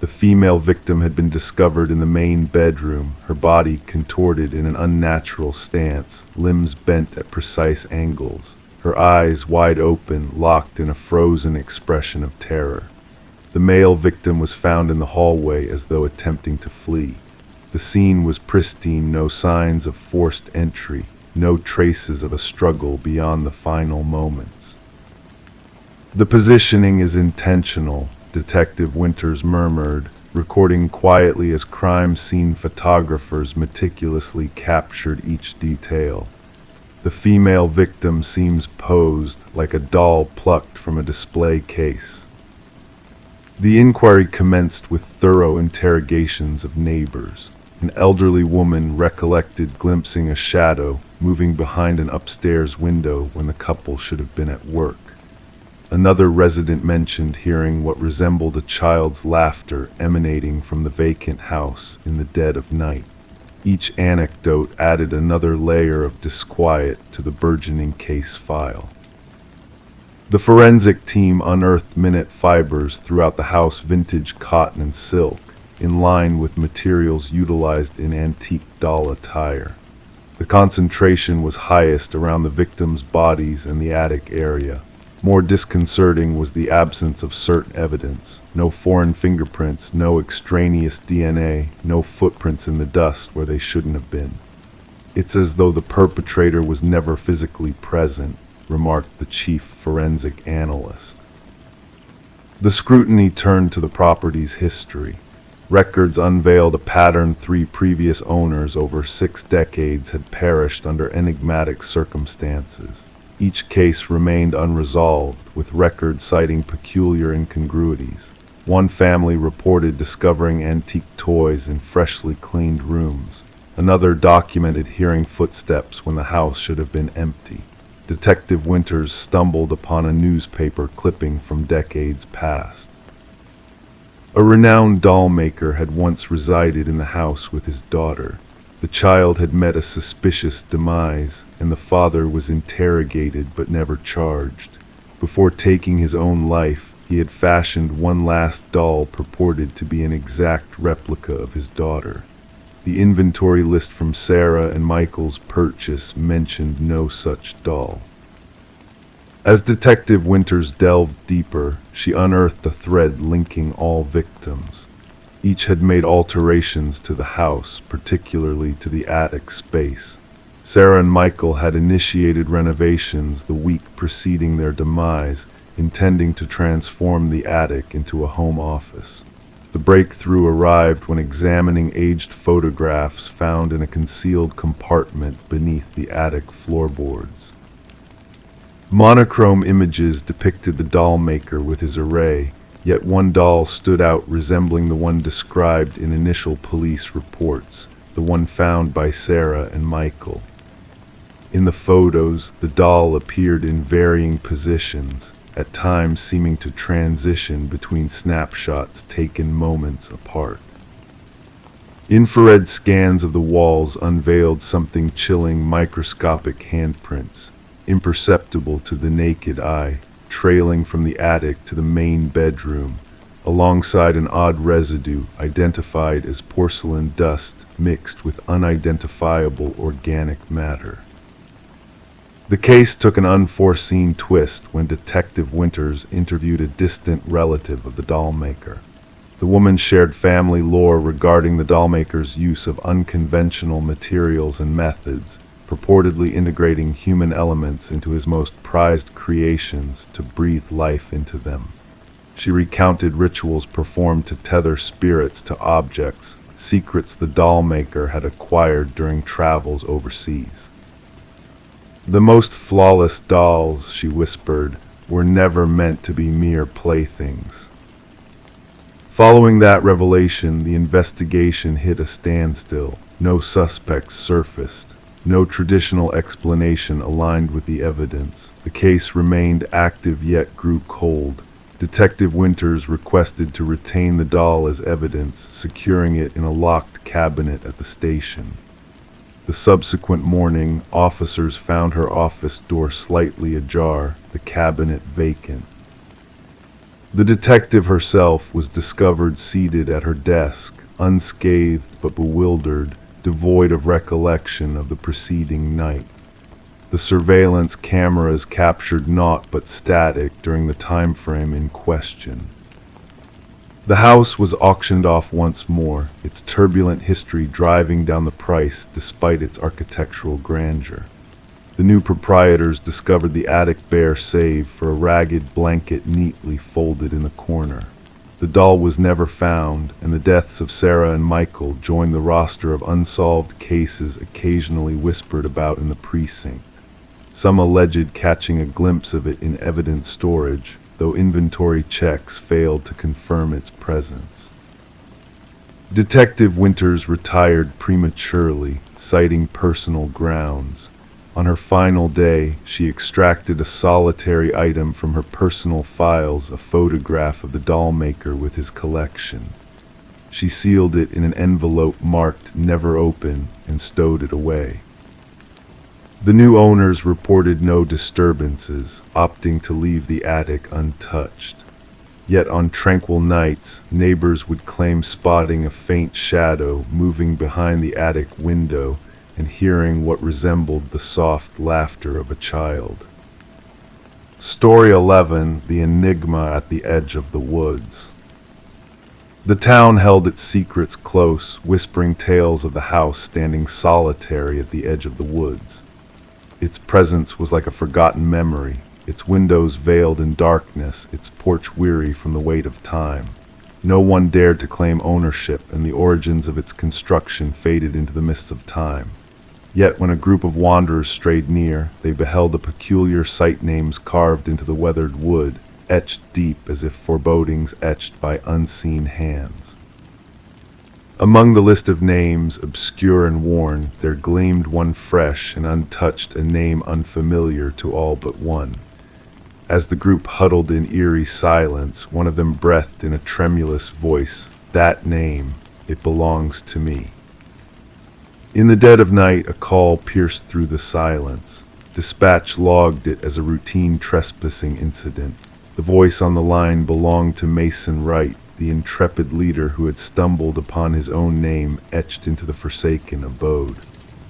The female victim had been discovered in the main bedroom, her body contorted in an unnatural stance, limbs bent at precise angles, her eyes wide open, locked in a frozen expression of terror. The male victim was found in the hallway as though attempting to flee. The scene was pristine, no signs of forced entry, no traces of a struggle beyond the final moments. "The positioning is intentional," Detective Winters murmured, recording quietly as crime scene photographers meticulously captured each detail. The female victim seems posed like a doll plucked from a display case. The inquiry commenced with thorough interrogations of neighbors. An elderly woman recollected glimpsing a shadow moving behind an upstairs window when the couple should have been at work. Another resident mentioned hearing what resembled a child's laughter emanating from the vacant house in the dead of night. Each anecdote added another layer of disquiet to the burgeoning case file. The forensic team unearthed minute fibers throughout the house, vintage cotton and silk, in line with materials utilized in antique doll attire. The concentration was highest around the victims' bodies and the attic area. More disconcerting was the absence of certain evidence. No foreign fingerprints, no extraneous DNA, no footprints in the dust where they shouldn't have been. "It's as though the perpetrator was never physically present," remarked the chief forensic analyst. The scrutiny turned to the property's history. Records unveiled a pattern: 3 previous owners over 6 decades had perished under enigmatic circumstances. Each case remained unresolved, with records citing peculiar incongruities. One family reported discovering antique toys in freshly cleaned rooms. Another documented hearing footsteps when the house should have been empty. Detective Winters stumbled upon a newspaper clipping from decades past. A renowned doll maker had once resided in the house with his daughter. The child had met a suspicious demise, and the father was interrogated but never charged. Before taking his own life, he had fashioned one last doll purported to be an exact replica of his daughter. The inventory list from Sarah and Michael's purchase mentioned no such doll. As Detective Winters delved deeper, she unearthed a thread linking all victims. Each had made alterations to the house, particularly to the attic space. Sarah and Michael had initiated renovations the week preceding their demise, intending to transform the attic into a home office. The breakthrough arrived when examining aged photographs found in a concealed compartment beneath the attic floorboards. Monochrome images depicted the doll maker with his array, yet one doll stood out resembling the one described in initial police reports, the one found by Sarah and Michael. In the photos, the doll appeared in varying positions, at times seeming to transition between snapshots taken moments apart. Infrared scans of the walls unveiled something chilling: microscopic handprints, imperceptible to the naked eye, trailing from the attic to the main bedroom, alongside an odd residue identified as porcelain dust mixed with unidentifiable organic matter. The case took an unforeseen twist when Detective Winters interviewed a distant relative of the doll maker. The woman shared family lore regarding the doll maker's use of unconventional materials and methods, purportedly integrating human elements into his most prized creations to breathe life into them. She recounted rituals performed to tether spirits to objects, secrets the doll maker had acquired during travels overseas. "The most flawless dolls," she whispered, "were never meant to be mere playthings." Following that revelation, the investigation hit a standstill. No suspects surfaced. No traditional explanation aligned with the evidence. The case remained active yet grew cold. Detective Winters requested to retain the doll as evidence, securing it in a locked cabinet at the station. The subsequent morning, officers found her office door slightly ajar, the cabinet vacant. The detective herself was discovered seated at her desk, unscathed but bewildered, devoid of recollection of the preceding night. The surveillance cameras captured naught but static during the time frame in question. The house was auctioned off once more, its turbulent history driving down the price despite its architectural grandeur. The new proprietors discovered the attic bare save for a ragged blanket neatly folded in the corner. The doll was never found, and the deaths of Sarah and Michael joined the roster of unsolved cases occasionally whispered about in the precinct, some alleged catching a glimpse of it in evidence storage, though inventory checks failed to confirm its presence. Detective Winters retired prematurely, citing personal grounds. On her final day, she extracted a solitary item from her personal files, a photograph of the doll maker with his collection. She sealed it in an envelope marked "Never Open" and stowed it away. The new owners reported no disturbances, opting to leave the attic untouched. Yet on tranquil nights, neighbors would claim spotting a faint shadow moving behind the attic window and hearing what resembled the soft laughter of a child. Story 11: The Enigma at the Edge of the Woods. The town held its secrets close, whispering tales of the house standing solitary at the edge of the woods. Its presence was like a forgotten memory, its windows veiled in darkness, its porch weary from the weight of time. No one dared to claim ownership, and the origins of its construction faded into the mists of time. Yet when a group of wanderers strayed near, they beheld a peculiar site names carved into the weathered wood, etched deep as if forebodings etched by unseen hands. Among the list of names, obscure and worn, there gleamed one fresh and untouched, a name unfamiliar to all but one. As the group huddled in eerie silence, one of them breathed in a tremulous voice, "That name, it belongs to me." In the dead of night, a call pierced through the silence. Dispatch logged it as a routine trespassing incident. The voice on the line belonged to Mason Wright, the intrepid leader who had stumbled upon his own name etched into the forsaken abode.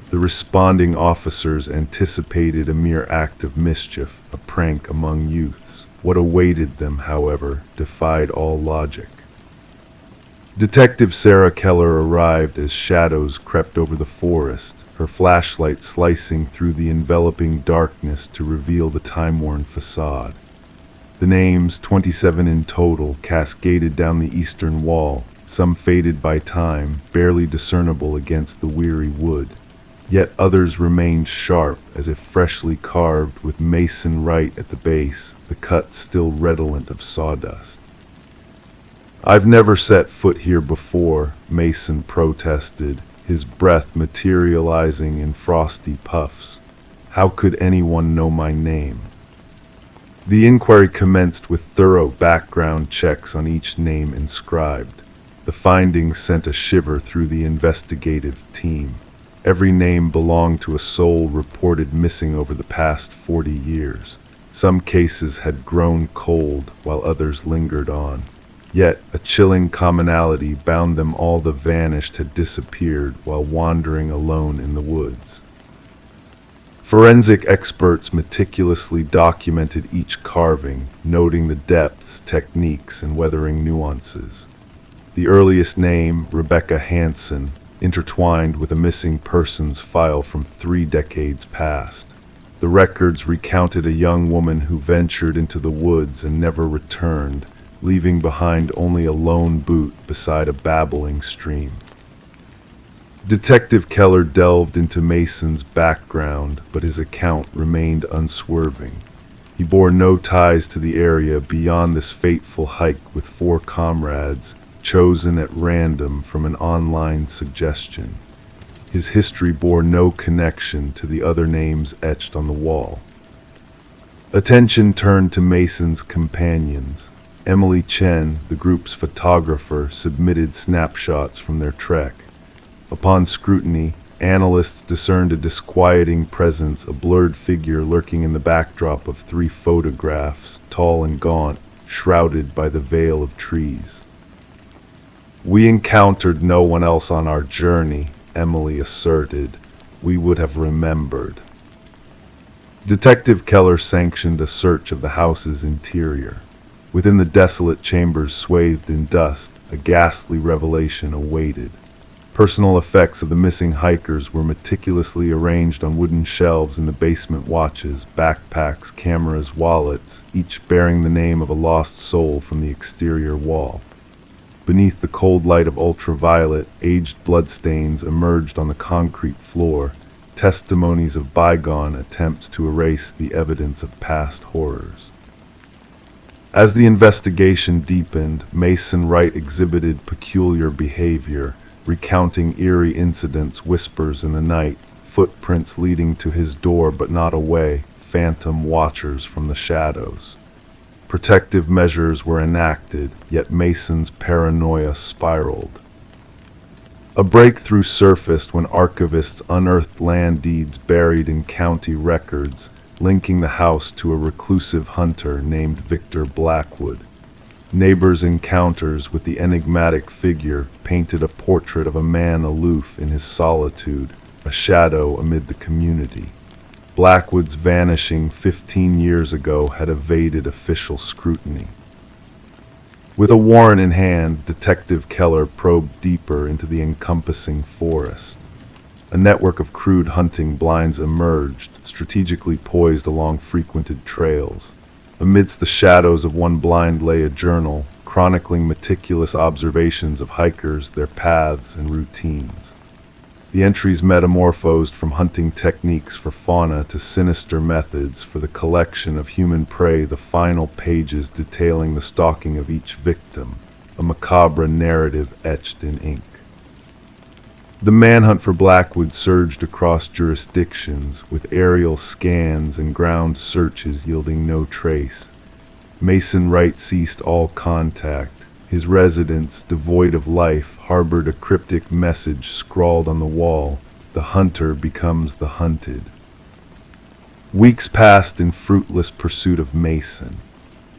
The responding officers anticipated a mere act of mischief, a prank among youths. What awaited them, however, defied all logic. Detective Sarah Keller arrived as shadows crept over the forest, her flashlight slicing through the enveloping darkness to reveal the time-worn facade. The names, 27 in total, cascaded down the eastern wall, some faded by time, barely discernible against the weary wood. Yet others remained sharp, as if freshly carved, with Mason Wright at the base, the cut still redolent of sawdust. "I've never set foot here before," Mason protested, his breath materializing in frosty puffs. "How could anyone know my name?" The inquiry commenced with thorough background checks on each name inscribed. The findings sent a shiver through the investigative team. Every name belonged to a soul reported missing over the past 40 years. Some cases had grown cold, while others lingered on. Yet a chilling commonality bound them all: the vanished had disappeared while wandering alone in the woods. Forensic experts meticulously documented each carving, noting the depths, techniques, and weathering nuances. The earliest name, Rebecca Hansen, intertwined with a missing persons file from 3 decades past. The records recounted a young woman who ventured into the woods and never returned, leaving behind only a lone boot beside a babbling stream. Detective Keller delved into Mason's background, but his account remained unswerving. He bore no ties to the area beyond this fateful hike with 4 comrades, chosen at random from an online suggestion. His history bore no connection to the other names etched on the wall. Attention turned to Mason's companions. Emily Chen, the group's photographer, submitted snapshots from their trek. Upon scrutiny, Analysts discerned a disquieting presence, a blurred figure lurking in the backdrop of 3 photographs, tall and gaunt, shrouded by the veil of trees. "We encountered no one else on our journey," Emily asserted. "We would have remembered." Detective Keller sanctioned a search of the house's interior. Within the desolate chambers swathed in dust, a ghastly revelation awaited. Personal effects of the missing hikers were meticulously arranged on wooden shelves in the basement. Watches, backpacks, cameras, wallets, each bearing the name of a lost soul from the exterior wall. Beneath the cold light of ultraviolet, aged bloodstains emerged on the concrete floor, testimonies of bygone attempts to erase the evidence of past horrors. As the investigation deepened, Mason Wright exhibited peculiar behavior, recounting eerie incidents, whispers in the night, footprints leading to his door but not away, phantom watchers from the shadows. Protective measures were enacted, yet Mason's paranoia spiraled. A breakthrough surfaced when archivists unearthed land deeds buried in county records, linking the house to a reclusive hunter named Victor Blackwood. Neighbors' encounters with the enigmatic figure painted a portrait of a man aloof in his solitude, a shadow amid the community. Blackwood's vanishing 15 years ago had evaded official scrutiny. With a warrant in hand, Detective Keller probed deeper into the encompassing forest. A network of crude hunting blinds emerged, strategically poised along frequented trails. Amidst the shadows of one blind lay a journal, chronicling meticulous observations of hikers, their paths, and routines. The entries metamorphosed from hunting techniques for fauna to sinister methods for the collection of human prey, the final pages detailing the stalking of each victim, a macabre narrative etched in ink. The manhunt for Blackwood surged across jurisdictions, with aerial scans and ground searches yielding no trace. Mason Wright ceased all contact. His residence, devoid of life, harbored a cryptic message scrawled on the wall: "The hunter becomes the hunted." Weeks passed in fruitless pursuit of Mason.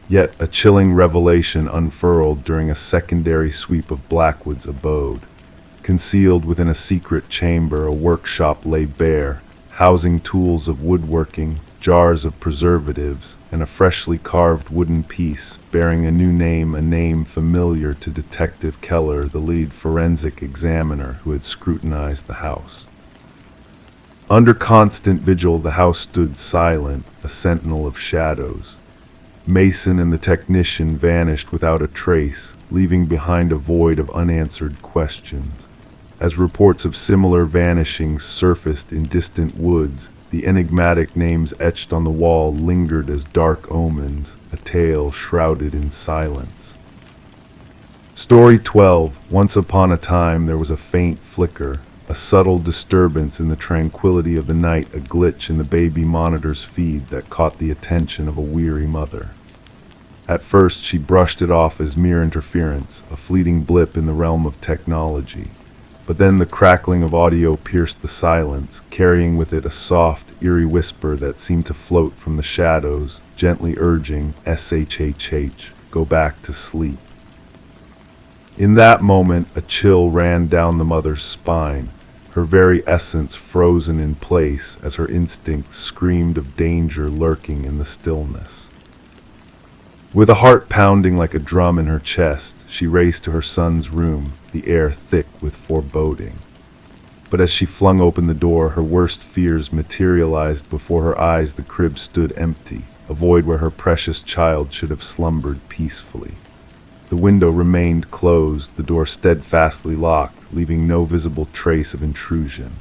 Yet a chilling revelation unfurled during a secondary sweep of Blackwood's abode. Concealed within a secret chamber, a workshop lay bare, housing tools of woodworking, jars of preservatives, and a freshly carved wooden piece bearing a new name, a name familiar to Detective Keller, the lead forensic examiner who had scrutinized the house. Under constant vigil, the house stood silent, a sentinel of shadows. Mason and the technician vanished without a trace, leaving behind a void of unanswered questions. As reports of similar vanishings surfaced in distant woods, the enigmatic names etched on the wall lingered as dark omens, a tale shrouded in silence. Story 12. Once upon a time there was a faint flicker, a subtle disturbance in the tranquility of the night, a glitch in the baby monitor's feed that caught the attention of a weary mother. At first she brushed it off as mere interference, a fleeting blip in the realm of technology. But then the crackling of audio pierced the silence, carrying with it a soft, eerie whisper that seemed to float from the shadows, gently urging, "SHHH, go back to sleep." In that moment, a chill ran down the mother's spine, her very essence frozen in place as her instincts screamed of danger lurking in the stillness. With a heart pounding like a drum in her chest, she raced to her son's room, the air thick with foreboding. But as she flung open the door, her worst fears materialized before her eyes. The crib stood empty, a void where her precious child should have slumbered peacefully. The window remained closed, the door steadfastly locked, leaving no visible trace of intrusion.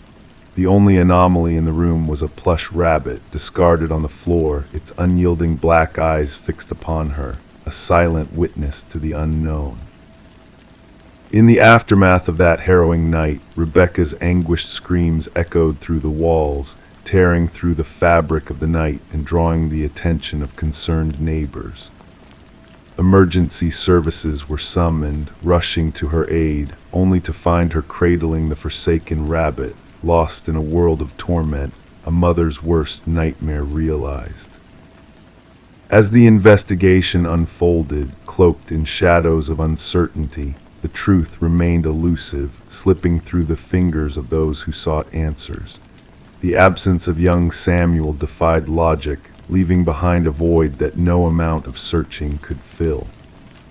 The only anomaly in the room was a plush rabbit, discarded on the floor, its unyielding black eyes fixed upon her, a silent witness to the unknown. In the aftermath of that harrowing night, Rebecca's anguished screams echoed through the walls, tearing through the fabric of the night and drawing the attention of concerned neighbors. Emergency services were summoned, rushing to her aid, only to find her cradling the forsaken rabbit, lost in a world of torment, a mother's worst nightmare realized. As the investigation unfolded, cloaked in shadows of uncertainty, the truth remained elusive, slipping through the fingers of those who sought answers. The absence of young Samuel defied logic, leaving behind a void that no amount of searching could fill.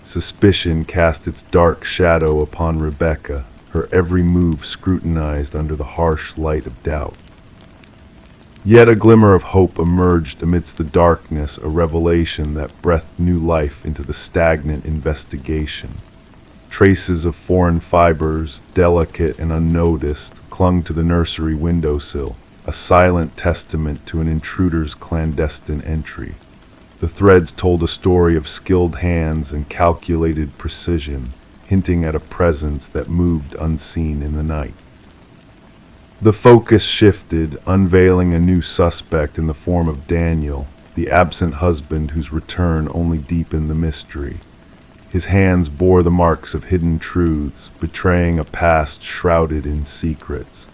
Suspicion cast its dark shadow upon Rebecca, her every move scrutinized under the harsh light of doubt. Yet a glimmer of hope emerged amidst the darkness, a revelation that breathed new life into the stagnant investigation. Traces of foreign fibers, delicate and unnoticed, clung to the nursery windowsill, a silent testament to an intruder's clandestine entry. The threads told a story of skilled hands and calculated precision, hinting at a presence that moved unseen in the night. The focus shifted, unveiling a new suspect in the form of Daniel, the absent husband whose return only deepened the mystery. His hands bore the marks of hidden truths, betraying a past shrouded in secrets.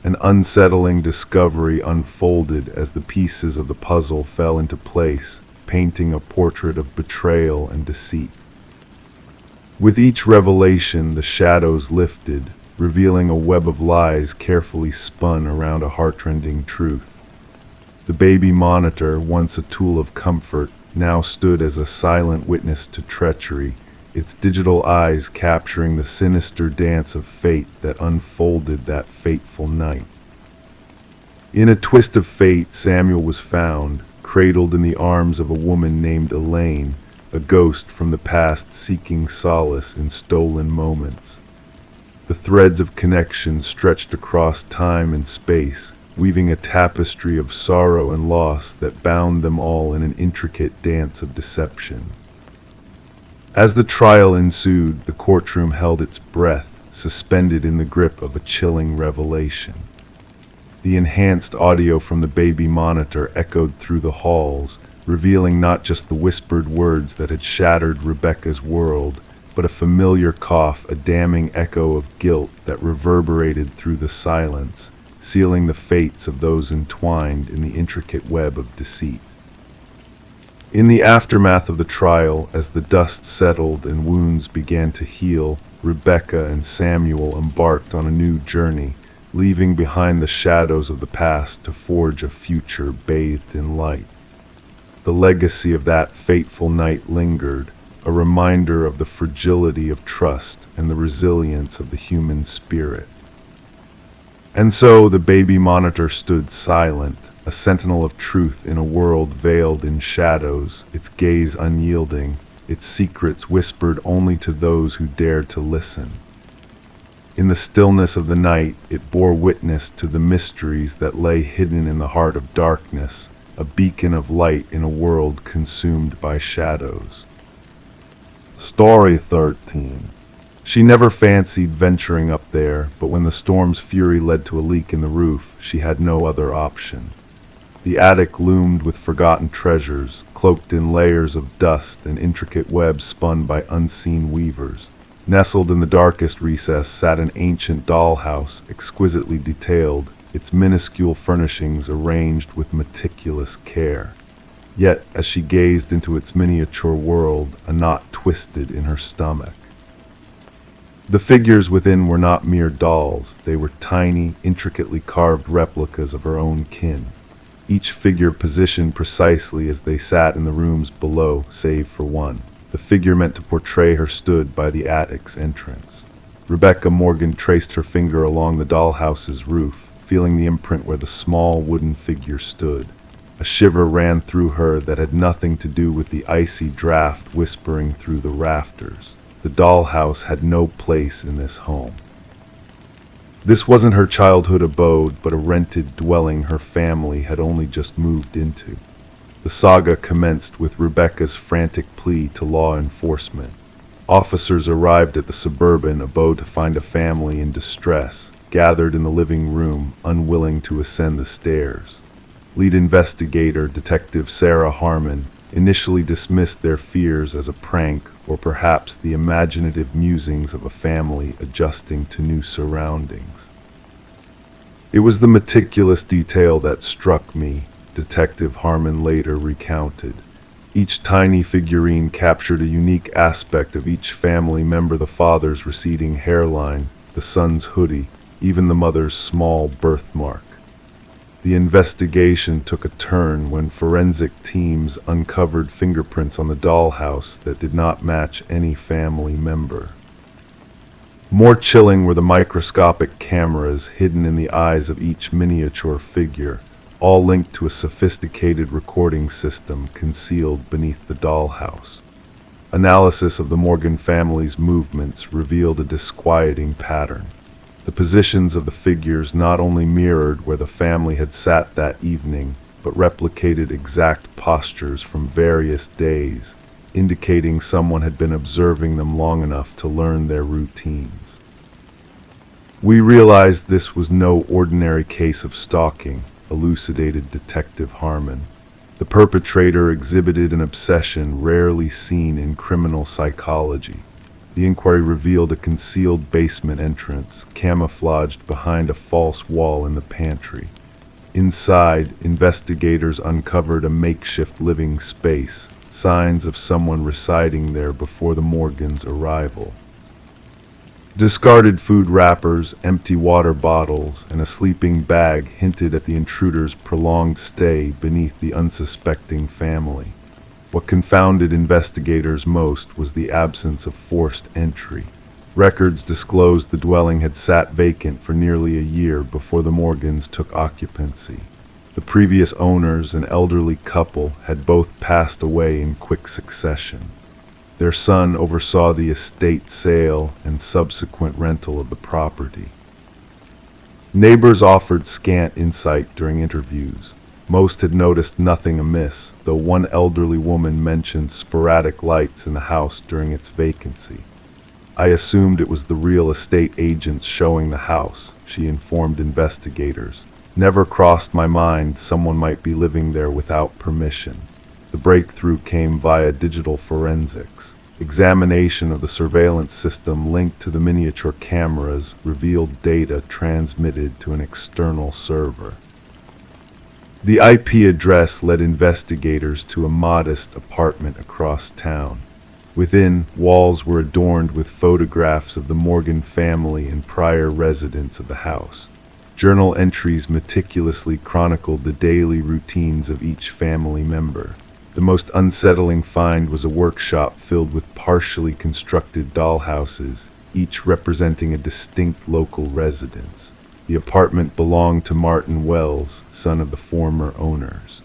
An unsettling discovery unfolded as the pieces of the puzzle fell into place, painting a portrait of betrayal and deceit. With each revelation, the shadows lifted, revealing a web of lies carefully spun around a heartrending truth. The baby monitor, once a tool of comfort, now stood as a silent witness to treachery, its digital eyes capturing the sinister dance of fate that unfolded that fateful night. In a twist of fate, Samuel was found, cradled in the arms of a woman named Elaine, a ghost from the past seeking solace in stolen moments. The threads of connection stretched across time and space, weaving a tapestry of sorrow and loss that bound them all in an intricate dance of deception. As the trial ensued, the courtroom held its breath, suspended in the grip of a chilling revelation. The enhanced audio from the baby monitor echoed through the halls, revealing not just the whispered words that had shattered Rebecca's world, but a familiar cough, a damning echo of guilt that reverberated through the silence, sealing the fates of those entwined in the intricate web of deceit. In the aftermath of the trial, as the dust settled and wounds began to heal, Rebecca and Samuel embarked on a new journey, leaving behind the shadows of the past to forge a future bathed in light. The legacy of that fateful night lingered, a reminder of the fragility of trust and the resilience of the human spirit. And so the baby monitor stood silent, a sentinel of truth in a world veiled in shadows, its gaze unyielding, its secrets whispered only to those who dared to listen. In the stillness of the night, it bore witness to the mysteries that lay hidden in the heart of darkness, a beacon of light in a world consumed by shadows. Story 13. She never fancied venturing up there, but when the storm's fury led to a leak in the roof, she had no other option. The attic loomed with forgotten treasures, cloaked in layers of dust and intricate webs spun by unseen weavers. Nestled in the darkest recess sat an ancient dollhouse, exquisitely detailed, its minuscule furnishings arranged with meticulous care. Yet, as she gazed into its miniature world, a knot twisted in her stomach. The figures within were not mere dolls, they were tiny, intricately carved replicas of her own kin. Each figure positioned precisely as they sat in the rooms below, save for one. The figure meant to portray her stood by the attic's entrance. Rebecca Morgan traced her finger along the dollhouse's roof, feeling the imprint where the small wooden figure stood. A shiver ran through her that had nothing to do with the icy draft whispering through the rafters. The dollhouse had no place in this home. This wasn't her childhood abode, but a rented dwelling her family had only just moved into. The saga commenced with Rebecca's frantic plea to law enforcement. Officers arrived at the suburban abode to find a family in distress, gathered in the living room, unwilling to ascend the stairs. Lead investigator, Detective Sarah Harmon, initially dismissed their fears as a prank or perhaps the imaginative musings of a family adjusting to new surroundings. It was the meticulous detail that struck me, Detective Harmon later recounted. Each tiny figurine captured a unique aspect of each family member: the father's receding hairline, the son's hoodie, even the mother's small birthmark. The investigation took a turn when forensic teams uncovered fingerprints on the dollhouse that did not match any family member. More chilling were the microscopic cameras hidden in the eyes of each miniature figure, all linked to a sophisticated recording system concealed beneath the dollhouse. Analysis of the Morgan family's movements revealed a disquieting pattern. The positions of the figures not only mirrored where the family had sat that evening, but replicated exact postures from various days, indicating someone had been observing them long enough to learn their routines. We realized this was no ordinary case of stalking, elucidated Detective Harmon. The perpetrator exhibited an obsession rarely seen in criminal psychology. The inquiry revealed a concealed basement entrance, camouflaged behind a false wall in the pantry. Inside, investigators uncovered a makeshift living space, signs of someone residing there before the Morgans' arrival. Discarded food wrappers, empty water bottles, and a sleeping bag hinted at the intruder's prolonged stay beneath the unsuspecting family. What confounded investigators most was the absence of forced entry. Records disclosed the dwelling had sat vacant for nearly a year before the Morgans took occupancy. The previous owners, an elderly couple, had both passed away in quick succession. Their son oversaw the estate sale and subsequent rental of the property. Neighbors offered scant insight during interviews. Most had noticed nothing amiss, though one elderly woman mentioned sporadic lights in the house during its vacancy. I assumed it was the real estate agents showing the house, she informed investigators. Never crossed my mind someone might be living there without permission. The breakthrough came via digital forensics. Examination of the surveillance system linked to the miniature cameras revealed data transmitted to an external server. The IP address led investigators to a modest apartment across town. Within, walls were adorned with photographs of the Morgan family and prior residents of the house. Journal entries meticulously chronicled the daily routines of each family member. The most unsettling find was a workshop filled with partially constructed dollhouses, each representing a distinct local residence. The apartment belonged to Martin Wells, son of the former owners.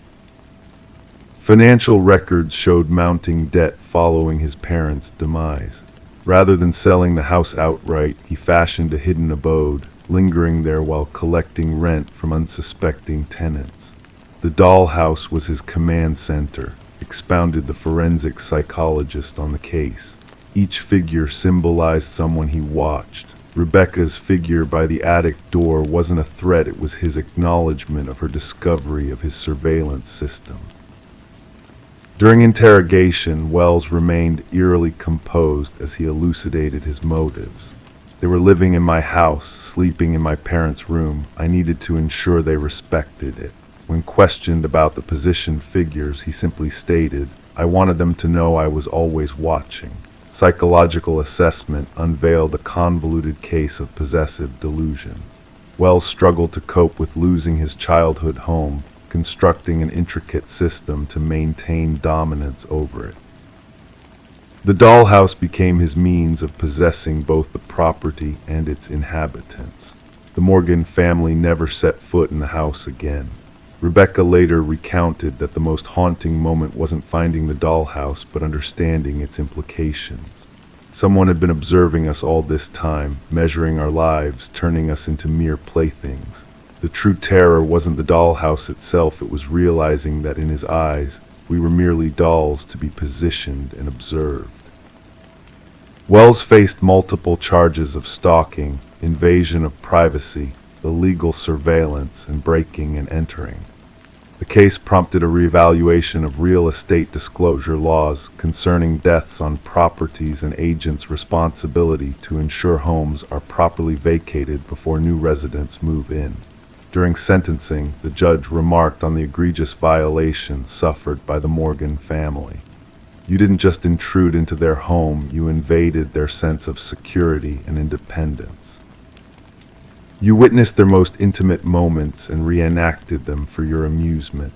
Financial records showed mounting debt following his parents' demise. Rather than selling the house outright, he fashioned a hidden abode, lingering there while collecting rent from unsuspecting tenants. The dollhouse was his command center, expounded the forensic psychologist on the case. Each figure symbolized someone he watched. Rebecca's figure by the attic door wasn't a threat, it was his acknowledgement of her discovery of his surveillance system. During interrogation, Wells remained eerily composed as he elucidated his motives. They were living in my house, sleeping in my parents' room. I needed to ensure they respected it. When questioned about the positioned figures, he simply stated, "I wanted them to know I was always watching." Psychological assessment unveiled a convoluted case of possessive delusion. Wells struggled to cope with losing his childhood home, constructing an intricate system to maintain dominance over it. The dollhouse became his means of possessing both the property and its inhabitants. The Morgan family never set foot in the house again. Rebecca later recounted that the most haunting moment wasn't finding the dollhouse, but understanding its implications. Someone had been observing us all this time, measuring our lives, turning us into mere playthings. The true terror wasn't the dollhouse itself, it was realizing that in his eyes, we were merely dolls to be positioned and observed. Wells faced multiple charges of stalking, invasion of privacy, illegal surveillance, and breaking and entering. The case prompted a reevaluation of real estate disclosure laws concerning deaths on properties and agents' responsibility to ensure homes are properly vacated before new residents move in. During sentencing, the judge remarked on the egregious violations suffered by the Morgan family. You didn't just intrude into their home, you invaded their sense of security and independence. You witnessed their most intimate moments and reenacted them for your amusement.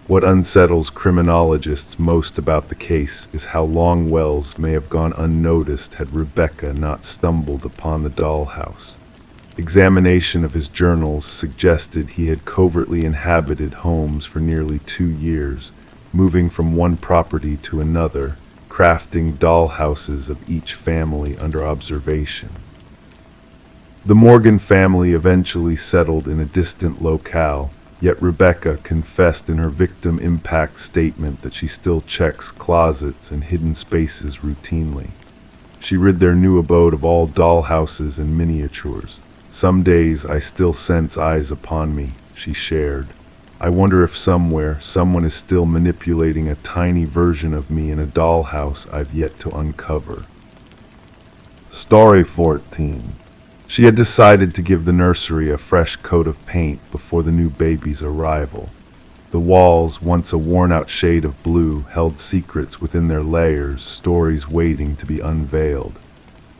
What unsettles criminologists most about the case is how long Wells may have gone unnoticed had Rebecca not stumbled upon the dollhouse. Examination of his journals suggested he had covertly inhabited homes for nearly 2 years, moving from one property to another, crafting dollhouses of each family under observation. The Morgan family eventually settled in a distant locale, yet Rebecca confessed in her victim impact statement that she still checks closets and hidden spaces routinely. She rid their new abode of all dollhouses and miniatures. Some days I still sense eyes upon me, she shared. I wonder if somewhere someone is still manipulating a tiny version of me in a dollhouse I've yet to uncover. Story 14. She had decided to give the nursery a fresh coat of paint before the new baby's arrival. The walls, once a worn-out shade of blue, held secrets within their layers, stories waiting to be unveiled.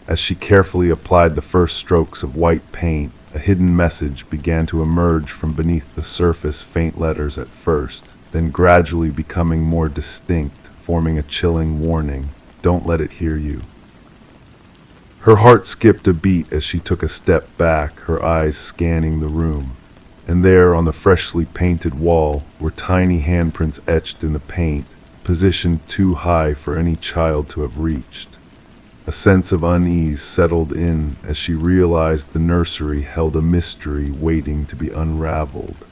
As she carefully applied the first strokes of white paint, a hidden message began to emerge from beneath the surface, faint letters at first, then gradually becoming more distinct, forming a chilling warning. Don't let it hear you. Her heart skipped a beat as she took a step back, her eyes scanning the room. And there, on the freshly painted wall, were tiny handprints etched in the paint, positioned too high for any child to have reached. A sense of unease settled in as she realized the nursery held a mystery waiting to be unraveled.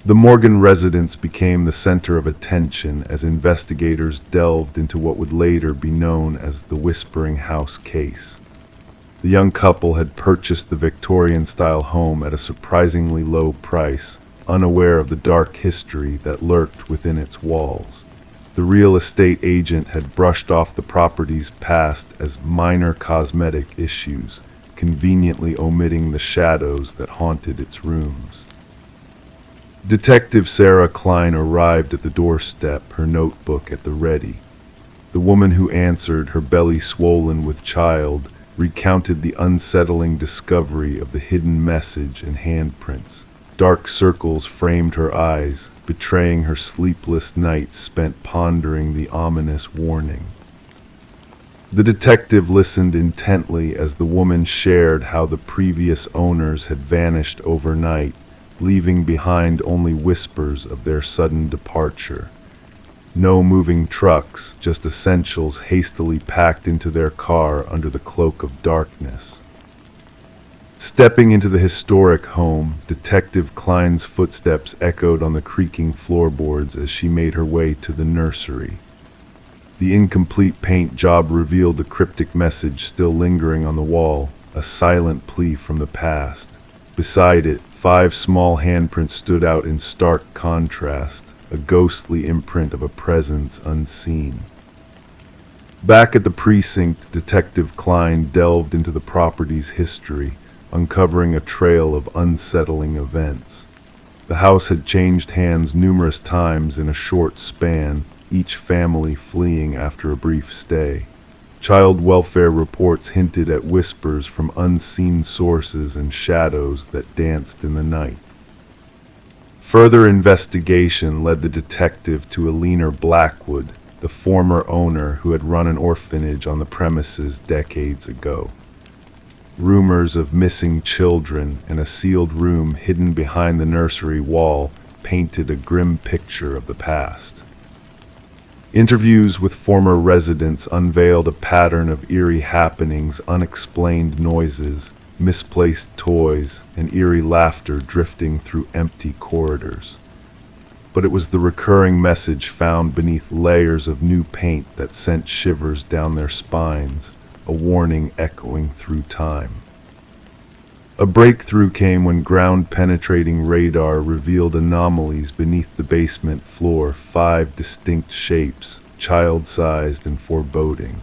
The Morgan residence became the center of attention as investigators delved into what would later be known as the Whispering House case. The young couple had purchased the Victorian-style home at a surprisingly low price, unaware of the dark history that lurked within its walls. The real estate agent had brushed off the property's past as minor cosmetic issues, conveniently omitting the shadows that haunted its rooms. Detective Sarah Klein arrived at the doorstep, her notebook at the ready. The woman who answered, her belly swollen with child, recounted the unsettling discovery of the hidden message and handprints. Dark circles framed her eyes, betraying her sleepless nights spent pondering the ominous warning. The detective listened intently as the woman shared how the previous owners had vanished overnight, leaving behind only whispers of their sudden departure. No moving trucks, just essentials hastily packed into their car under the cloak of darkness. Stepping into the historic home, Detective Klein's footsteps echoed on the creaking floorboards as she made her way to the nursery. The incomplete paint job revealed the cryptic message still lingering on the wall, a silent plea from the past. Beside it, 5 small handprints stood out in stark contrast, a ghostly imprint of a presence unseen. Back at the precinct, Detective Klein delved into the property's history, uncovering a trail of unsettling events. The house had changed hands numerous times in a short span, each family fleeing after a brief stay. Child welfare reports hinted at whispers from unseen sources and shadows that danced in the night. Further investigation led the detective to Alina Blackwood, the former owner who had run an orphanage on the premises decades ago. Rumors of missing children and a sealed room hidden behind the nursery wall painted a grim picture of the past. Interviews with former residents unveiled a pattern of eerie happenings, unexplained noises, misplaced toys, and eerie laughter drifting through empty corridors. But it was the recurring message found beneath layers of new paint that sent shivers down their spines, a warning echoing through time. A breakthrough came when ground-penetrating radar revealed anomalies beneath the basement floor, 5 distinct shapes, child-sized and foreboding.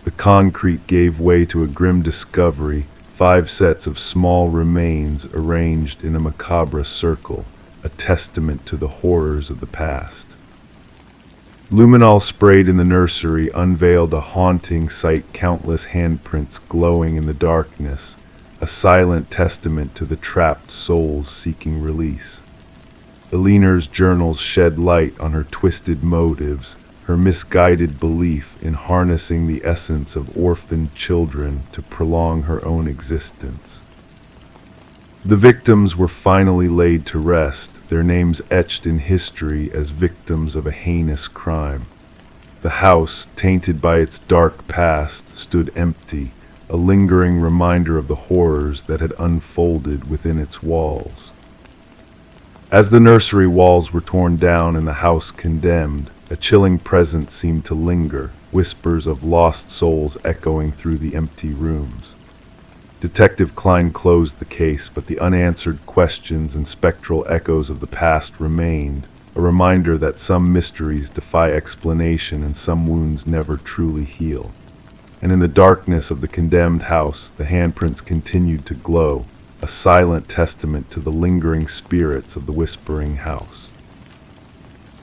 The concrete gave way to a grim discovery, 5 sets of small remains arranged in a macabre circle, a testament to the horrors of the past. Luminol sprayed in the nursery unveiled a haunting sight, countless handprints glowing in the darkness, a silent testament to the trapped souls seeking release. Eleanor's journals shed light on her twisted motives, her misguided belief in harnessing the essence of orphaned children to prolong her own existence. The victims were finally laid to rest, their names etched in history as victims of a heinous crime. The house, tainted by its dark past, stood empty, a lingering reminder of the horrors that had unfolded within its walls. As the nursery walls were torn down and the house condemned, a chilling presence seemed to linger, whispers of lost souls echoing through the empty rooms. Detective Klein closed the case, but the unanswered questions and spectral echoes of the past remained, a reminder that some mysteries defy explanation and some wounds never truly heal. And in the darkness of the condemned house, the handprints continued to glow, a silent testament to the lingering spirits of the whispering house.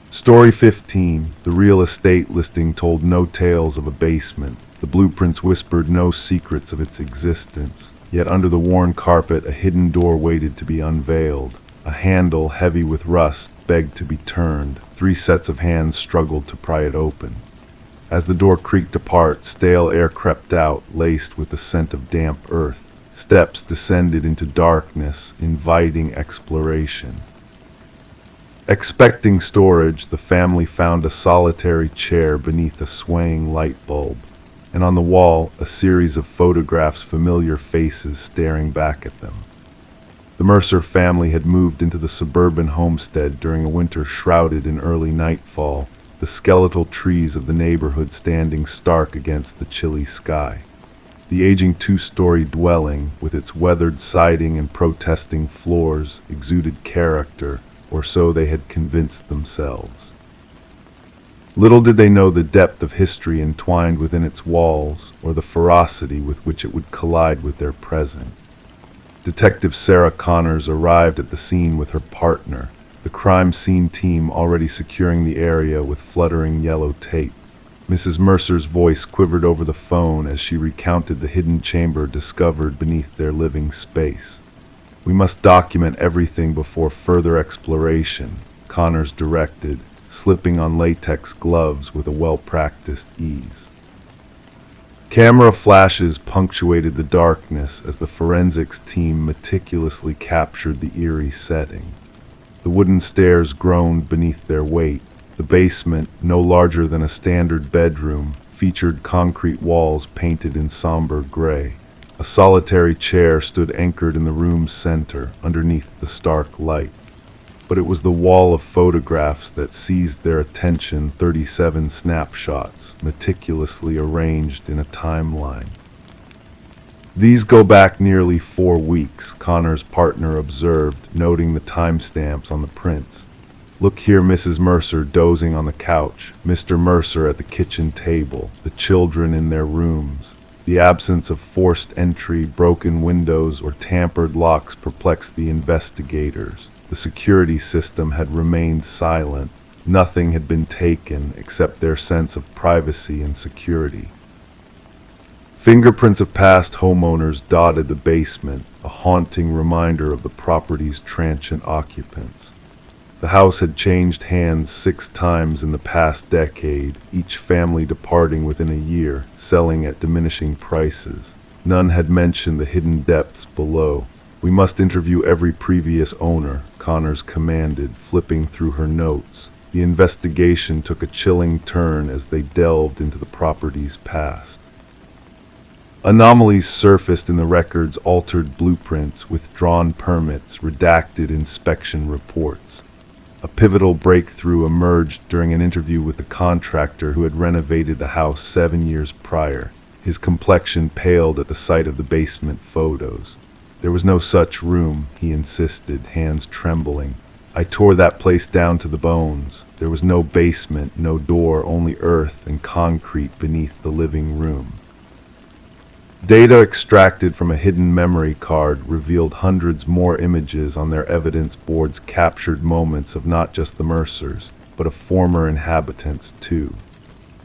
Story 15, the real estate listing told no tales of a basement. The blueprints whispered no secrets of its existence. Yet under the worn carpet, a hidden door waited to be unveiled. A handle, heavy with rust, begged to be turned. 3 sets of hands struggled to pry it open. As the door creaked apart, stale air crept out, laced with the scent of damp earth. Steps descended into darkness, inviting exploration. Expecting storage, the family found a solitary chair beneath a swaying light bulb, and on the wall, a series of photographs, familiar faces staring back at them. The Mercer family had moved into the suburban homestead during a winter shrouded in early nightfall, the skeletal trees of the neighborhood standing stark against the chilly sky. The aging 2-story dwelling, with its weathered siding and protesting floors, exuded character, or so they had convinced themselves. Little did they know the depth of history entwined within its walls, or the ferocity with which it would collide with their present. Detective Sarah Connors arrived at the scene with her partner, the crime scene team already securing the area with fluttering yellow tape. Mrs. Mercer's voice quivered over the phone as she recounted the hidden chamber discovered beneath their living space. "We must document everything before further exploration," Connors directed, slipping on latex gloves with a well-practiced ease. Camera flashes punctuated the darkness as the forensics team meticulously captured the eerie setting. The wooden stairs groaned beneath their weight. The basement, no larger than a standard bedroom, featured concrete walls painted in somber gray. A solitary chair stood anchored in the room's center, underneath the stark light. But it was the wall of photographs that seized their attention, 37 snapshots, meticulously arranged in a timeline. "These go back nearly 4 weeks, Connor's partner observed, noting the timestamps on the prints. "Look here, Mrs. Mercer dozing on the couch, Mr. Mercer at the kitchen table, the children in their rooms." The absence of forced entry, broken windows, or tampered locks perplexed the investigators. The security system had remained silent. Nothing had been taken except their sense of privacy and security. Fingerprints of past homeowners dotted the basement, a haunting reminder of the property's transient occupants. The house had changed hands 6 times in the past decade, each family departing within a year, selling at diminishing prices. None had mentioned the hidden depths below. "We must interview every previous owner," Connors commanded, flipping through her notes. The investigation took a chilling turn as they delved into the property's past. Anomalies surfaced in the records, altered blueprints, withdrawn permits, redacted inspection reports. A pivotal breakthrough emerged during an interview with the contractor who had renovated the house 7 years prior. His complexion paled at the sight of the basement photos. "There was no such room," he insisted, hands trembling. "I tore that place down to the bones. There was no basement, no door, only earth and concrete beneath the living room." Data extracted from a hidden memory card revealed hundreds more images on their evidence boards captured moments of not just the Mercers, but of former inhabitants too.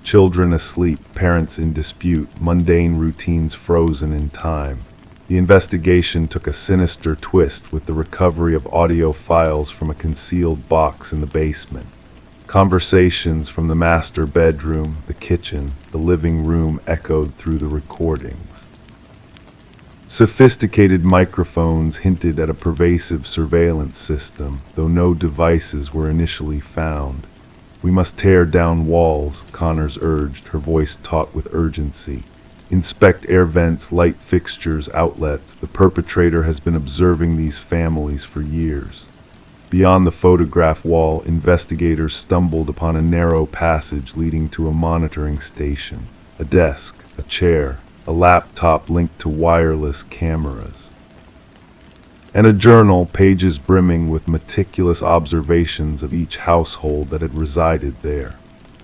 Children asleep, parents in dispute, mundane routines frozen in time. The investigation took a sinister twist with the recovery of audio files from a concealed box in the basement. Conversations from the master bedroom, the kitchen, the living room echoed through the recordings. Sophisticated microphones hinted at a pervasive surveillance system, though no devices were initially found. "We must tear down walls," Connors urged, her voice taut with urgency. "Inspect air vents, light fixtures, outlets. The perpetrator has been observing these families for years." Beyond the photograph wall, investigators stumbled upon a narrow passage leading to a monitoring station. A desk, a chair, a laptop linked to wireless cameras. And a journal, pages brimming with meticulous observations of each household that had resided there.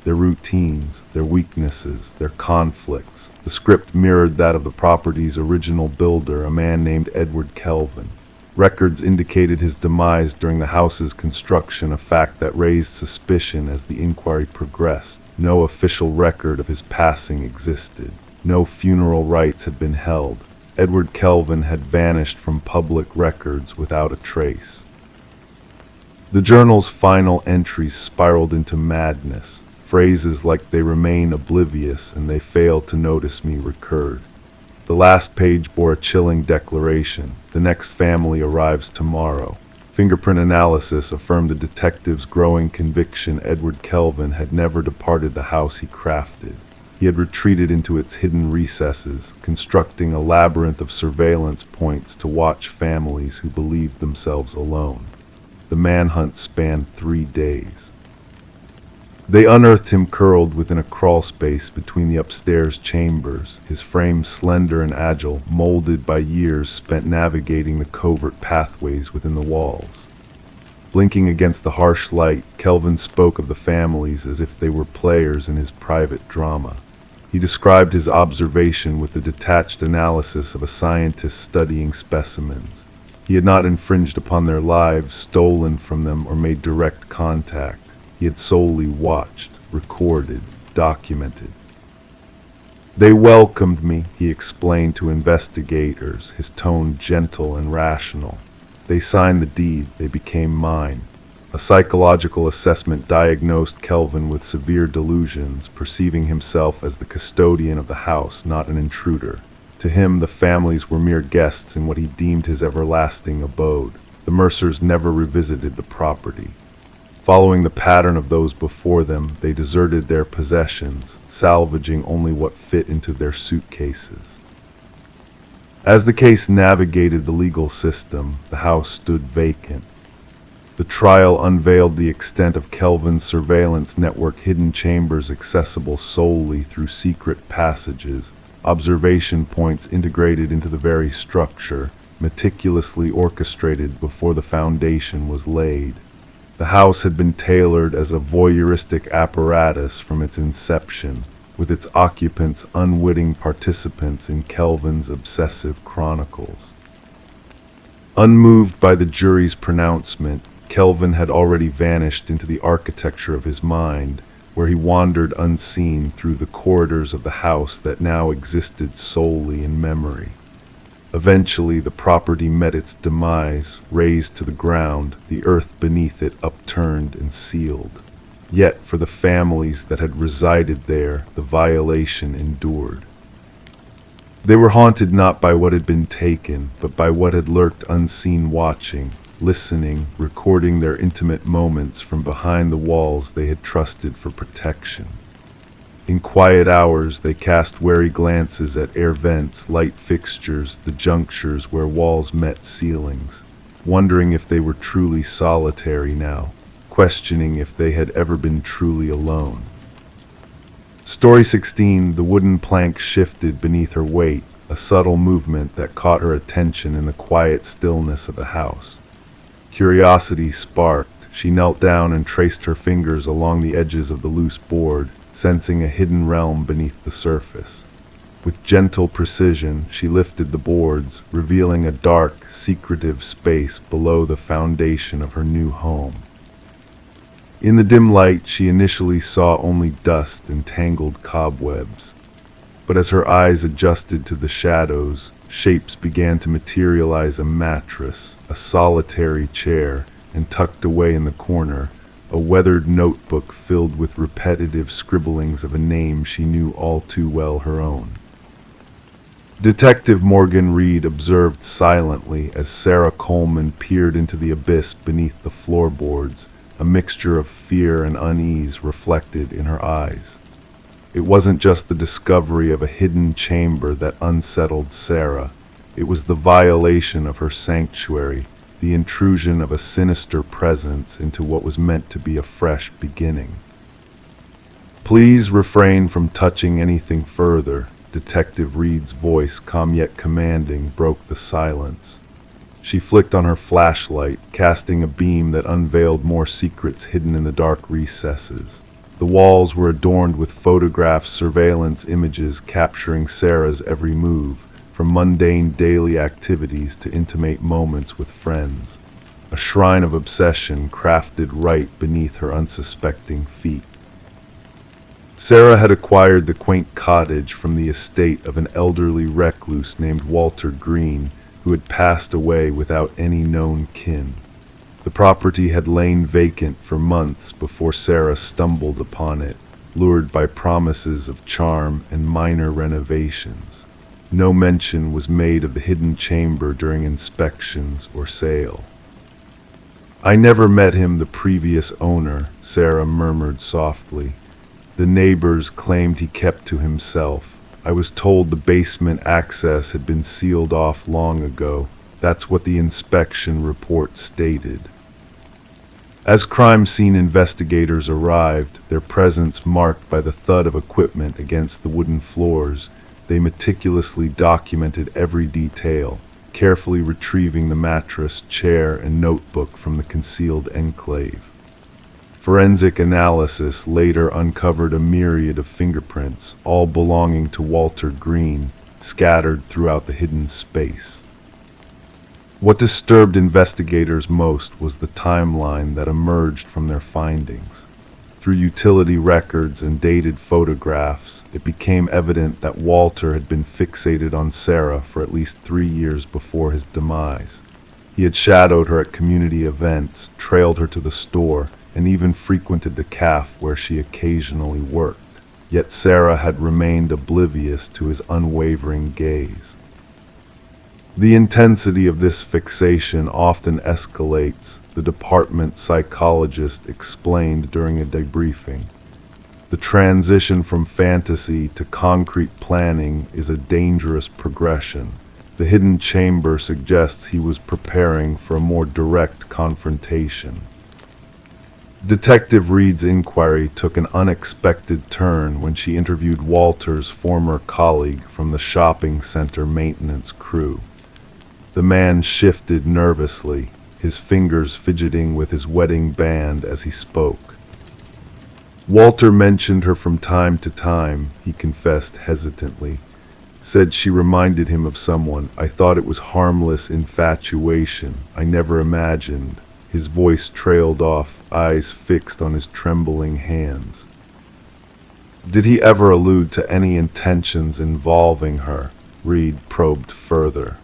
Their routines, their weaknesses, their conflicts. The script mirrored that of the property's original builder, a man named Edward Kelvin. Records indicated his demise during the house's construction, a fact that raised suspicion as the inquiry progressed. No official record of his passing existed. No funeral rites had been held. Edward Kelvin had vanished from public records without a trace. The journal's final entries spiraled into madness. Phrases like "they remain oblivious" and "they fail to notice me" recurred. The last page bore a chilling declaration: "The next family arrives tomorrow." Fingerprint analysis affirmed the detective's growing conviction Edward Kelvin had never departed the house he crafted. He had retreated into its hidden recesses, constructing a labyrinth of surveillance points to watch families who believed themselves alone. The manhunt spanned 3 days. They unearthed him curled within a crawlspace between the upstairs chambers, his frame slender and agile, molded by years spent navigating the covert pathways within the walls. Blinking against the harsh light, Kelvin spoke of the families as if they were players in his private drama. He described his observation with the detached analysis of a scientist studying specimens. He had not infringed upon their lives, stolen from them, or made direct contact. He had solely watched, recorded, documented. "They welcomed me," he explained to investigators, his tone gentle and rational. "They signed the deed, they became mine." A psychological assessment diagnosed Kelvin with severe delusions, perceiving himself as the custodian of the house, not an intruder. To him, the families were mere guests in what he deemed his everlasting abode. The Mercers never revisited the property. Following the pattern of those before them, they deserted their possessions, salvaging only what fit into their suitcases. As the case navigated the legal system, the house stood vacant. The trial unveiled the extent of Kelvin's surveillance network, hidden chambers accessible solely through secret passages, observation points integrated into the very structure, meticulously orchestrated before the foundation was laid. The house had been tailored as a voyeuristic apparatus from its inception, with its occupants unwitting participants in Kelvin's obsessive chronicles. Unmoved by the jury's pronouncement, Kelvin had already vanished into the architecture of his mind, where he wandered unseen through the corridors of the house that now existed solely in memory. Eventually, the property met its demise, razed to the ground, the earth beneath it upturned and sealed. Yet, for the families that had resided there, the violation endured. They were haunted not by what had been taken, but by what had lurked unseen, watching, listening, recording their intimate moments from behind the walls they had trusted for protection. In quiet hours, they cast wary glances at air vents, light fixtures, the junctures where walls met ceilings, wondering if they were truly solitary now, questioning if they had ever been truly alone. Story 16, the wooden plank shifted beneath her weight, a subtle movement that caught her attention in the quiet stillness of the house. Curiosity sparked. She knelt down and traced her fingers along the edges of the loose board, sensing a hidden realm beneath the surface. With gentle precision, she lifted the boards, revealing a dark, secretive space below the foundation of her new home. In the dim light, she initially saw only dust and tangled cobwebs. But as her eyes adjusted to the shadows, shapes began to materialize: a mattress, a solitary chair, and tucked away in the corner, a weathered notebook filled with repetitive scribblings of a name she knew all too well, her own. Detective Morgan Reed observed silently as Sarah Coleman peered into the abyss beneath the floorboards, a mixture of fear and unease reflected in her eyes. It wasn't just the discovery of a hidden chamber that unsettled Sarah. It was the violation of her sanctuary, the intrusion of a sinister presence into what was meant to be a fresh beginning. "Please refrain from touching anything further," Detective Reed's voice, calm yet commanding, broke the silence. She flicked on her flashlight, casting a beam that unveiled more secrets hidden in the dark recesses. The walls were adorned with photographs, surveillance images capturing Sarah's every move, from mundane daily activities to intimate moments with friends. A shrine of obsession crafted right beneath her unsuspecting feet. Sarah had acquired the quaint cottage from the estate of an elderly recluse named Walter Green, who had passed away without any known kin. The property had lain vacant for months before Sarah stumbled upon it, lured by promises of charm and minor renovations. No mention was made of the hidden chamber during inspections or sale. "I never met him, the previous owner," Sarah murmured softly. "The neighbors claimed he kept to himself. I was told the basement access had been sealed off long ago. That's what the inspection report stated." As crime scene investigators arrived, their presence marked by the thud of equipment against the wooden floors, they meticulously documented every detail, carefully retrieving the mattress, chair, and notebook from the concealed enclave. Forensic analysis later uncovered a myriad of fingerprints, all belonging to Walter Green, scattered throughout the hidden space. What disturbed investigators most was the timeline that emerged from their findings. Through utility records and dated photographs, it became evident that Walter had been fixated on Sarah for at least 3 years before his demise. He had shadowed her at community events, trailed her to the store, and even frequented the cafe where she occasionally worked. Yet Sarah had remained oblivious to his unwavering gaze. The intensity of this fixation often escalates, the department psychologist explained during a debriefing. The transition from fantasy to concrete planning is a dangerous progression. The hidden chamber suggests he was preparing for a more direct confrontation. Detective Reed's inquiry took an unexpected turn when she interviewed Walter's former colleague from the shopping center maintenance crew. The man shifted nervously, his fingers fidgeting with his wedding band as he spoke. "Walter mentioned her from time to time," he confessed hesitantly. "Said she reminded him of someone. I thought it was harmless infatuation. I never imagined." His voice trailed off, eyes fixed on his trembling hands. "Did he ever allude to any intentions involving her?" Reed probed further.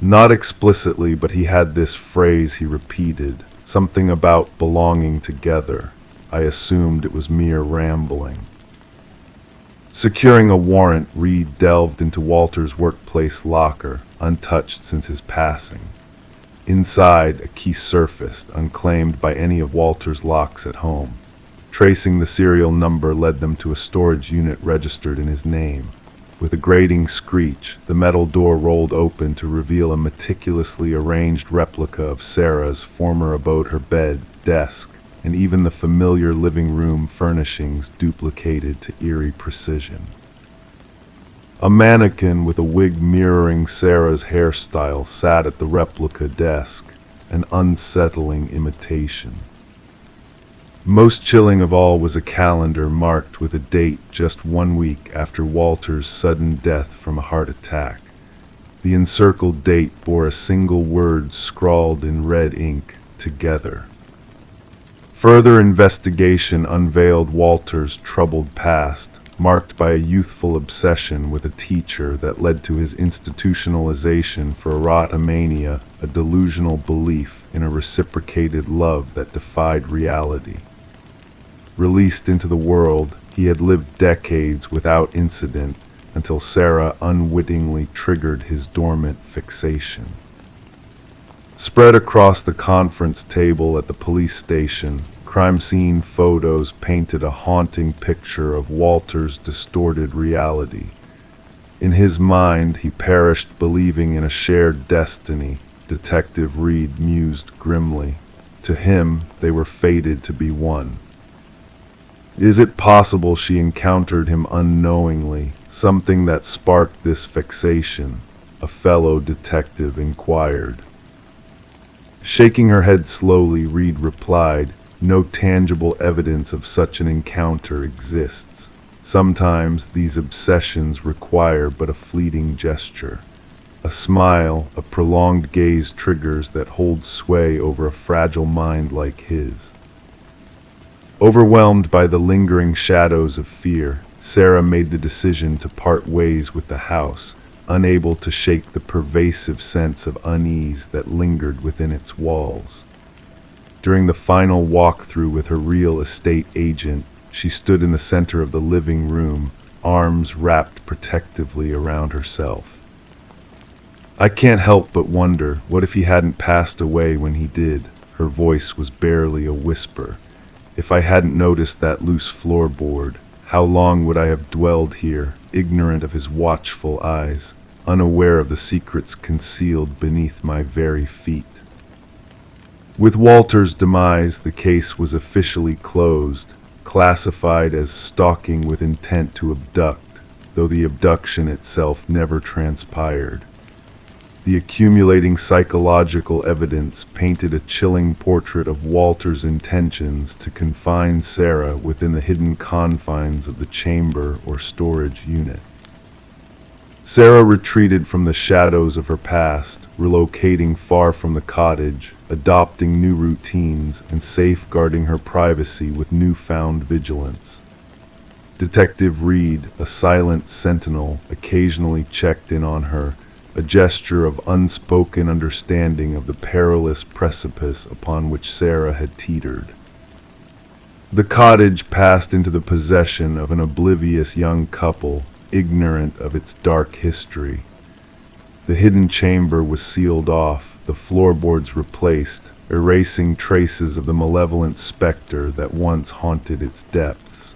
"Not explicitly, but he had this phrase he repeated, something about belonging together. I assumed it was mere rambling." Securing a warrant, Reed delved into Walter's workplace locker, untouched since his passing. Inside, a key surfaced, unclaimed by any of Walter's locks at home. Tracing the serial number led them to a storage unit registered in his name. With a grating screech, the metal door rolled open to reveal a meticulously arranged replica of Sarah's former abode, her bed, desk, and even the familiar living room furnishings duplicated to eerie precision. A mannequin with a wig mirroring Sarah's hairstyle sat at the replica desk, an unsettling imitation. Most chilling of all was a calendar marked with a date just 1 week after Walter's sudden death from a heart attack. The encircled date bore a single word scrawled in red ink: together. Further investigation unveiled Walter's troubled past, marked by a youthful obsession with a teacher that led to his institutionalization for erotomania, a delusional belief in a reciprocated love that defied reality. Released into the world, he had lived decades without incident until Sarah unwittingly triggered his dormant fixation. Spread across the conference table at the police station, crime scene photos painted a haunting picture of Walter's distorted reality. In his mind, he perished believing in a shared destiny, Detective Reed mused grimly. To him, they were fated to be one. Is it possible she encountered him unknowingly, something that sparked this fixation? A fellow detective inquired. Shaking her head slowly, Reed replied, "No tangible evidence of such an encounter exists. Sometimes these obsessions require but a fleeting gesture. A smile, a prolonged gaze triggers that holds sway over a fragile mind like his." Overwhelmed by the lingering shadows of fear, Sarah made the decision to part ways with the house, unable to shake the pervasive sense of unease that lingered within its walls. During the final walkthrough with her real estate agent, she stood in the center of the living room, arms wrapped protectively around herself. "I can't help but wonder, what if he hadn't passed away when he did?" Her voice was barely a whisper. "If I hadn't noticed that loose floorboard, how long would I have dwelled here, ignorant of his watchful eyes, unaware of the secrets concealed beneath my very feet?" With Walter's demise, the case was officially closed, classified as stalking with intent to abduct, though the abduction itself never transpired. The accumulating psychological evidence painted a chilling portrait of Walter's intentions to confine Sarah within the hidden confines of the chamber or storage unit. Sarah retreated from the shadows of her past, relocating far from the cottage, adopting new routines, and safeguarding her privacy with newfound vigilance. Detective Reed, a silent sentinel, occasionally checked in on her, a gesture of unspoken understanding of the perilous precipice upon which Sarah had teetered. The cottage passed into the possession of an oblivious young couple, ignorant of its dark history. The hidden chamber was sealed off, the floorboards replaced, erasing traces of the malevolent specter that once haunted its depths.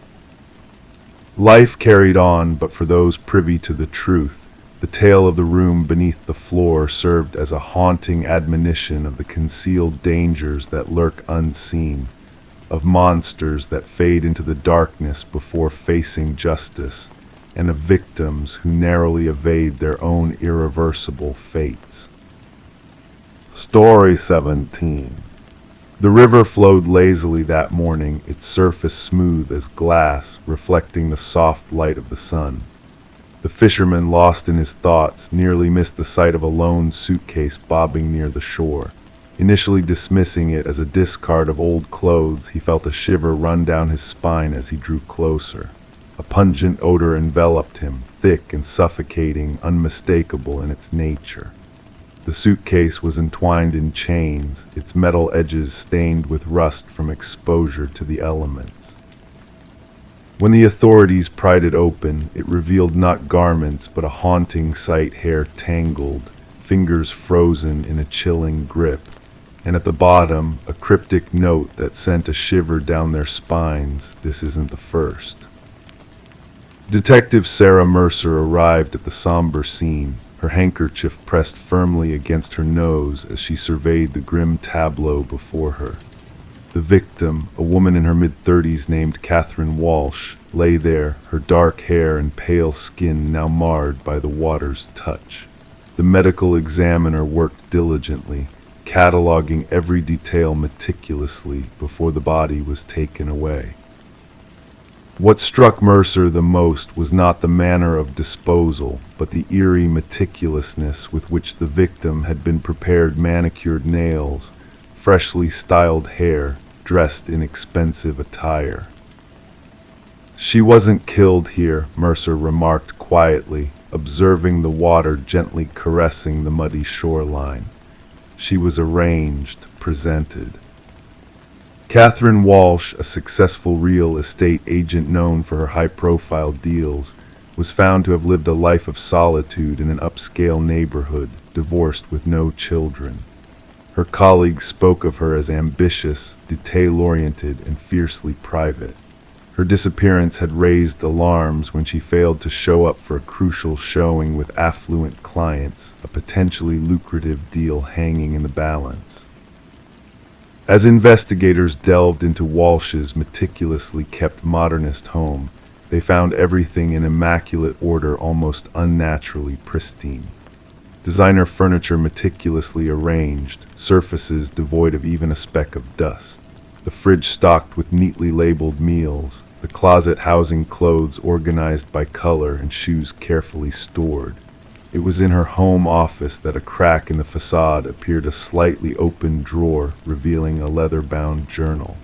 Life carried on, but for those privy to the truth, the tale of the room beneath the floor served as a haunting admonition of the concealed dangers that lurk unseen, of monsters that fade into the darkness before facing justice, and of victims who narrowly evade their own irreversible fates. Story 17. The river flowed lazily that morning, its surface smooth as glass, reflecting the soft light of the sun. The fisherman, lost in his thoughts, nearly missed the sight of a lone suitcase bobbing near the shore. Initially dismissing it as a discard of old clothes, he felt a shiver run down his spine as he drew closer. A pungent odor enveloped him, thick and suffocating, unmistakable in its nature. The suitcase was entwined in chains, its metal edges stained with rust from exposure to the elements. When the authorities pried it open, it revealed not garments but a haunting sight: hair tangled, fingers frozen in a chilling grip, and at the bottom, a cryptic note that sent a shiver down their spines: "This isn't the first." Detective Sarah Mercer arrived at the somber scene, her handkerchief pressed firmly against her nose as she surveyed the grim tableau before her. The victim, a woman in her mid-30s named Catherine Walsh, lay there, her dark hair and pale skin now marred by the water's touch. The medical examiner worked diligently, cataloging every detail meticulously before the body was taken away. What struck Mercer the most was not the manner of disposal, but the eerie meticulousness with which the victim had been prepared: manicured nails, freshly styled hair, dressed in expensive attire. "She wasn't killed here," Mercer remarked quietly, observing the water gently caressing the muddy shoreline. "She was arranged, presented." Catherine Walsh, a successful real estate agent known for her high-profile deals, was found to have lived a life of solitude in an upscale neighborhood, divorced with no children. Her colleagues spoke of her as ambitious, detail-oriented, and fiercely private. Her disappearance had raised alarms when she failed to show up for a crucial showing with affluent clients, a potentially lucrative deal hanging in the balance. As investigators delved into Walsh's meticulously kept modernist home, they found everything in immaculate order, almost unnaturally pristine. Designer furniture meticulously arranged, surfaces devoid of even a speck of dust. The fridge stocked with neatly labeled meals, the closet housing clothes organized by color, and shoes carefully stored. It was in her home office that a crack in the facade appeared, a slightly open drawer revealing a leather-bound journal.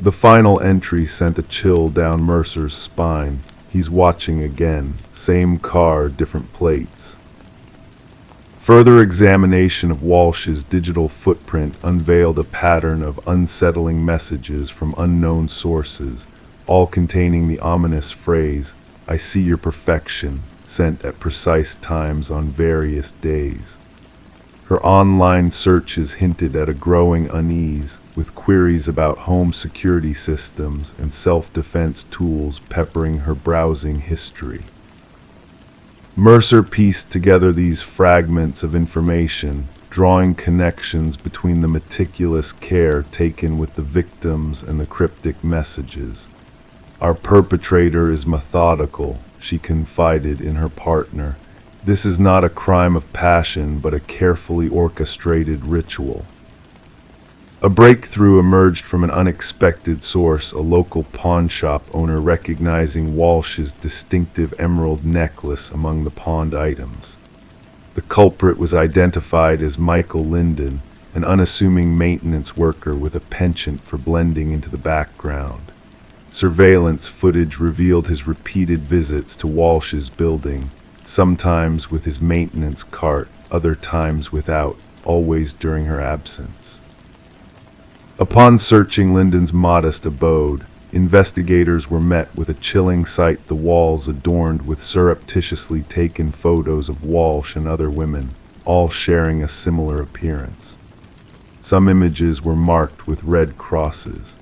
The final entry sent a chill down Mercer's spine. "He's watching again. Same car, different plates." Further examination of Walsh's digital footprint unveiled a pattern of unsettling messages from unknown sources, all containing the ominous phrase, "I see your perfection," sent at precise times on various days. Her online searches hinted at a growing unease, with queries about home security systems and self-defense tools peppering her browsing history. Mercer pieced together these fragments of information, drawing connections between the meticulous care taken with the victims and the cryptic messages. "Our perpetrator is methodical," she confided in her partner. "This is not a crime of passion, but a carefully orchestrated ritual." A breakthrough emerged from an unexpected source, a local pawn shop owner recognizing Walsh's distinctive emerald necklace among the pawned items. The culprit was identified as Michael Linden, an unassuming maintenance worker with a penchant for blending into the background. Surveillance footage revealed his repeated visits to Walsh's building, sometimes with his maintenance cart, other times without, always during her absence. Upon searching Linden's modest abode, investigators were met with a chilling sight: the walls adorned with surreptitiously taken photos of Walsh and other women, all sharing a similar appearance. Some images were marked with red crosses.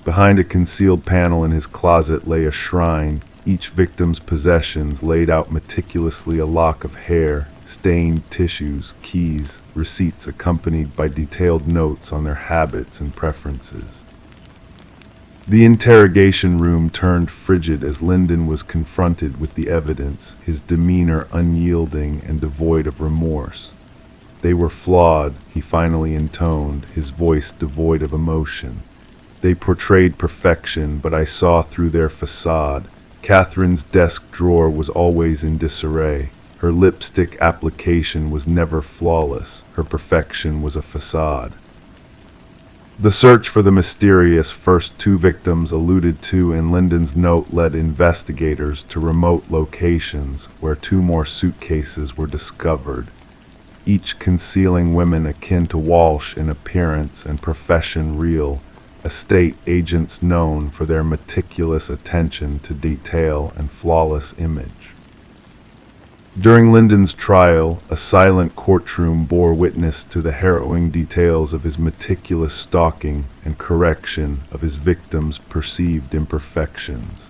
Behind a concealed panel in his closet lay a shrine, each victim's possessions laid out meticulously: a lock of hair, stained tissues, keys, receipts accompanied by detailed notes on their habits and preferences. The interrogation room turned frigid as Linden was confronted with the evidence, his demeanor unyielding and devoid of remorse. "They were flawed," he finally intoned, his voice devoid of emotion. "They portrayed perfection, but I saw through their facade." Catherine's desk drawer was always in disarray. Her lipstick application was never flawless. Her perfection was a facade. The search for the mysterious first two victims alluded to in Linden's note led investigators to remote locations where two more suitcases were discovered, each concealing women akin to Walsh in appearance and profession: real estate agents known for their meticulous attention to detail and flawless image. During Linden's trial, a silent courtroom bore witness to the harrowing details of his meticulous stalking and correction of his victims' perceived imperfections.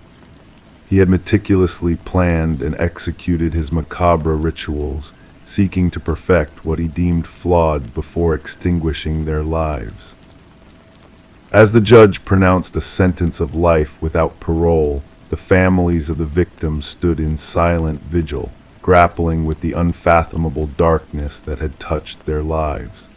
He had meticulously planned and executed his macabre rituals, seeking to perfect what he deemed flawed before extinguishing their lives. As the judge pronounced a sentence of life without parole, the families of the victims stood in silent vigil, grappling with the unfathomable darkness that had touched their lives.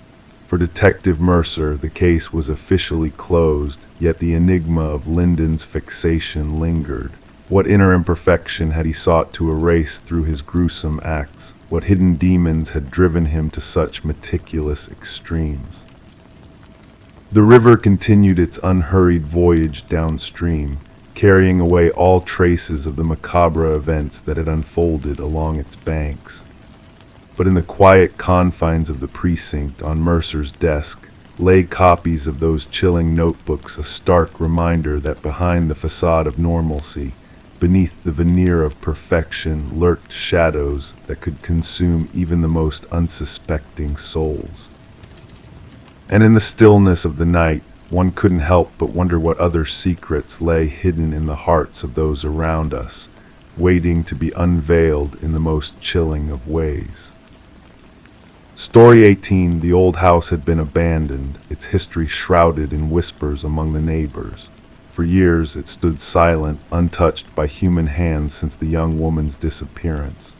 For Detective Mercer, the case was officially closed, yet the enigma of Lyndon's fixation lingered. What inner imperfection had he sought to erase through his gruesome acts? What hidden demons had driven him to such meticulous extremes? The river continued its unhurried voyage downstream, carrying away all traces of the macabre events that had unfolded along its banks. But in the quiet confines of the precinct, on Mercer's desk, lay copies of those chilling notebooks, a stark reminder that behind the facade of normalcy, beneath the veneer of perfection, lurked shadows that could consume even the most unsuspecting souls. And in the stillness of the night, one couldn't help but wonder what other secrets lay hidden in the hearts of those around us, waiting to be unveiled in the most chilling of ways. Story 18, the old house had been abandoned, its history shrouded in whispers among the neighbors. For years it stood silent, untouched by human hands since the young woman's disappearance.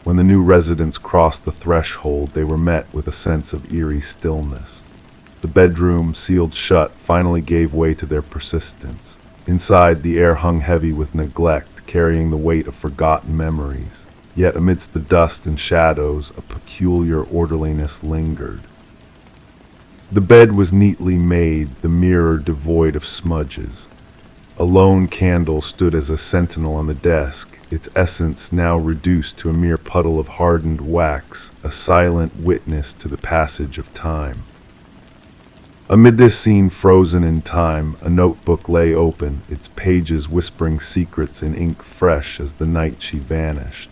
When the new residents crossed the threshold, they were met with a sense of eerie stillness. The bedroom, sealed shut, finally gave way to their persistence. Inside, the air hung heavy with neglect, carrying the weight of forgotten memories. Yet amidst the dust and shadows, a peculiar orderliness lingered. The bed was neatly made, the mirror devoid of smudges. A lone candle stood as a sentinel on the desk, its essence now reduced to a mere puddle of hardened wax, a silent witness to the passage of time. Amid this scene frozen in time, a notebook lay open, its pages whispering secrets in ink fresh as the night she vanished.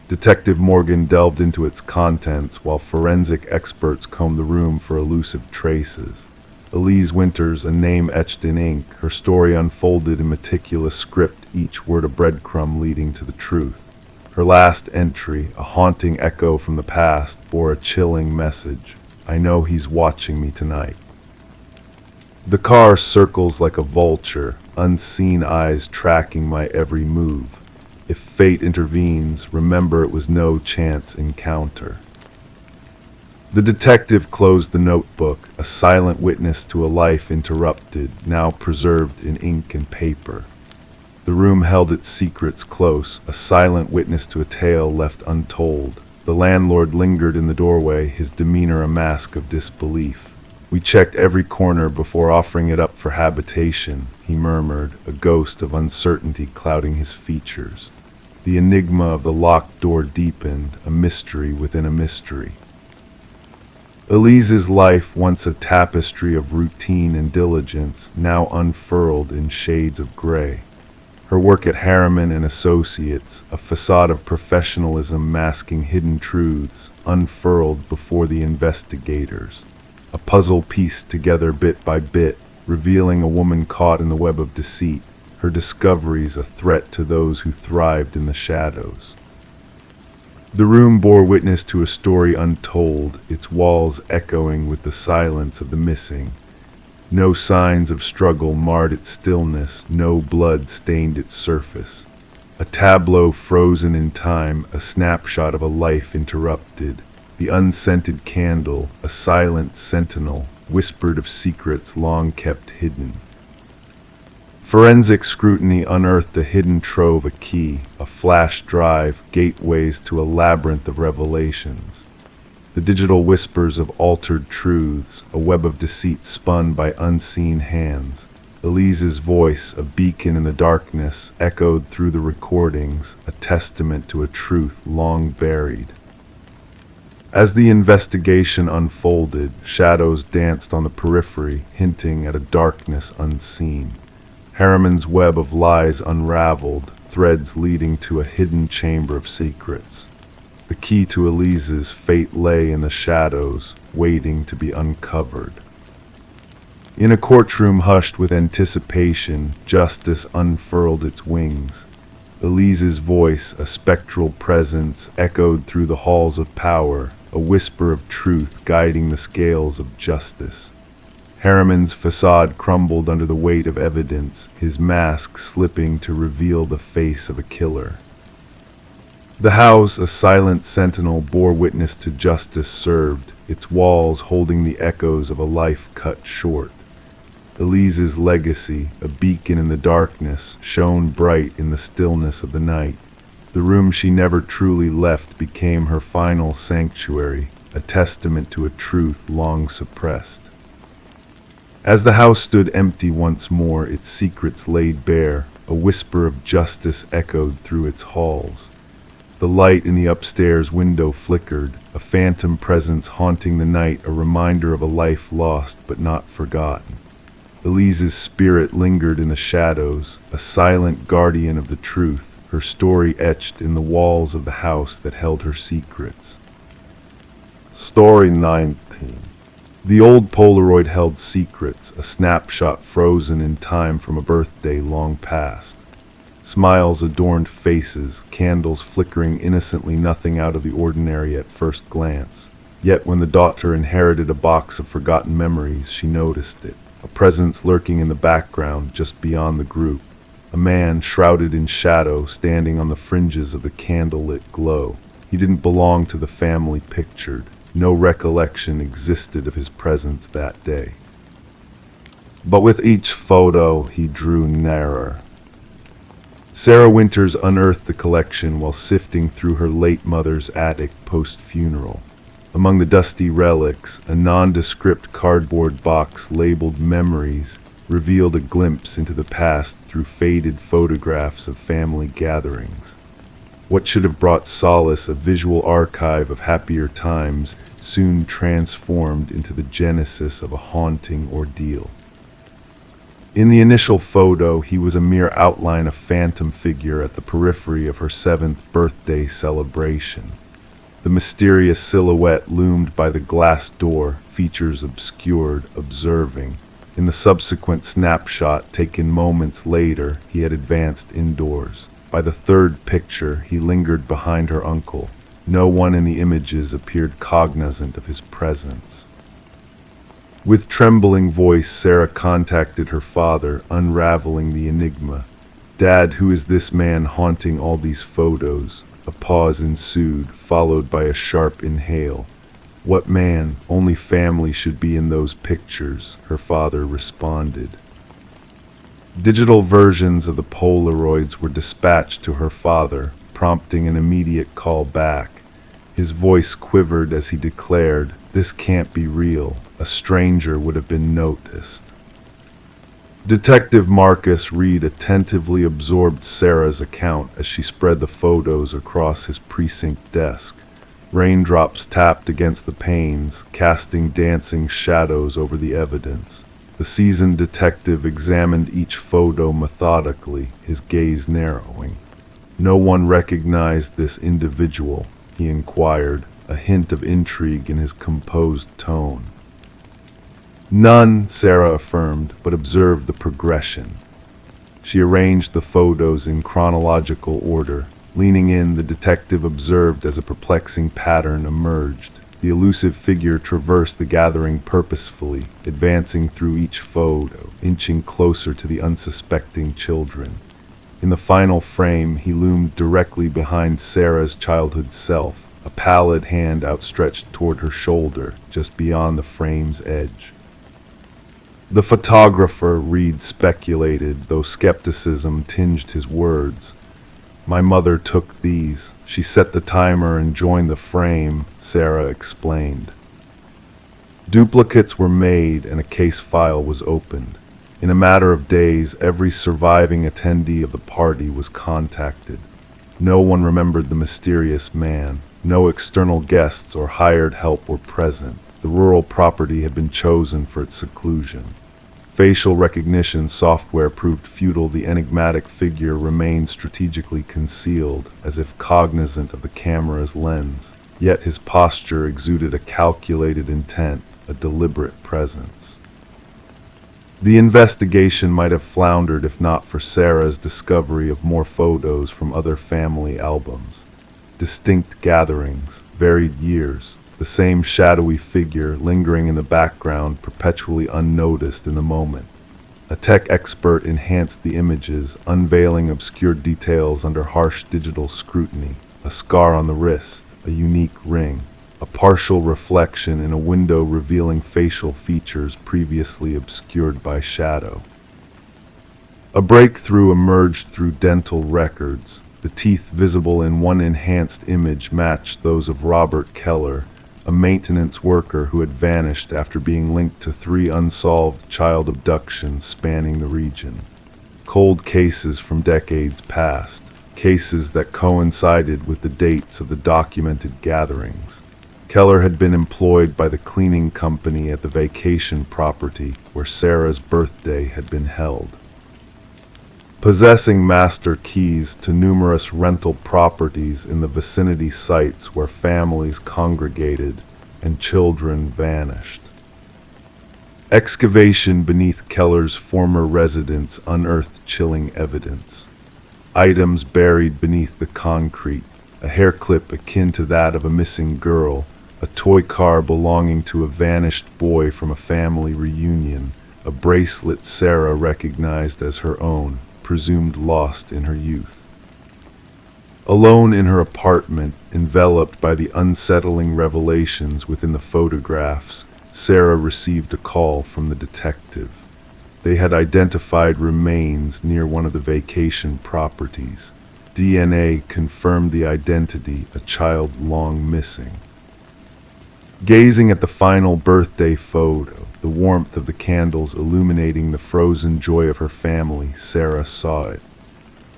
Detective Morgan delved into its contents while forensic experts combed the room for elusive traces. Elise Winters, a name etched in ink, her story unfolded in meticulous script, each word a breadcrumb leading to the truth. Her last entry, a haunting echo from the past, bore a chilling message. I know he's watching me tonight. The car circles like a vulture, unseen eyes tracking my every move. If fate intervenes, remember it was no chance encounter. The detective closed the notebook, a silent witness to a life interrupted, now preserved in ink and paper. The room held its secrets close, a silent witness to a tale left untold. The landlord lingered in the doorway, his demeanor a mask of disbelief. We checked every corner before offering it up for habitation, he murmured, a ghost of uncertainty clouding his features. The enigma of the locked door deepened, a mystery within a mystery. Elise's life, once a tapestry of routine and diligence, now unfurled in shades of gray. Her work at Harriman and Associates, a facade of professionalism masking hidden truths, unfurled before the investigators. A puzzle pieced together bit by bit, revealing a woman caught in the web of deceit, her discoveries a threat to those who thrived in the shadows. The room bore witness to a story untold, its walls echoing with the silence of the missing. No signs of struggle marred its stillness, no blood stained its surface. A tableau frozen in time, a snapshot of a life interrupted. The unscented candle, a silent sentinel, whispered of secrets long kept hidden. Forensic scrutiny unearthed a hidden trove, a key, a flash drive, gateways to a labyrinth of revelations. The digital whispers of altered truths, a web of deceit spun by unseen hands. Elise's voice, a beacon in the darkness, echoed through the recordings, a testament to a truth long buried. As the investigation unfolded, shadows danced on the periphery, hinting at a darkness unseen. Harriman's web of lies unraveled, threads leading to a hidden chamber of secrets. The key to Elise's fate lay in the shadows, waiting to be uncovered. In a courtroom hushed with anticipation, justice unfurled its wings. Elise's voice, a spectral presence, echoed through the halls of power, a whisper of truth guiding the scales of justice. Harriman's facade crumbled under the weight of evidence, his mask slipping to reveal the face of a killer. The house, a silent sentinel, bore witness to justice served, its walls holding the echoes of a life cut short. Elise's legacy, a beacon in the darkness, shone bright in the stillness of the night. The room she never truly left became her final sanctuary, a testament to a truth long suppressed. As the house stood empty once more, its secrets laid bare, a whisper of justice echoed through its halls. The light in the upstairs window flickered, a phantom presence haunting the night, a reminder of a life lost but not forgotten. Elise's spirit lingered in the shadows, a silent guardian of the truth, her story etched in the walls of the house that held her secrets. Story 19. The old Polaroid held secrets, a snapshot frozen in time from a birthday long past. Smiles adorned faces, candles flickering innocently, nothing out of the ordinary at first glance. Yet when the daughter inherited a box of forgotten memories, she noticed it, a presence lurking in the background just beyond the group. A man shrouded in shadow, standing on the fringes of the candlelit glow. He didn't belong to the family pictured. No recollection existed of his presence that day. But with each photo, he drew nearer. Sarah Winters unearthed the collection while sifting through her late mother's attic post-funeral. Among the dusty relics, a nondescript cardboard box labeled Memories revealed a glimpse into the past through faded photographs of family gatherings. What should have brought solace, a visual archive of happier times, soon transformed into the genesis of a haunting ordeal. In the initial photo, he was a mere outline, a phantom figure at the periphery of her 7th birthday celebration. The mysterious silhouette loomed by the glass door, features obscured, observing. In the subsequent snapshot, taken moments later, he had advanced indoors. By the 3rd picture, he lingered behind her uncle. No one in the images appeared cognizant of his presence. With trembling voice, Sarah contacted her father, unraveling the enigma. "Dad, who is this man haunting all these photos?" A pause ensued, followed by a sharp inhale. "What man? Only family should be in those pictures," her father responded. Digital versions of the Polaroids were dispatched to her father, prompting an immediate call back. His voice quivered as he declared, "This can't be real. A stranger would have been noticed." Detective Marcus Reed attentively absorbed Sarah's account as she spread the photos across his precinct desk. Raindrops tapped against the panes, casting dancing shadows over the evidence. The seasoned detective examined each photo methodically, his gaze narrowing. "No one recognized this individual?" he inquired, a hint of intrigue in his composed tone. "None," Sarah affirmed, but observed the progression. She arranged the photos in chronological order. Leaning in, the detective observed as a perplexing pattern emerged. The elusive figure traversed the gathering purposefully, advancing through each photo, inching closer to the unsuspecting children. In the final frame, he loomed directly behind Sarah's childhood self, a pallid hand outstretched toward her shoulder, just beyond the frame's edge. "The photographer," Reed speculated, though skepticism tinged his words. "My mother took these. She set the timer and joined the frame," Sarah explained. Duplicates were made and a case file was opened. In a matter of days, every surviving attendee of the party was contacted. No one remembered the mysterious man. No external guests or hired help were present. The rural property had been chosen for its seclusion. Facial recognition software proved futile. The enigmatic figure remained strategically concealed, as if cognizant of the camera's lens. Yet his posture exuded a calculated intent, a deliberate presence. The investigation might have floundered if not for Sarah's discovery of more photos from other family albums. Distinct gatherings, varied years, the same shadowy figure lingering in the background, perpetually unnoticed in the moment. A tech expert enhanced the images, unveiling obscure details under harsh digital scrutiny. a scar on the wrist, a unique ring, a partial reflection in a window revealing facial features previously obscured by shadow. A breakthrough emerged through dental records. The teeth visible in one enhanced image matched those of Robert Keller, a maintenance worker who had vanished after being linked to 3 unsolved child abductions spanning the region. Cold cases from decades past, cases that coincided with the dates of the documented gatherings. Keller had been employed by the cleaning company at the vacation property where Sarah's birthday had been held. Possessing master keys to numerous rental properties in the vicinity sites where families congregated and children vanished. Excavation beneath Keller's former residence unearthed chilling evidence. Items buried beneath the concrete, a hair clip akin to that of a missing girl, a toy car belonging to a vanished boy from a family reunion, a bracelet Sarah recognized as her own, presumed lost in her youth. Alone in her apartment, enveloped by the unsettling revelations within the photographs, Sarah received a call from the detective. They had identified remains near one of the vacation properties. DNA confirmed the identity, a child long missing. Gazing at the final birthday photo, the warmth of the candles illuminating the frozen joy of her family, Sarah saw it.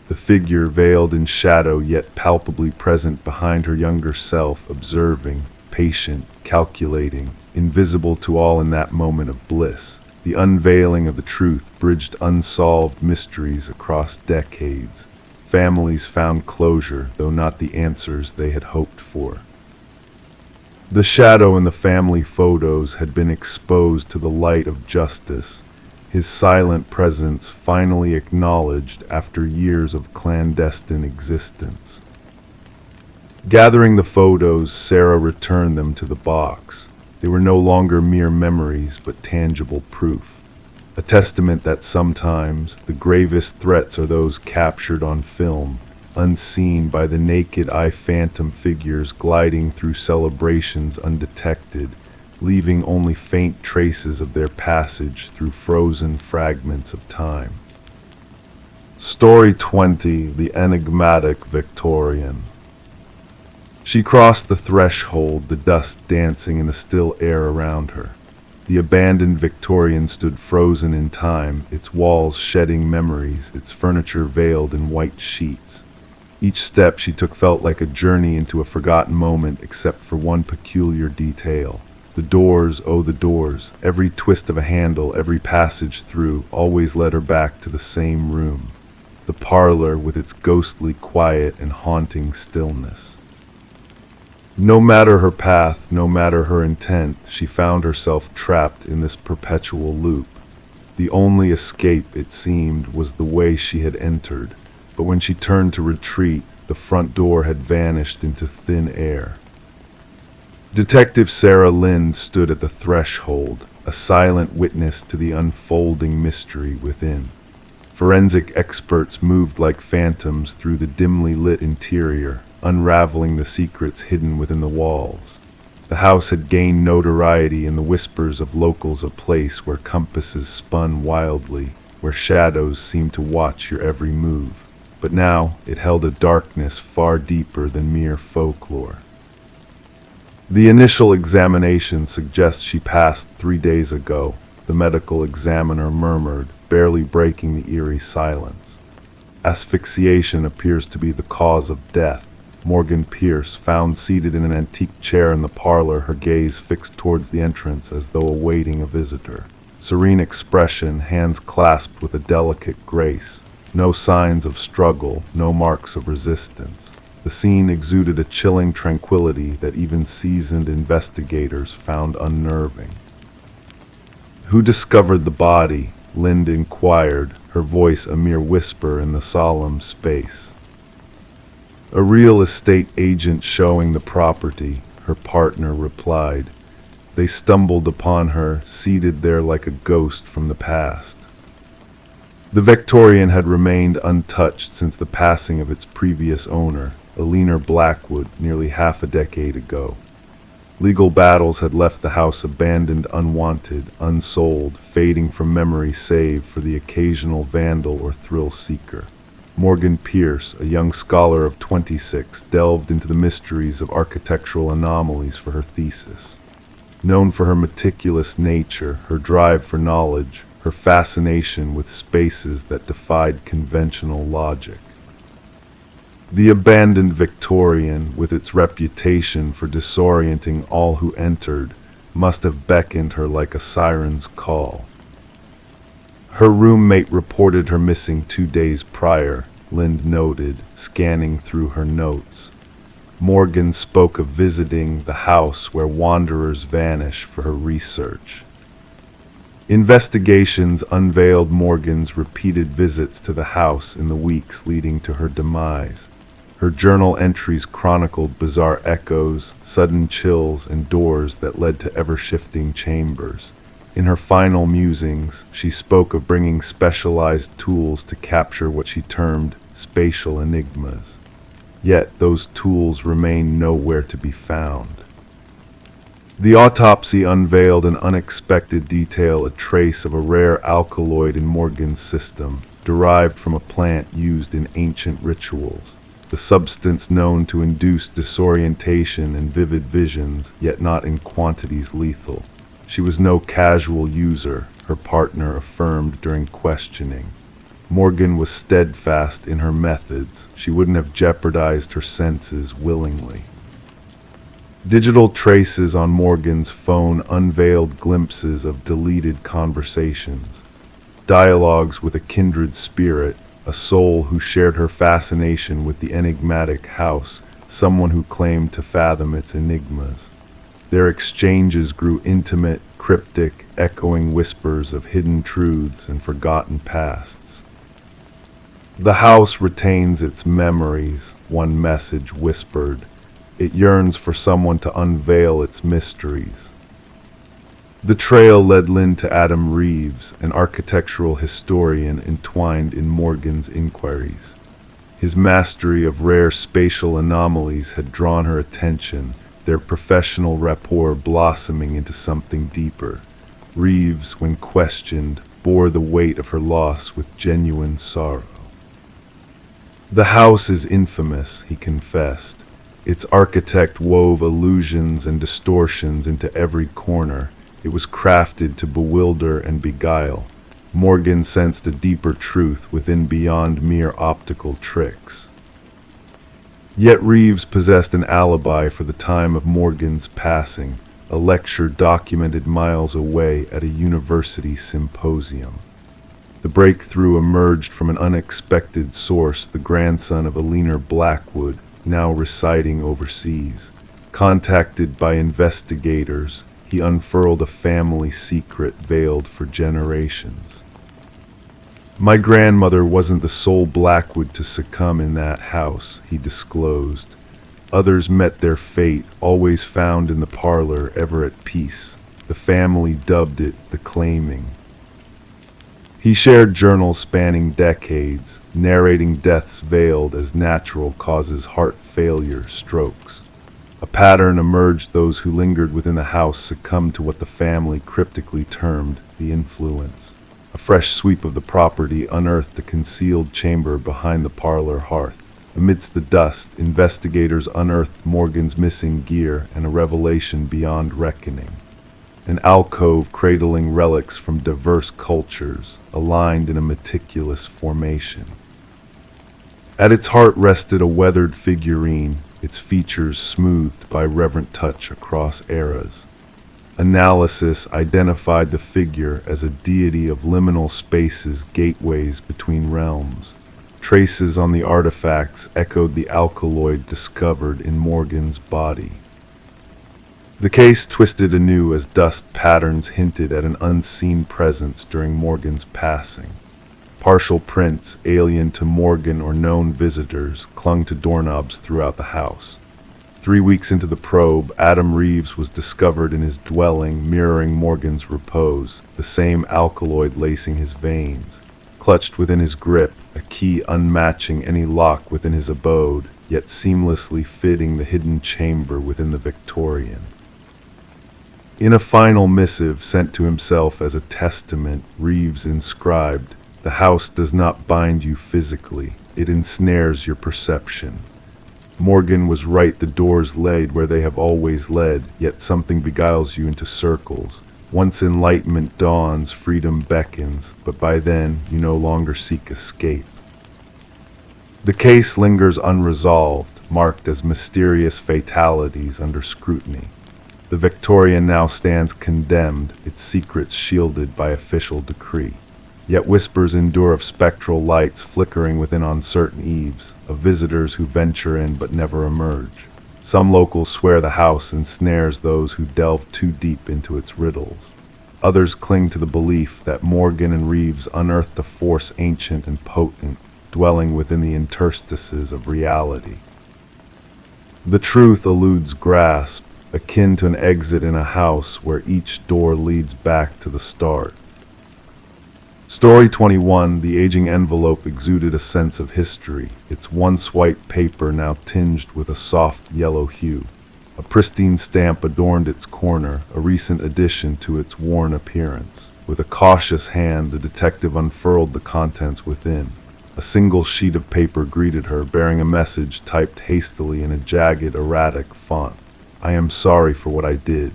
The figure veiled in shadow yet palpably present behind her younger self, observing, patient, calculating, invisible to all in that moment of bliss. The unveiling of the truth bridged unsolved mysteries across decades. Families found closure, though not the answers they had hoped for. The shadow in the family photos had been exposed to the light of justice, his silent presence finally acknowledged after years of clandestine existence. Gathering the photos, Sarah returned them to the box. They were no longer mere memories, but tangible proof. A testament that sometimes the gravest threats are those captured on film, unseen by the naked eye, phantom figures gliding through celebrations undetected, leaving only faint traces of their passage through frozen fragments of time. Story 20: The Enigmatic Victorian. She crossed the threshold, the dust dancing in the still air around her. The abandoned Victorian stood frozen in time, its walls shedding memories, its furniture veiled in white sheets. Each step she took felt like a journey into a forgotten moment, except for one peculiar detail. The doors, oh the doors, every twist of a handle, every passage through, always led her back to the same room. The parlor with its ghostly quiet and haunting stillness. No matter her path, no matter her intent, she found herself trapped in this perpetual loop. The only escape, it seemed, was the way she had entered. But when she turned to retreat, the front door had vanished into thin air. Detective Sarah Lind stood at the threshold, a silent witness to the unfolding mystery within. Forensic experts moved like phantoms through the dimly lit interior, unraveling the secrets hidden within the walls. The house had gained notoriety in the whispers of locals, a place where compasses spun wildly, where shadows seemed to watch your every move. But now it held a darkness far deeper than mere folklore. The initial examination suggests she passed 3 days ago, the medical examiner murmured, barely breaking the eerie silence. Asphyxiation appears to be the cause of death. Morgan Pierce, found seated in an antique chair in the parlor, her gaze fixed towards the entrance as though awaiting a visitor. Serene expression, hands clasped with a delicate grace. No signs of struggle, no marks of resistance. The scene exuded a chilling tranquility that even seasoned investigators found unnerving. "Who discovered the body?" Lind inquired, her voice a mere whisper in the solemn space. "A real estate agent showing the property," her partner replied. "They stumbled upon her, seated there like a ghost from the past." The Victorian had remained untouched since the passing of its previous owner, a leaner Blackwood, nearly half a decade ago. Legal battles had left the house abandoned, unwanted, unsold, fading from memory save for the occasional vandal or thrill seeker. Morgan Pierce, a young scholar of 26, delved into the mysteries of architectural anomalies for her thesis. Known for her meticulous nature, her drive for knowledge, her fascination with spaces that defied conventional logic. The abandoned Victorian, with its reputation for disorienting all who entered, must have beckoned her like a siren's call. Her roommate reported her missing 2 days prior, Lind noted, scanning through her notes. Morgan spoke of visiting the house where wanderers vanish for her research. Investigations unveiled Morgan's repeated visits to the house in the weeks leading to her demise. Her journal entries chronicled bizarre echoes, sudden chills, and doors that led to ever-shifting chambers. In her final musings, she spoke of bringing specialized tools to capture what she termed spatial enigmas. Yet those tools remain nowhere to be found. The autopsy unveiled an unexpected detail, a trace of a rare alkaloid in Morgan's system, derived from a plant used in ancient rituals. The substance known to induce disorientation and vivid visions, yet not in quantities lethal. She was no casual user, her partner affirmed during questioning. Morgan was steadfast in her methods. She wouldn't have jeopardized her senses willingly. Digital traces on Morgan's phone unveiled glimpses of deleted conversations, dialogues with a kindred spirit, a soul who shared her fascination with the enigmatic house, someone who claimed to fathom its enigmas. Their exchanges grew intimate, cryptic, echoing whispers of hidden truths and forgotten pasts. The house retains its memories, one message whispered. It yearns for someone to unveil its mysteries. The trail led Lynn to Adam Reeves, an architectural historian entwined in Morgan's inquiries. His mastery of rare spatial anomalies had drawn her attention, their professional rapport blossoming into something deeper. Reeves, when questioned, bore the weight of her loss with genuine sorrow. "The house is infamous," he confessed. "Its architect wove illusions and distortions into every corner. It was crafted to bewilder and beguile." Morgan sensed a deeper truth within beyond mere optical tricks. Yet Reeves possessed an alibi for the time of Morgan's passing, a lecture documented miles away at a university symposium. The breakthrough emerged from an unexpected source, the grandson of a leaner Blackwood, now residing overseas. Contacted by investigators, he unfurled a family secret veiled for generations. "My grandmother wasn't the sole Blackwood to succumb in that house," he disclosed. "Others met their fate, always found in the parlor, ever at peace. The family dubbed it the claiming." He shared journals spanning decades, narrating deaths veiled as natural causes, heart failure, strokes. A pattern emerged: those who lingered within the house succumbed to what the family cryptically termed the influence. A fresh sweep of the property unearthed a concealed chamber behind the parlor hearth. Amidst the dust, investigators unearthed Morgan's missing gear and a revelation beyond reckoning. An alcove cradling relics from diverse cultures, aligned in a meticulous formation. At its heart rested a weathered figurine, its features smoothed by reverent touch across eras. Analysis identified the figure as a deity of liminal spaces, gateways between realms. Traces on the artifacts echoed the alkaloid discovered in Morgan's body. The case twisted anew as dust patterns hinted at an unseen presence during Morgan's passing. Partial prints, alien to Morgan or known visitors, clung to doorknobs throughout the house. 3 weeks into the probe, Adam Reeves was discovered in his dwelling, mirroring Morgan's repose, the same alkaloid lacing his veins. Clutched within his grip, a key unmatching any lock within his abode, yet seamlessly fitting the hidden chamber within the Victorian. In a final missive sent to himself as a testament, Reeves inscribed, "The house does not bind you physically, it ensnares your perception." Morgan was right, the doors led where they have always led, yet something beguiles you into circles. Once enlightenment dawns, freedom beckons, but by then you no longer seek escape. The case lingers unresolved, marked as mysterious fatalities under scrutiny. The Victorian now stands condemned, its secrets shielded by official decree. Yet whispers endure of spectral lights flickering within uncertain eaves, of visitors who venture in but never emerge. Some locals swear the house ensnares those who delve too deep into its riddles. Others cling to the belief that Morgan and Reeves unearthed a force ancient and potent, dwelling within the interstices of reality. The truth eludes grasp, akin to an exit in a house where each door leads back to the start. Story 21, the aging envelope exuded a sense of history, its once white paper now tinged with a soft yellow hue. A pristine stamp adorned its corner, a recent addition to its worn appearance. With a cautious hand, the detective unfurled the contents within. A single sheet of paper greeted her, bearing a message typed hastily in a jagged, erratic font. "I am sorry for what I did."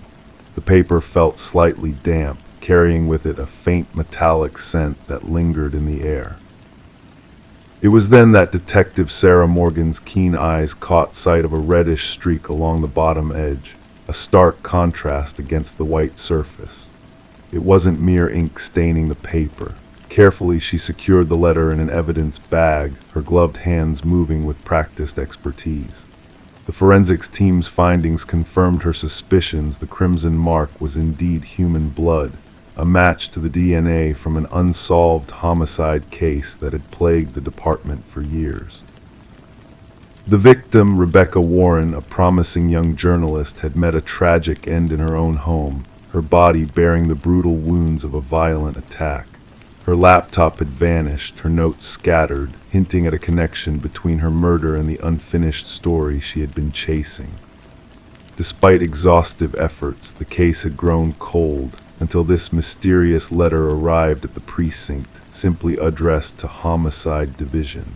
The paper felt slightly damp, carrying with it a faint metallic scent that lingered in the air. It was then that Detective Sarah Morgan's keen eyes caught sight of a reddish streak along the bottom edge, a stark contrast against the white surface. It wasn't mere ink staining the paper. Carefully she secured the letter in an evidence bag, her gloved hands moving with practiced expertise. The forensics team's findings confirmed her suspicions. The crimson mark was indeed human blood, a match to the DNA from an unsolved homicide case that had plagued the department for years. The victim, Rebecca Warren, a promising young journalist, had met a tragic end in her own home, her body bearing the brutal wounds of a violent attack. Her laptop had vanished, her notes scattered, hinting at a connection between her murder and the unfinished story she had been chasing. Despite exhaustive efforts, the case had grown cold, until this mysterious letter arrived at the precinct, simply addressed to Homicide Division.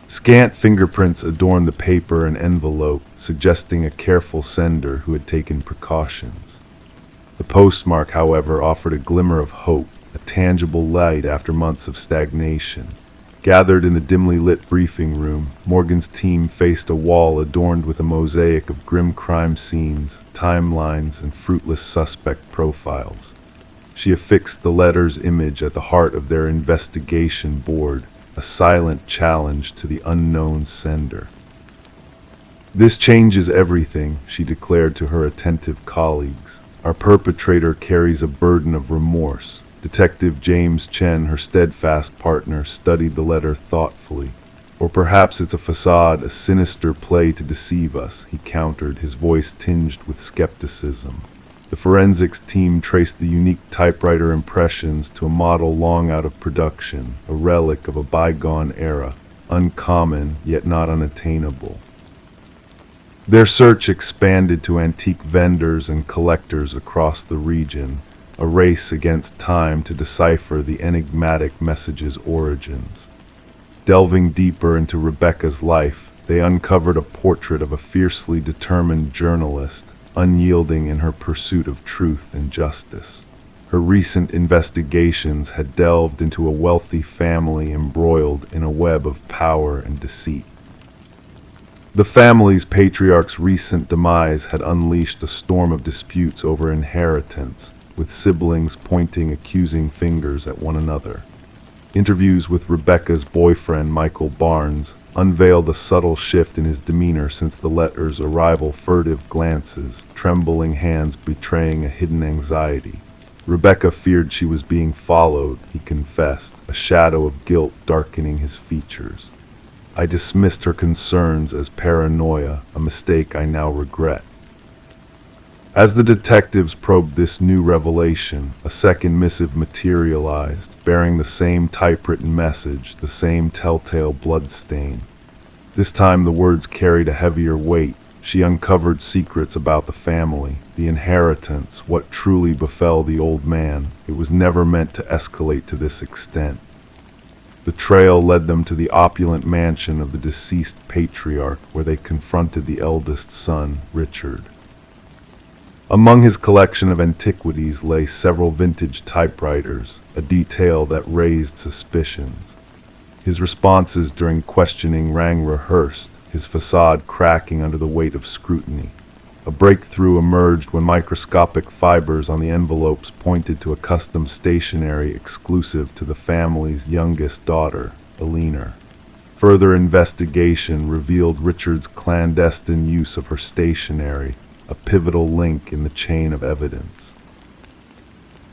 Scant fingerprints adorned the paper and envelope, suggesting a careful sender who had taken precautions. The postmark, however, offered a glimmer of hope, a tangible light after months of stagnation. Gathered in the dimly lit briefing room, Morgan's team faced a wall adorned with a mosaic of grim crime scenes, timelines, and fruitless suspect profiles. She affixed the letter's image at the heart of their investigation board, a silent challenge to the unknown sender. "This changes everything," she declared to her attentive colleagues. "Our perpetrator carries a burden of remorse." Detective James Chen, her steadfast partner, studied the letter thoughtfully. "Or perhaps it's a facade, a sinister play to deceive us," he countered, his voice tinged with skepticism. The forensics team traced the unique typewriter impressions to a model long out of production, a relic of a bygone era, uncommon yet not unattainable. Their search expanded to antique vendors and collectors across the region, a race against time to decipher the enigmatic message's origins. Delving deeper into Rebecca's life, they uncovered a portrait of a fiercely determined journalist, unyielding in her pursuit of truth and justice. Her recent investigations had delved into a wealthy family embroiled in a web of power and deceit. The family's patriarch's recent demise had unleashed a storm of disputes over inheritance, with siblings pointing accusing fingers at one another. Interviews with Rebecca's boyfriend, Michael Barnes, unveiled a subtle shift in his demeanor since the letter's arrival, furtive glances, trembling hands betraying a hidden anxiety. Rebecca feared she was being followed, he confessed, a shadow of guilt darkening his features. "I dismissed her concerns as paranoia, a mistake I now regret." As the detectives probed this new revelation, a second missive materialized, bearing the same typewritten message, the same telltale bloodstain. This time the words carried a heavier weight. She uncovered secrets about the family, the inheritance, what truly befell the old man. It was never meant to escalate to this extent. The trail led them to the opulent mansion of the deceased patriarch, where they confronted the eldest son, Richard. Among his collection of antiquities lay several vintage typewriters, a detail that raised suspicions. His responses during questioning rang rehearsed, his facade cracking under the weight of scrutiny. A breakthrough emerged when microscopic fibers on the envelopes pointed to a custom stationery exclusive to the family's youngest daughter, Eleanor. Further investigation revealed Richard's clandestine use of her stationery, a pivotal link in the chain of evidence.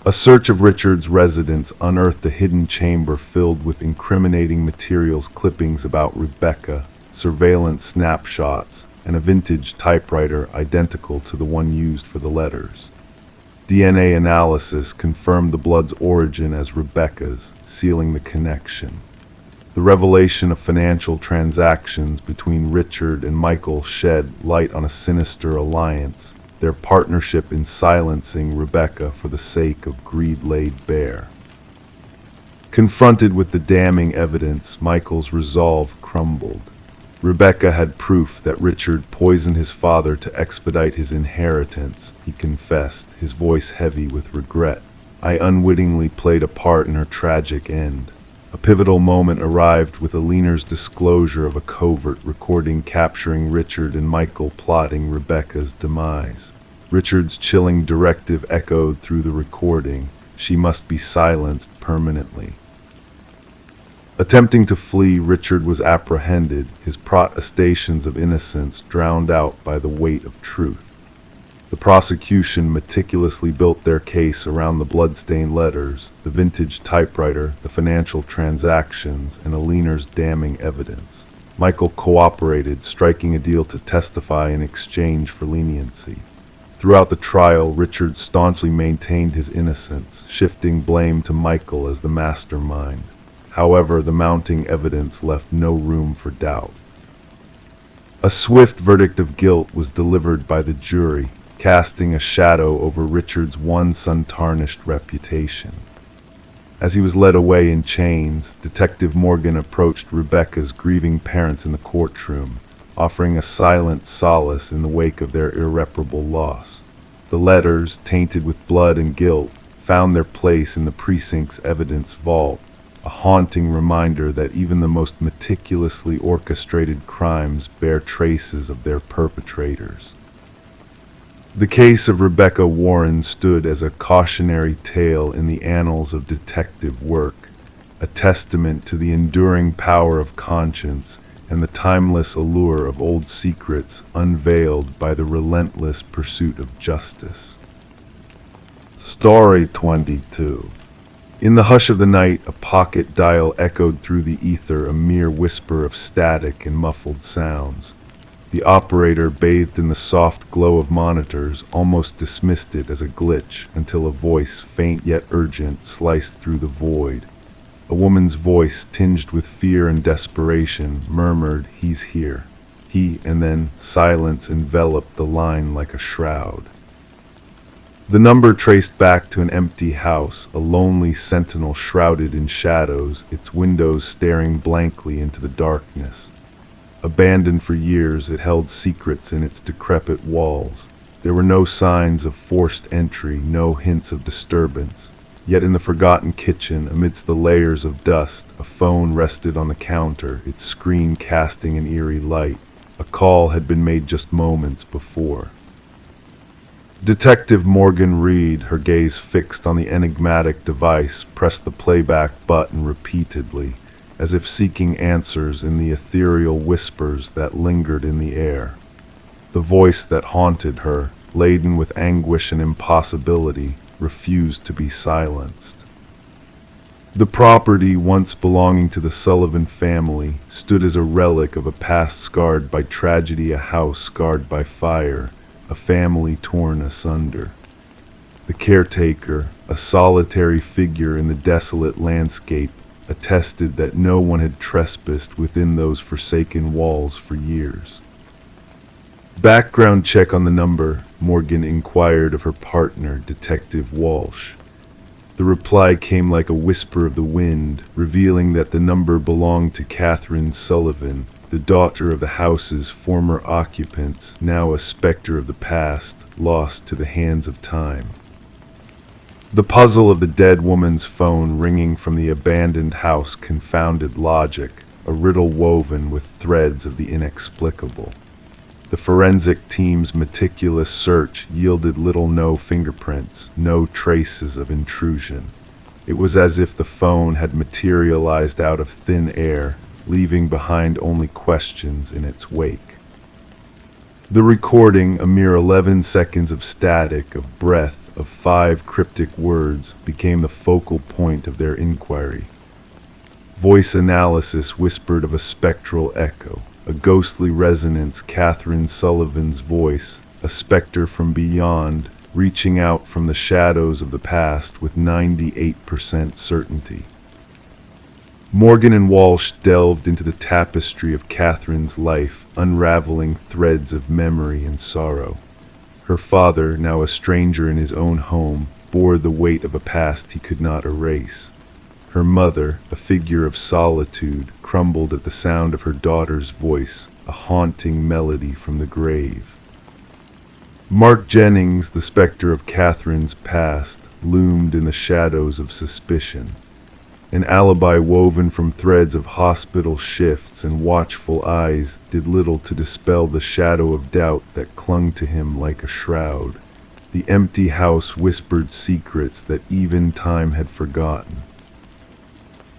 A search of Richard's residence unearthed a hidden chamber filled with incriminating materials, clippings about Rebecca, surveillance snapshots, and a vintage typewriter identical to the one used for the letters. DNA analysis confirmed the blood's origin as Rebecca's, sealing the connection. The revelation of financial transactions between Richard and Michael shed light on a sinister alliance, their partnership in silencing Rebecca for the sake of greed laid bare. Confronted with the damning evidence, Michael's resolve crumbled. Rebecca had proof that Richard poisoned his father to expedite his inheritance, he confessed, his voice heavy with regret. I unwittingly played a part in her tragic end. A pivotal moment arrived with Eleanor's disclosure of a covert recording capturing Richard and Michael plotting Rebecca's demise. Richard's chilling directive echoed through the recording: she must be silenced permanently. Attempting to flee, Richard was apprehended, his protestations of innocence drowned out by the weight of truth. The prosecution meticulously built their case around the bloodstained letters, the vintage typewriter, the financial transactions, and Eleanor's damning evidence. Michael cooperated, striking a deal to testify in exchange for leniency. Throughout the trial, Richard staunchly maintained his innocence, shifting blame to Michael as the mastermind. However, the mounting evidence left no room for doubt. A swift verdict of guilt was delivered by the jury, casting a shadow over Richard's once untarnished reputation. As he was led away in chains, Detective Morgan approached Rebecca's grieving parents in the courtroom, offering a silent solace in the wake of their irreparable loss. The letters, tainted with blood and guilt, found their place in the precinct's evidence vault, a haunting reminder that even the most meticulously orchestrated crimes bear traces of their perpetrators. The case of Rebecca Warren stood as a cautionary tale in the annals of detective work, a testament to the enduring power of conscience and the timeless allure of old secrets unveiled by the relentless pursuit of justice. Story 22. In the hush of the night, a pocket dial echoed through the ether, a mere whisper of static and muffled sounds. The operator, bathed in the soft glow of monitors, almost dismissed it as a glitch until a voice, faint yet urgent, sliced through the void. A woman's voice, tinged with fear and desperation, murmured, "He's here." And then silence enveloped the line like a shroud. The number traced back to an empty house, a lonely sentinel shrouded in shadows, its windows staring blankly into the darkness. Abandoned for years, it held secrets in its decrepit walls. There were no signs of forced entry, no hints of disturbance. Yet in the forgotten kitchen, amidst the layers of dust, a phone rested on the counter, its screen casting an eerie light. A call had been made just moments before. Detective Morgan Reed, her gaze fixed on the enigmatic device, pressed the playback button repeatedly, as if seeking answers in the ethereal whispers that lingered in the air. The voice that haunted her, laden with anguish and impossibility, refused to be silenced. The property, once belonging to the Sullivan family, stood as a relic of a past scarred by tragedy, a house scarred by fire, a family torn asunder. The caretaker, a solitary figure in the desolate landscape, attested that no one had trespassed within those forsaken walls for years. "Background check on the number," Morgan inquired of her partner, Detective Walsh. The reply came like a whisper of the wind, revealing that the number belonged to Catherine Sullivan, the daughter of the house's former occupants, now a specter of the past, lost to the hands of time. The puzzle of the dead woman's phone ringing from the abandoned house confounded logic, a riddle woven with threads of the inexplicable. The forensic team's meticulous search yielded no fingerprints, no traces of intrusion. It was as if the phone had materialized out of thin air, leaving behind only questions in its wake. The recording, a mere 11 seconds of static, of breath, of 5 cryptic words, became the focal point of their inquiry. Voice analysis whispered of a spectral echo, a ghostly resonance, Catherine Sullivan's voice, a specter from beyond, reaching out from the shadows of the past with 98% certainty. Morgan and Walsh delved into the tapestry of Catherine's life, unraveling threads of memory and sorrow. Her father, now a stranger in his own home, bore the weight of a past he could not erase. Her mother, a figure of solitude, crumbled at the sound of her daughter's voice, a haunting melody from the grave. Mark Jennings, the specter of Catherine's past, loomed in the shadows of suspicion. An alibi woven from threads of hospital shifts and watchful eyes did little to dispel the shadow of doubt that clung to him like a shroud. The empty house whispered secrets that even time had forgotten.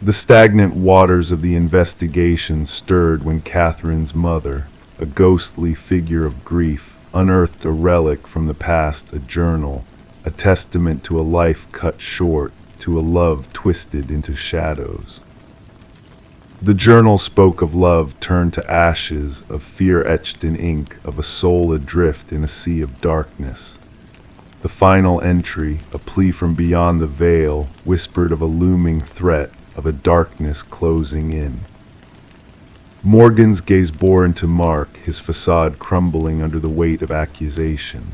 The stagnant waters of the investigation stirred when Catherine's mother, a ghostly figure of grief, unearthed a relic from the past, a journal, a testament to a life cut short, to a love twisted into shadows. The journal spoke of love turned to ashes, of fear etched in ink, of a soul adrift in a sea of darkness. The final entry, a plea from beyond the veil, whispered of a looming threat, of a darkness closing in. Morgan's gaze bore into Mark, his facade crumbling under the weight of accusation.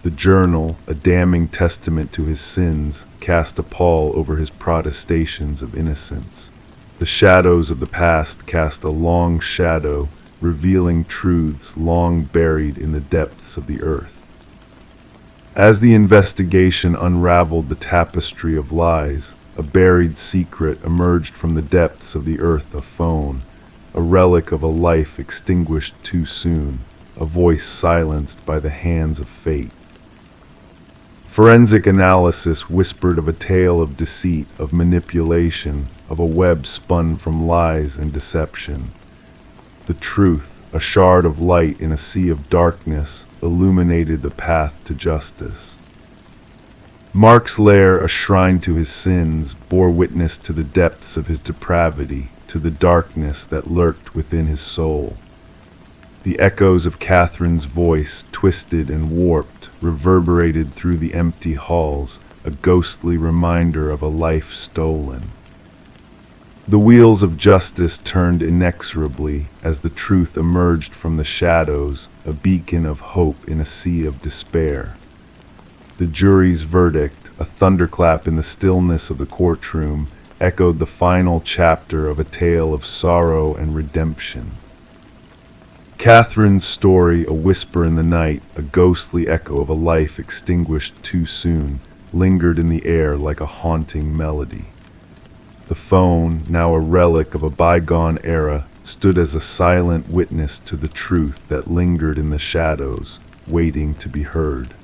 The journal, a damning testament to his sins, cast a pall over his protestations of innocence. The shadows of the past cast a long shadow, revealing truths long buried in the depths of the earth. As the investigation unraveled the tapestry of lies, a buried secret emerged from the depths of the earth, a phone, a relic of a life extinguished too soon, a voice silenced by the hands of fate. Forensic analysis whispered of a tale of deceit, of manipulation, of a web spun from lies and deception. The truth, a shard of light in a sea of darkness, illuminated the path to justice. Mark's lair, a shrine to his sins, bore witness to the depths of his depravity, to the darkness that lurked within his soul. The echoes of Catherine's voice, twisted and warped, reverberated through the empty halls, a ghostly reminder of a life stolen. The wheels of justice turned inexorably as the truth emerged from the shadows, a beacon of hope in a sea of despair. The jury's verdict, a thunderclap in the stillness of the courtroom, echoed the final chapter of a tale of sorrow and redemption. Catherine's story, a whisper in the night, a ghostly echo of a life extinguished too soon, lingered in the air like a haunting melody. The phone, now a relic of a bygone era, stood as a silent witness to the truth that lingered in the shadows, waiting to be heard.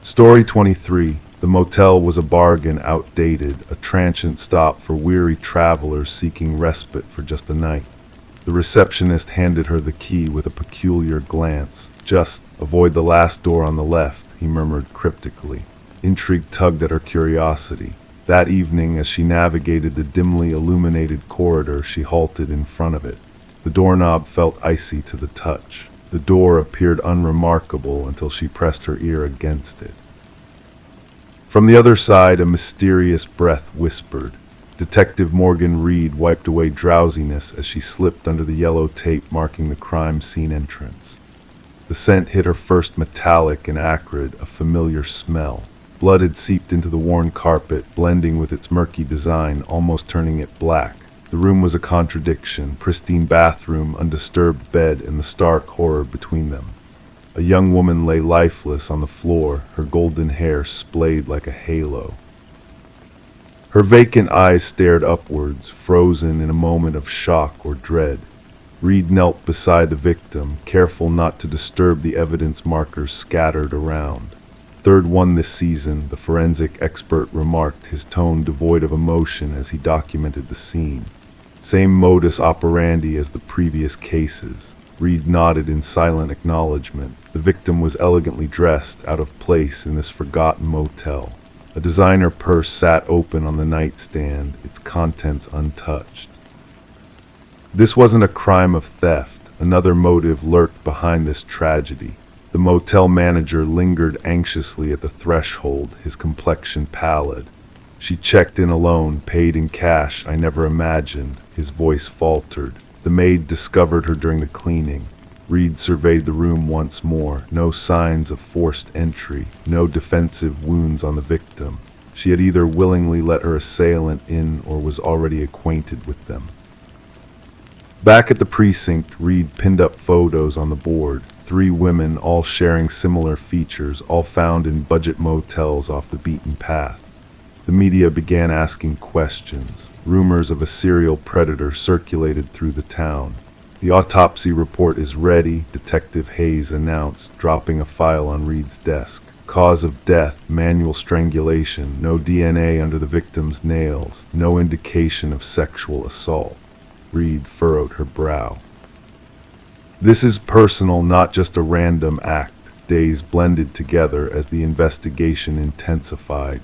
Story 23. The motel was a bargain, outdated, a transient stop for weary travelers seeking respite for just a night. The receptionist handed her the key with a peculiar glance. "Just avoid the last door on the left," he murmured cryptically. Intrigue tugged at her curiosity. That evening, as she navigated the dimly illuminated corridor, she halted in front of it. The doorknob felt icy to the touch. The door appeared unremarkable until she pressed her ear against it. From the other side, a mysterious breath whispered, Detective Morgan Reed wiped away drowsiness as she slipped under the yellow tape marking the crime scene entrance. The scent hit her first metallic and acrid, a familiar smell. Blood had seeped into the worn carpet, blending with its murky design, almost turning it black. The room was a contradiction: pristine bathroom, undisturbed bed, and the stark horror between them. A young woman lay lifeless on the floor, her golden hair splayed like a halo. Her vacant eyes stared upwards, frozen in a moment of shock or dread. Reed knelt beside the victim, careful not to disturb the evidence markers scattered around. Third one this season, the forensic expert remarked, his tone devoid of emotion as he documented the scene. Same modus operandi as the previous cases. Reed nodded in silent acknowledgement. The victim was elegantly dressed, out of place in this forgotten motel. A designer purse sat open on the nightstand, its contents untouched. This wasn't a crime of theft. Another motive lurked behind this tragedy. The motel manager lingered anxiously at the threshold, his complexion pallid. She checked in alone, paid in cash, I never imagined. His voice faltered. The maid discovered her during the cleaning. Reed surveyed the room once more. No signs of forced entry, no defensive wounds on the victim. She had either willingly let her assailant in or was already acquainted with them. Back at the precinct, Reed pinned up photos on the board. 3 women, all sharing similar features, all found in budget motels off the beaten path. The media began asking questions. Rumors of a serial predator circulated through the town. The autopsy report is ready, Detective Hayes announced, dropping a file on Reed's desk. Cause of death, manual strangulation, no DNA under the victim's nails, no indication of sexual assault. Reed furrowed her brow. This is personal, not just a random act. Days blended together as the investigation intensified.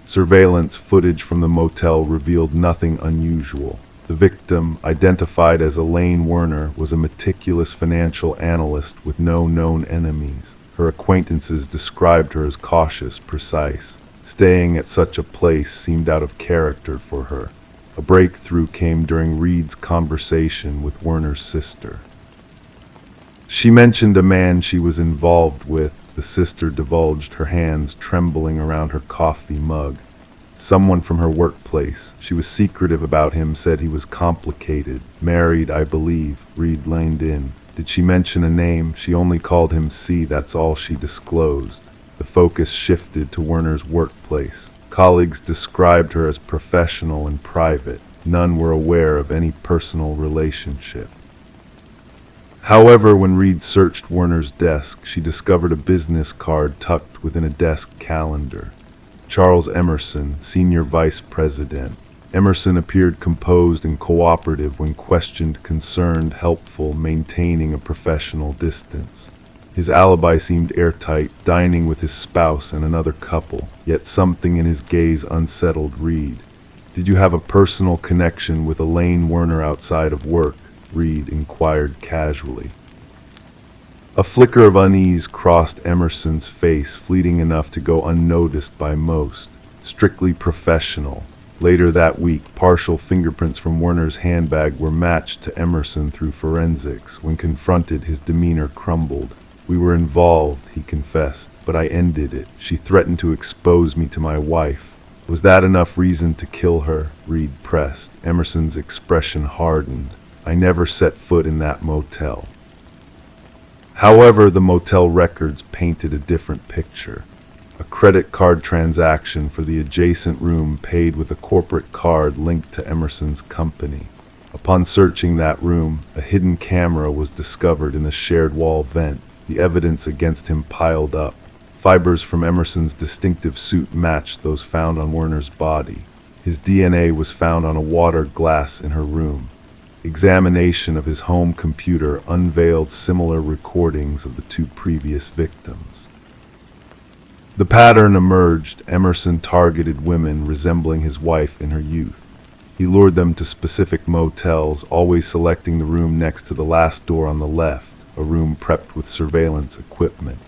Surveillance footage from the motel revealed nothing unusual. The victim, identified as Elaine Werner, was a meticulous financial analyst with no known enemies. Her acquaintances described her as cautious, precise. Staying at such a place seemed out of character for her. A breakthrough came during Reed's conversation with Werner's sister. She mentioned a man she was involved with. The sister divulged, her hands trembling around her coffee mug. Someone from her workplace. She was secretive about him, said he was complicated. Married, I believe. Reed leaned in. Did she mention a name? She only called him C, that's all she disclosed. The focus shifted to Werner's workplace. Colleagues described her as professional and private. None were aware of any personal relationship. However, when Reed searched Werner's desk, she discovered a business card tucked within a desk calendar. Charles Emerson, Senior Vice President. Emerson appeared composed and cooperative when questioned, concerned, helpful, maintaining a professional distance. His alibi seemed airtight, dining with his spouse and another couple, yet something in his gaze unsettled Reed. Did you have a personal connection with Elaine Werner outside of work? Reed inquired casually. A flicker of unease crossed Emerson's face, fleeting enough to go unnoticed by most. Strictly professional. Later that week, partial fingerprints from Werner's handbag were matched to Emerson through forensics. When confronted, his demeanor crumbled. We were involved, he confessed, but I ended it. She threatened to expose me to my wife. Was that enough reason to kill her? Reed pressed. Emerson's expression hardened. I never set foot in that motel. However, the motel records painted a different picture. A credit card transaction for the adjacent room paid with a corporate card linked to Emerson's company. Upon searching that room, a hidden camera was discovered in the shared wall vent. The evidence against him piled up. Fibers from Emerson's distinctive suit matched those found on Werner's body. His DNA was found on a water glass in her room. Examination of his home computer unveiled similar recordings of the 2 previous victims. The pattern emerged. Emerson targeted women resembling his wife in her youth. He lured them to specific motels, always selecting the room next to the last door on the left, a room prepped with surveillance equipment.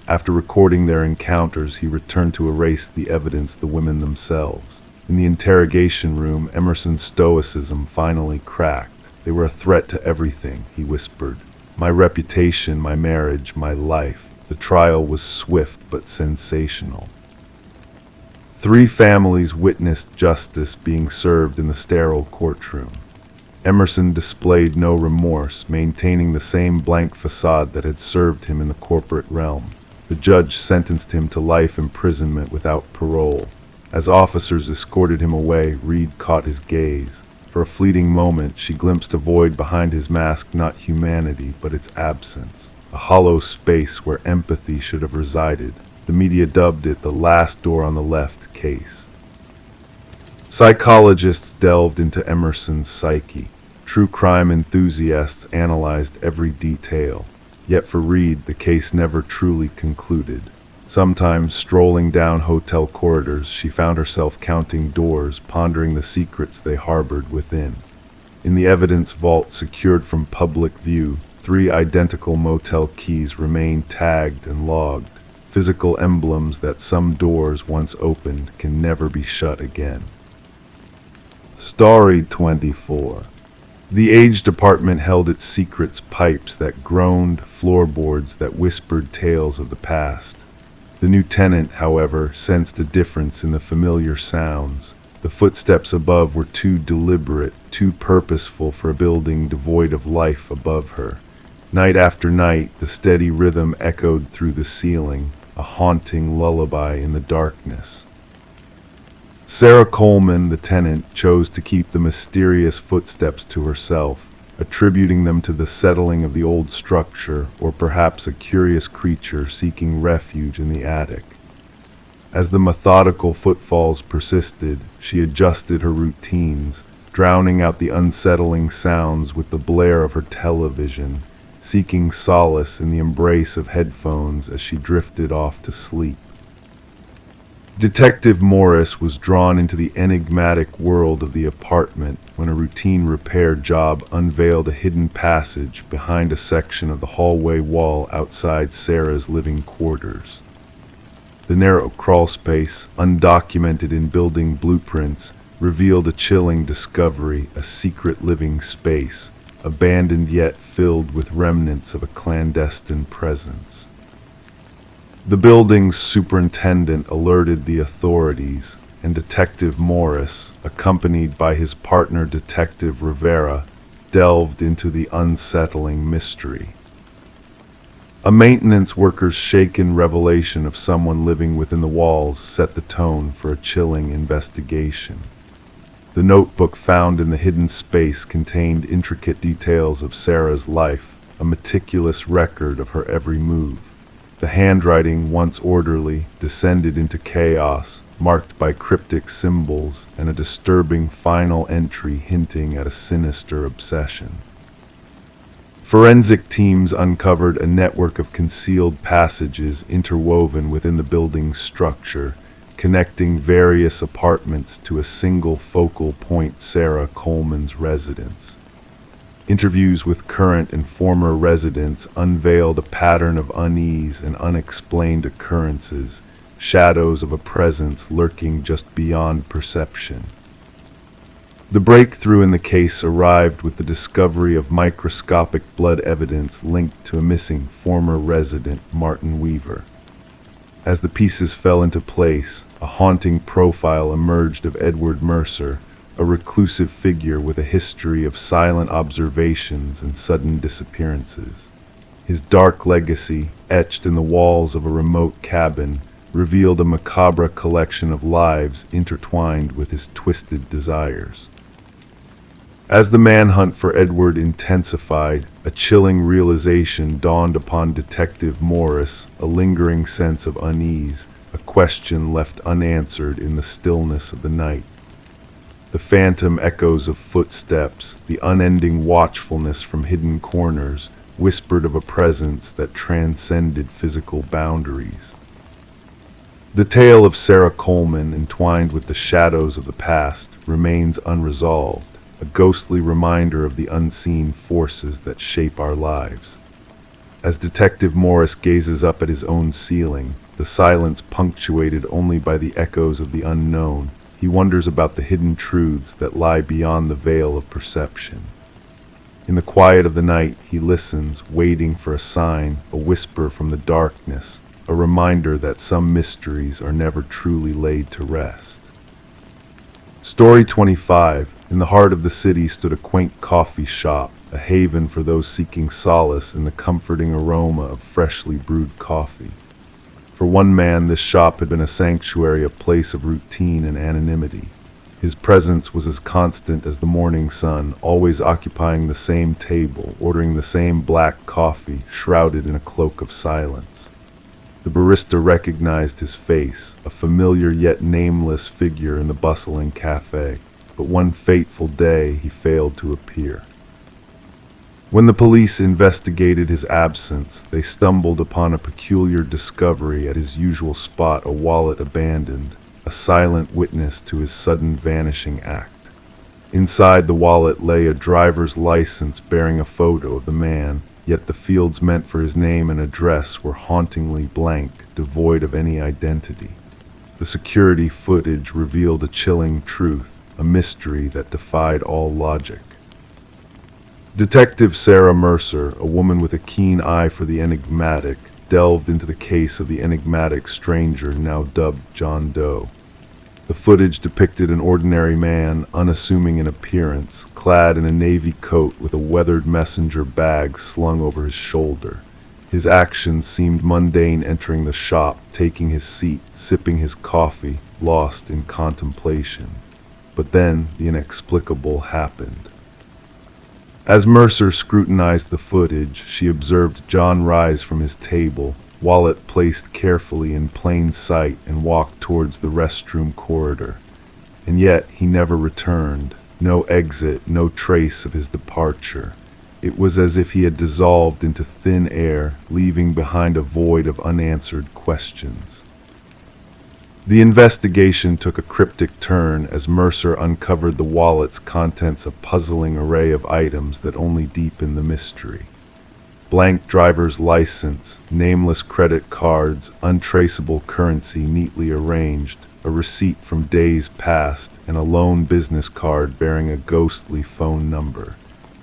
After recording their encounters, he returned to erase the evidence, the women themselves. In the interrogation room, Emerson's stoicism finally cracked. "They were a threat to everything," he whispered. "My reputation, my marriage, my life." The trial was swift but sensational. 3 families witnessed justice being served in the sterile courtroom. Emerson displayed no remorse, maintaining the same blank facade that had served him in the corporate realm. The judge sentenced him to life imprisonment without parole. As officers escorted him away, Reed caught his gaze. For a fleeting moment, she glimpsed a void behind his mask, not humanity, but its absence. A hollow space where empathy should have resided. The media dubbed it the last door on the left case. Psychologists delved into Emerson's psyche. True crime enthusiasts analyzed every detail. Yet for Reed, the case never truly concluded. Sometimes, strolling down hotel corridors, she found herself counting doors, pondering the secrets they harbored within. In the evidence vault secured from public view, 3 identical motel keys remain tagged and logged, physical emblems that some doors once opened can never be shut again. Story 24. The age department held its secrets, pipes that groaned, floorboards that whispered tales of the past. The new tenant, however, sensed a difference in the familiar sounds. The footsteps above were too deliberate, too purposeful for a building devoid of life above her. Night after night, the steady rhythm echoed through the ceiling, a haunting lullaby in the darkness. Sarah Coleman, the tenant, chose to keep the mysterious footsteps to herself, attributing them to the settling of the old structure, or perhaps a curious creature seeking refuge in the attic. As the methodical footfalls persisted, she adjusted her routines, drowning out the unsettling sounds with the blare of her television, seeking solace in the embrace of headphones as she drifted off to sleep. Detective Morris was drawn into the enigmatic world of the apartment when a routine repair job unveiled a hidden passage behind a section of the hallway wall outside Sarah's living quarters. The narrow crawl space, undocumented in building blueprints, revealed a chilling discovery, a secret living space, abandoned yet filled with remnants of a clandestine presence. The building's superintendent alerted the authorities, and Detective Morris, accompanied by his partner Detective Rivera, delved into the unsettling mystery. A maintenance worker's shaken revelation of someone living within the walls set the tone for a chilling investigation. The notebook found in the hidden space contained intricate details of Sarah's life, a meticulous record of her every move. The handwriting, once orderly, descended into chaos, marked by cryptic symbols and a disturbing final entry hinting at a sinister obsession. Forensic teams uncovered a network of concealed passages interwoven within the building's structure, connecting various apartments to a single focal point, Sarah Coleman's residence. Interviews with current and former residents unveiled a pattern of unease and unexplained occurrences, shadows of a presence lurking just beyond perception. The breakthrough in the case arrived with the discovery of microscopic blood evidence linked to a missing former resident, Martin Weaver. As the pieces fell into place, a haunting profile emerged of Edward Mercer, a reclusive figure with a history of silent observations and sudden disappearances. His dark legacy, etched in the walls of a remote cabin, revealed a macabre collection of lives intertwined with his twisted desires. As the manhunt for Edward intensified, a chilling realization dawned upon Detective Morris, a lingering sense of unease, a question left unanswered in the stillness of the night. The phantom echoes of footsteps, the unending watchfulness from hidden corners, whispered of a presence that transcended physical boundaries. The tale of Sarah Coleman, entwined with the shadows of the past, remains unresolved, a ghostly reminder of the unseen forces that shape our lives. As Detective Morris gazes up at his own ceiling, the silence punctuated only by the echoes of the unknown, he wonders about the hidden truths that lie beyond the veil of perception. In the quiet of the night, he listens, waiting for a sign, a whisper from the darkness, a reminder that some mysteries are never truly laid to rest. Story 25. In the heart of the city stood a quaint coffee shop, a haven for those seeking solace in the comforting aroma of freshly brewed coffee. For one man, this shop had been a sanctuary, a place of routine and anonymity. His presence was as constant as the morning sun, always occupying the same table, ordering the same black coffee, shrouded in a cloak of silence. The barista recognized his face, a familiar yet nameless figure in the bustling cafe, but one fateful day he failed to appear. When the police investigated his absence, they stumbled upon a peculiar discovery at his usual spot, a wallet abandoned, a silent witness to his sudden vanishing act. Inside the wallet lay a driver's license bearing a photo of the man, yet the fields meant for his name and address were hauntingly blank, devoid of any identity. The security footage revealed a chilling truth, a mystery that defied all logic. Detective Sarah Mercer, a woman with a keen eye for the enigmatic, delved into the case of the enigmatic stranger now dubbed John Doe. The footage depicted an ordinary man, unassuming in appearance, clad in a navy coat with a weathered messenger bag slung over his shoulder. His actions seemed mundane, entering the shop, taking his seat, sipping his coffee, lost in contemplation. But then the inexplicable happened. As Mercer scrutinized the footage, she observed John rise from his table, wallet placed carefully in plain sight, and walk towards the restroom corridor. And yet he never returned. No exit, no trace of his departure. It was as if he had dissolved into thin air, leaving behind a void of unanswered questions. The investigation took a cryptic turn as Mercer uncovered the wallet's contents, a puzzling array of items that only deepened the mystery. Blank driver's license, nameless credit cards, untraceable currency neatly arranged, a receipt from days past, and a lone business card bearing a ghostly phone number.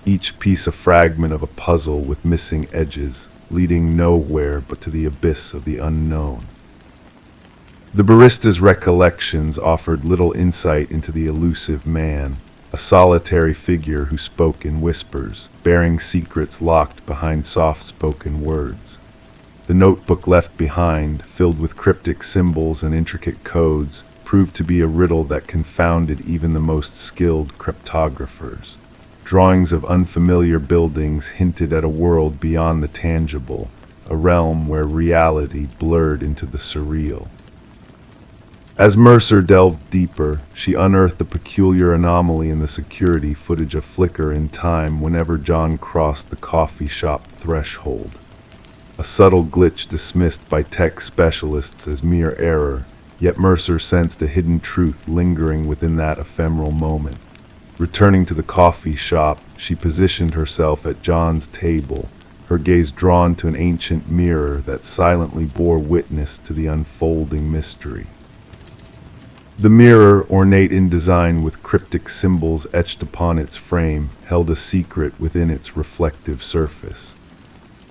Each piece a fragment of a puzzle with missing edges, leading nowhere but to the abyss of the unknown. The barista's recollections offered little insight into the elusive man, a solitary figure who spoke in whispers, bearing secrets locked behind soft-spoken words. The notebook left behind, filled with cryptic symbols and intricate codes, proved to be a riddle that confounded even the most skilled cryptographers. Drawings of unfamiliar buildings hinted at a world beyond the tangible, a realm where reality blurred into the surreal. As Mercer delved deeper, she unearthed a peculiar anomaly in the security footage, a flicker in time whenever John crossed the coffee shop threshold. A subtle glitch dismissed by tech specialists as mere error, yet Mercer sensed a hidden truth lingering within that ephemeral moment. Returning to the coffee shop, she positioned herself at John's table, her gaze drawn to an ancient mirror that silently bore witness to the unfolding mystery. The mirror, ornate in design with cryptic symbols etched upon its frame, held a secret within its reflective surface.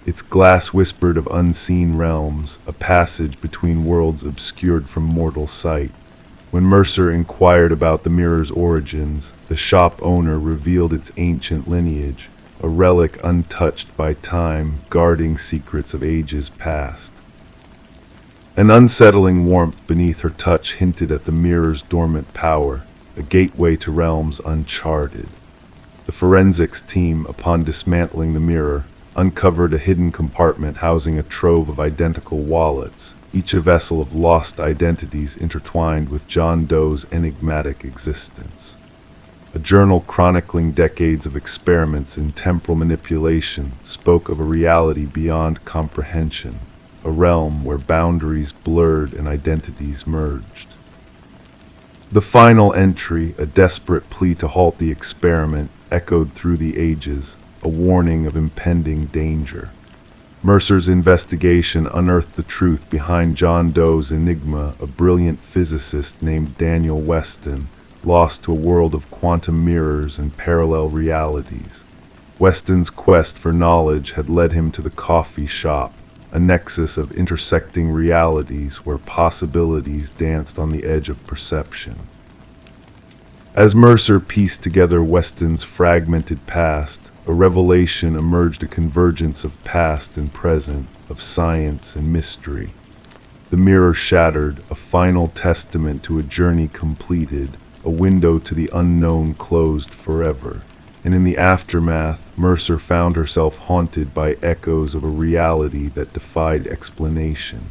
Its glass whispered of unseen realms, a passage between worlds obscured from mortal sight. When Mercer inquired about the mirror's origins, the shop owner revealed its ancient lineage, a relic untouched by time, guarding secrets of ages past. An unsettling warmth beneath her touch hinted at the mirror's dormant power, a gateway to realms uncharted. The forensics team, upon dismantling the mirror, uncovered a hidden compartment housing a trove of identical wallets, each a vessel of lost identities intertwined with John Doe's enigmatic existence. A journal chronicling decades of experiments in temporal manipulation spoke of a reality beyond comprehension, a realm where boundaries blurred and identities merged. The final entry, a desperate plea to halt the experiment, echoed through the ages, a warning of impending danger. Mercer's investigation unearthed the truth behind John Doe's enigma, a brilliant physicist named Daniel Weston, lost to a world of quantum mirrors and parallel realities. Weston's quest for knowledge had led him to the coffee shop, a nexus of intersecting realities where possibilities danced on the edge of perception. As Mercer pieced together Weston's fragmented past, a revelation emerged, a convergence of past and present, of science and mystery. The mirror shattered, a final testament to a journey completed, a window to the unknown closed forever. And in the aftermath, Mercer found herself haunted by echoes of a reality that defied explanation.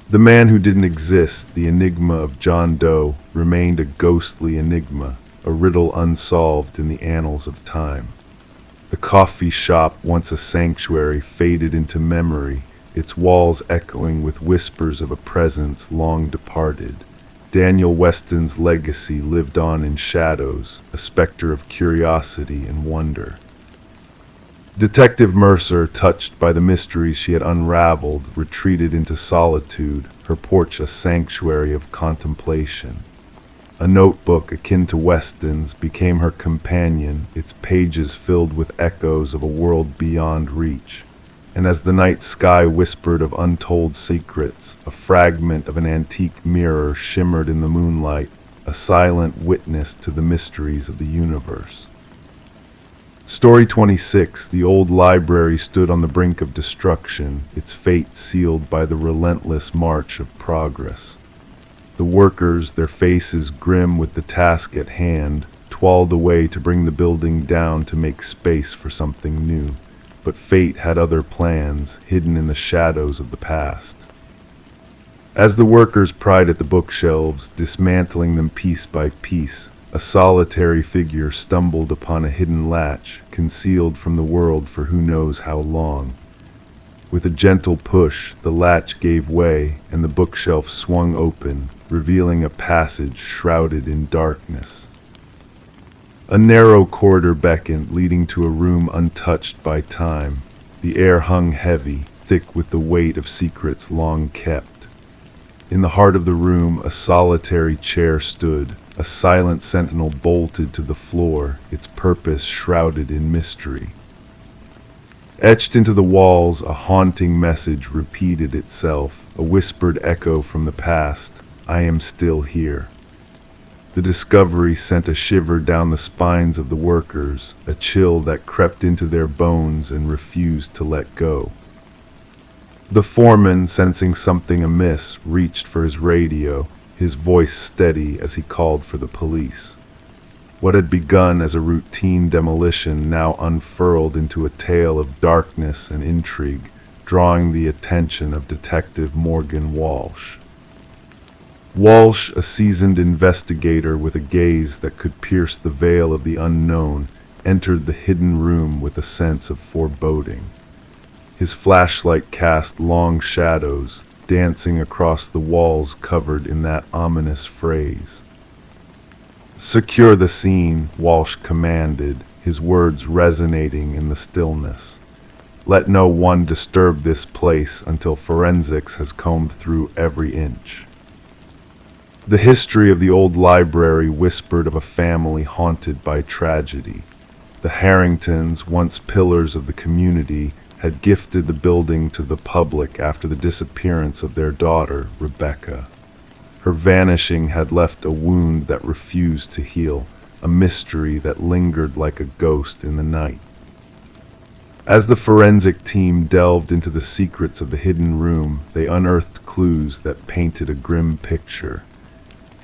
The man who didn't exist, the enigma of John Doe, remained a ghostly enigma, a riddle unsolved in the annals of time. The coffee shop, once a sanctuary, faded into memory, its walls echoing with whispers of a presence long departed. Daniel Weston's legacy lived on in shadows, a specter of curiosity and wonder. Detective Mercer, touched by the mysteries she had unraveled, retreated into solitude, her porch a sanctuary of contemplation. A notebook akin to Weston's became her companion, its pages filled with echoes of a world beyond reach. And as the night sky whispered of untold secrets, a fragment of an antique mirror shimmered in the moonlight, a silent witness to the mysteries of the universe. Story 26, the old library stood on the brink of destruction, its fate sealed by the relentless march of progress. The workers, their faces grim with the task at hand, toiled away to bring the building down to make space for something new. But fate had other plans, hidden in the shadows of the past. As the workers pried at the bookshelves, dismantling them piece by piece, a solitary figure stumbled upon a hidden latch, concealed from the world for who knows how long. With a gentle push, the latch gave way, and the bookshelf swung open, revealing a passage shrouded in darkness. A narrow corridor beckoned, leading to a room untouched by time. The air hung heavy, thick with the weight of secrets long kept. In the heart of the room, a solitary chair stood, a silent sentinel bolted to the floor, its purpose shrouded in mystery. Etched into the walls, a haunting message repeated itself, a whispered echo from the past, "I am still here." The discovery sent a shiver down the spines of the workers, a chill that crept into their bones and refused to let go. The foreman, sensing something amiss, reached for his radio, his voice steady as he called for the police. What had begun as a routine demolition now unfurled into a tale of darkness and intrigue, drawing the attention of Detective Morgan Walsh. Walsh, a seasoned investigator with a gaze that could pierce the veil of the unknown, entered the hidden room with a sense of foreboding. His flashlight cast long shadows, dancing across the walls covered in that ominous phrase. "Secure the scene," Walsh commanded, his words resonating in the stillness. "Let no one disturb this place until forensics has combed through every inch." The history of the old library whispered of a family haunted by tragedy. The Harringtons, once pillars of the community, had gifted the building to the public after the disappearance of their daughter, Rebecca. Her vanishing had left a wound that refused to heal, a mystery that lingered like a ghost in the night. As the forensic team delved into the secrets of the hidden room, they unearthed clues that painted a grim picture.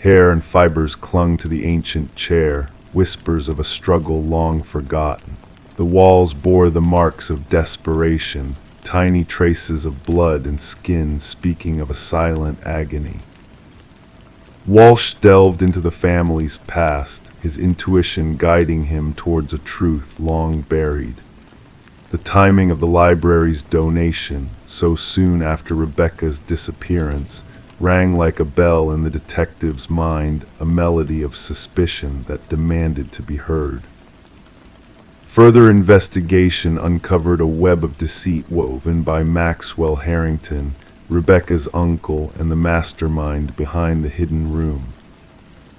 Hair and fibers clung to the ancient chair, whispers of a struggle long forgotten. The walls bore the marks of desperation, tiny traces of blood and skin speaking of a silent agony. Walsh delved into the family's past, his intuition guiding him towards a truth long buried. The timing of the library's donation, so soon after Rebecca's disappearance, rang like a bell in the detective's mind, a melody of suspicion that demanded to be heard. Further investigation uncovered a web of deceit woven by Maxwell Harrington, Rebecca's uncle and the mastermind behind the hidden room.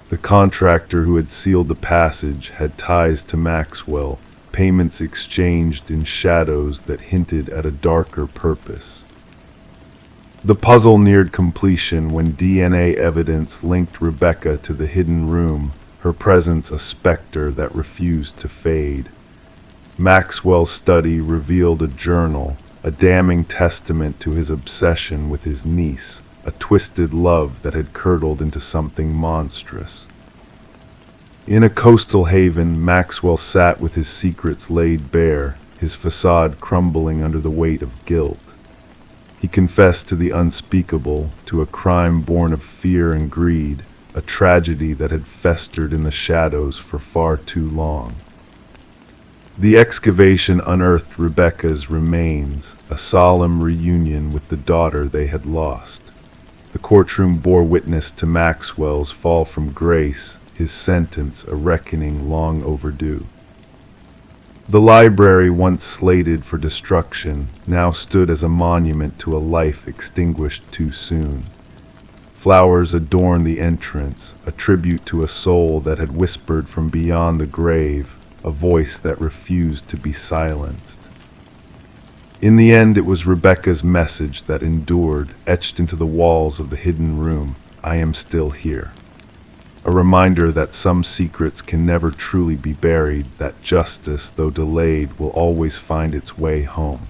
The contractor who had sealed the passage had ties to Maxwell, payments exchanged in shadows that hinted at a darker purpose. The puzzle neared completion when DNA evidence linked Rebecca to the hidden room, her presence a specter that refused to fade. Maxwell's study revealed a journal, a damning testament to his obsession with his niece, a twisted love that had curdled into something monstrous. In a coastal haven, Maxwell sat with his secrets laid bare, his facade crumbling under the weight of guilt. He confessed to the unspeakable, to a crime born of fear and greed, a tragedy that had festered in the shadows for far too long. The excavation unearthed Rebecca's remains, a solemn reunion with the daughter they had lost. The courtroom bore witness to Maxwell's fall from grace, his sentence a reckoning long overdue. The library, once slated for destruction, now stood as a monument to a life extinguished too soon. Flowers adorned the entrance, a tribute to a soul that had whispered from beyond the grave, a voice that refused to be silenced. In the end, it was Rebecca's message that endured, etched into the walls of the hidden room. I am still here. A reminder that some secrets can never truly be buried, that justice, though delayed, will always find its way home.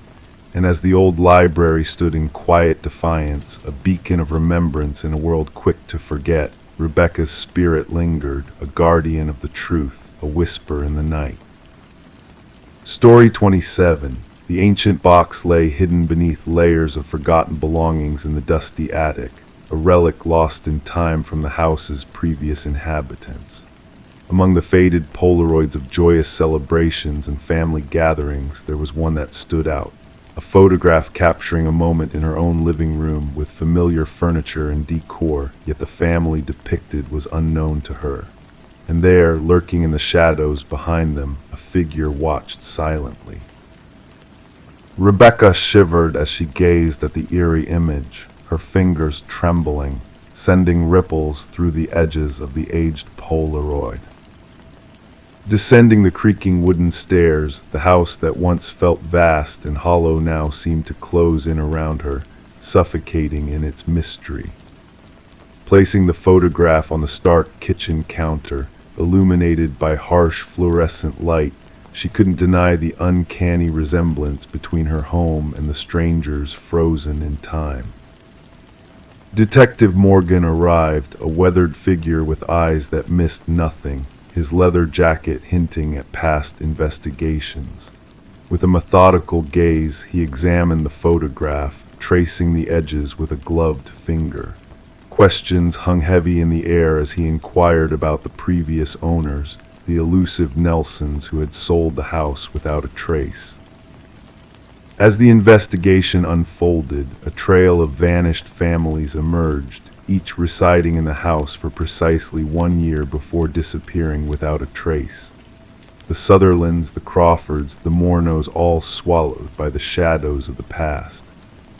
And as the old library stood in quiet defiance, a beacon of remembrance in a world quick to forget, Rebecca's spirit lingered, a guardian of the truth, a whisper in the night. Story 27. The ancient box lay hidden beneath layers of forgotten belongings in the dusty attic, a relic lost in time from the house's previous inhabitants. Among the faded Polaroids of joyous celebrations and family gatherings, there was one that stood out, a photograph capturing a moment in her own living room with familiar furniture and decor, yet the family depicted was unknown to her. And there, lurking in the shadows behind them, a figure watched silently. Rebecca shivered as she gazed at the eerie image, her fingers trembling, sending ripples through the edges of the aged Polaroid. Descending the creaking wooden stairs, the house that once felt vast and hollow now seemed to close in around her, suffocating in its mystery. Placing the photograph on the stark kitchen counter, illuminated by harsh fluorescent light, she couldn't deny the uncanny resemblance between her home and the strangers frozen in time. Detective Morgan arrived, a weathered figure with eyes that missed nothing, his leather jacket hinting at past investigations. With a methodical gaze, he examined the photograph, tracing the edges with a gloved finger. Questions hung heavy in the air as he inquired about the previous owners, the elusive Nelsons who had sold the house without a trace. As the investigation unfolded, a trail of vanished families emerged, each residing in the house for precisely 1 year before disappearing without a trace. The Sutherlands, the Crawfords, the Mornos, all swallowed by the shadows of the past.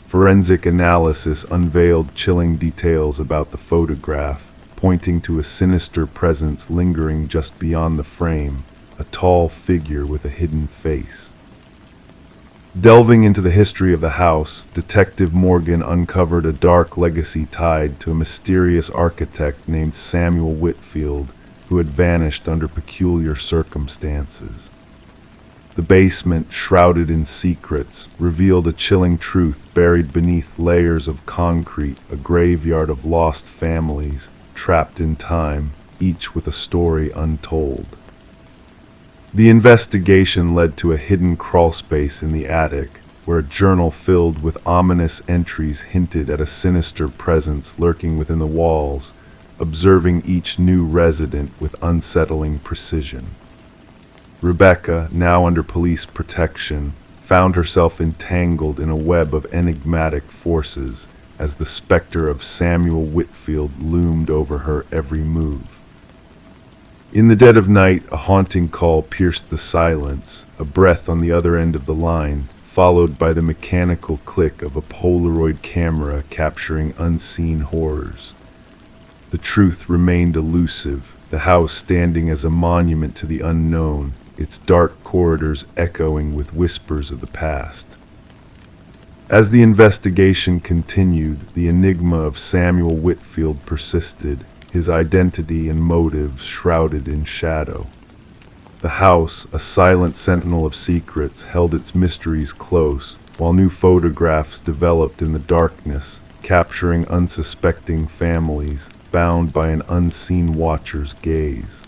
Forensic analysis unveiled chilling details about the photograph, pointing to a sinister presence lingering just beyond the frame, a tall figure with a hidden face. Delving into the history of the house, Detective Morgan uncovered a dark legacy tied to a mysterious architect named Samuel Whitfield, who had vanished under peculiar circumstances. The basement, shrouded in secrets, revealed a chilling truth buried beneath layers of concrete, a graveyard of lost families, trapped in time, each with a story untold. The investigation led to a hidden crawlspace in the attic, where a journal filled with ominous entries hinted at a sinister presence lurking within the walls, observing each new resident with unsettling precision. Rebecca, now under police protection, found herself entangled in a web of enigmatic forces as the specter of Samuel Whitfield loomed over her every move. In the dead of night, a haunting call pierced the silence, a breath on the other end of the line, followed by the mechanical click of a Polaroid camera capturing unseen horrors. The truth remained elusive, the house standing as a monument to the unknown, its dark corridors echoing with whispers of the past. As the investigation continued, the enigma of Samuel Whitfield persisted, his identity and motives shrouded in shadow. The house, a silent sentinel of secrets, held its mysteries close, while new photographs developed in the darkness, capturing unsuspecting families, bound by an unseen watcher's gaze.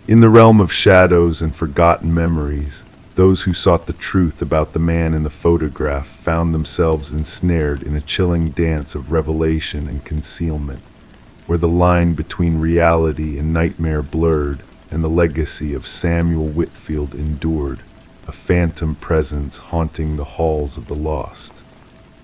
In the realm of shadows and forgotten memories, those who sought the truth about the man in the photograph found themselves ensnared in a chilling dance of revelation and concealment, where the line between reality and nightmare blurred, and the legacy of Samuel Whitfield endured, a phantom presence haunting the halls of the lost.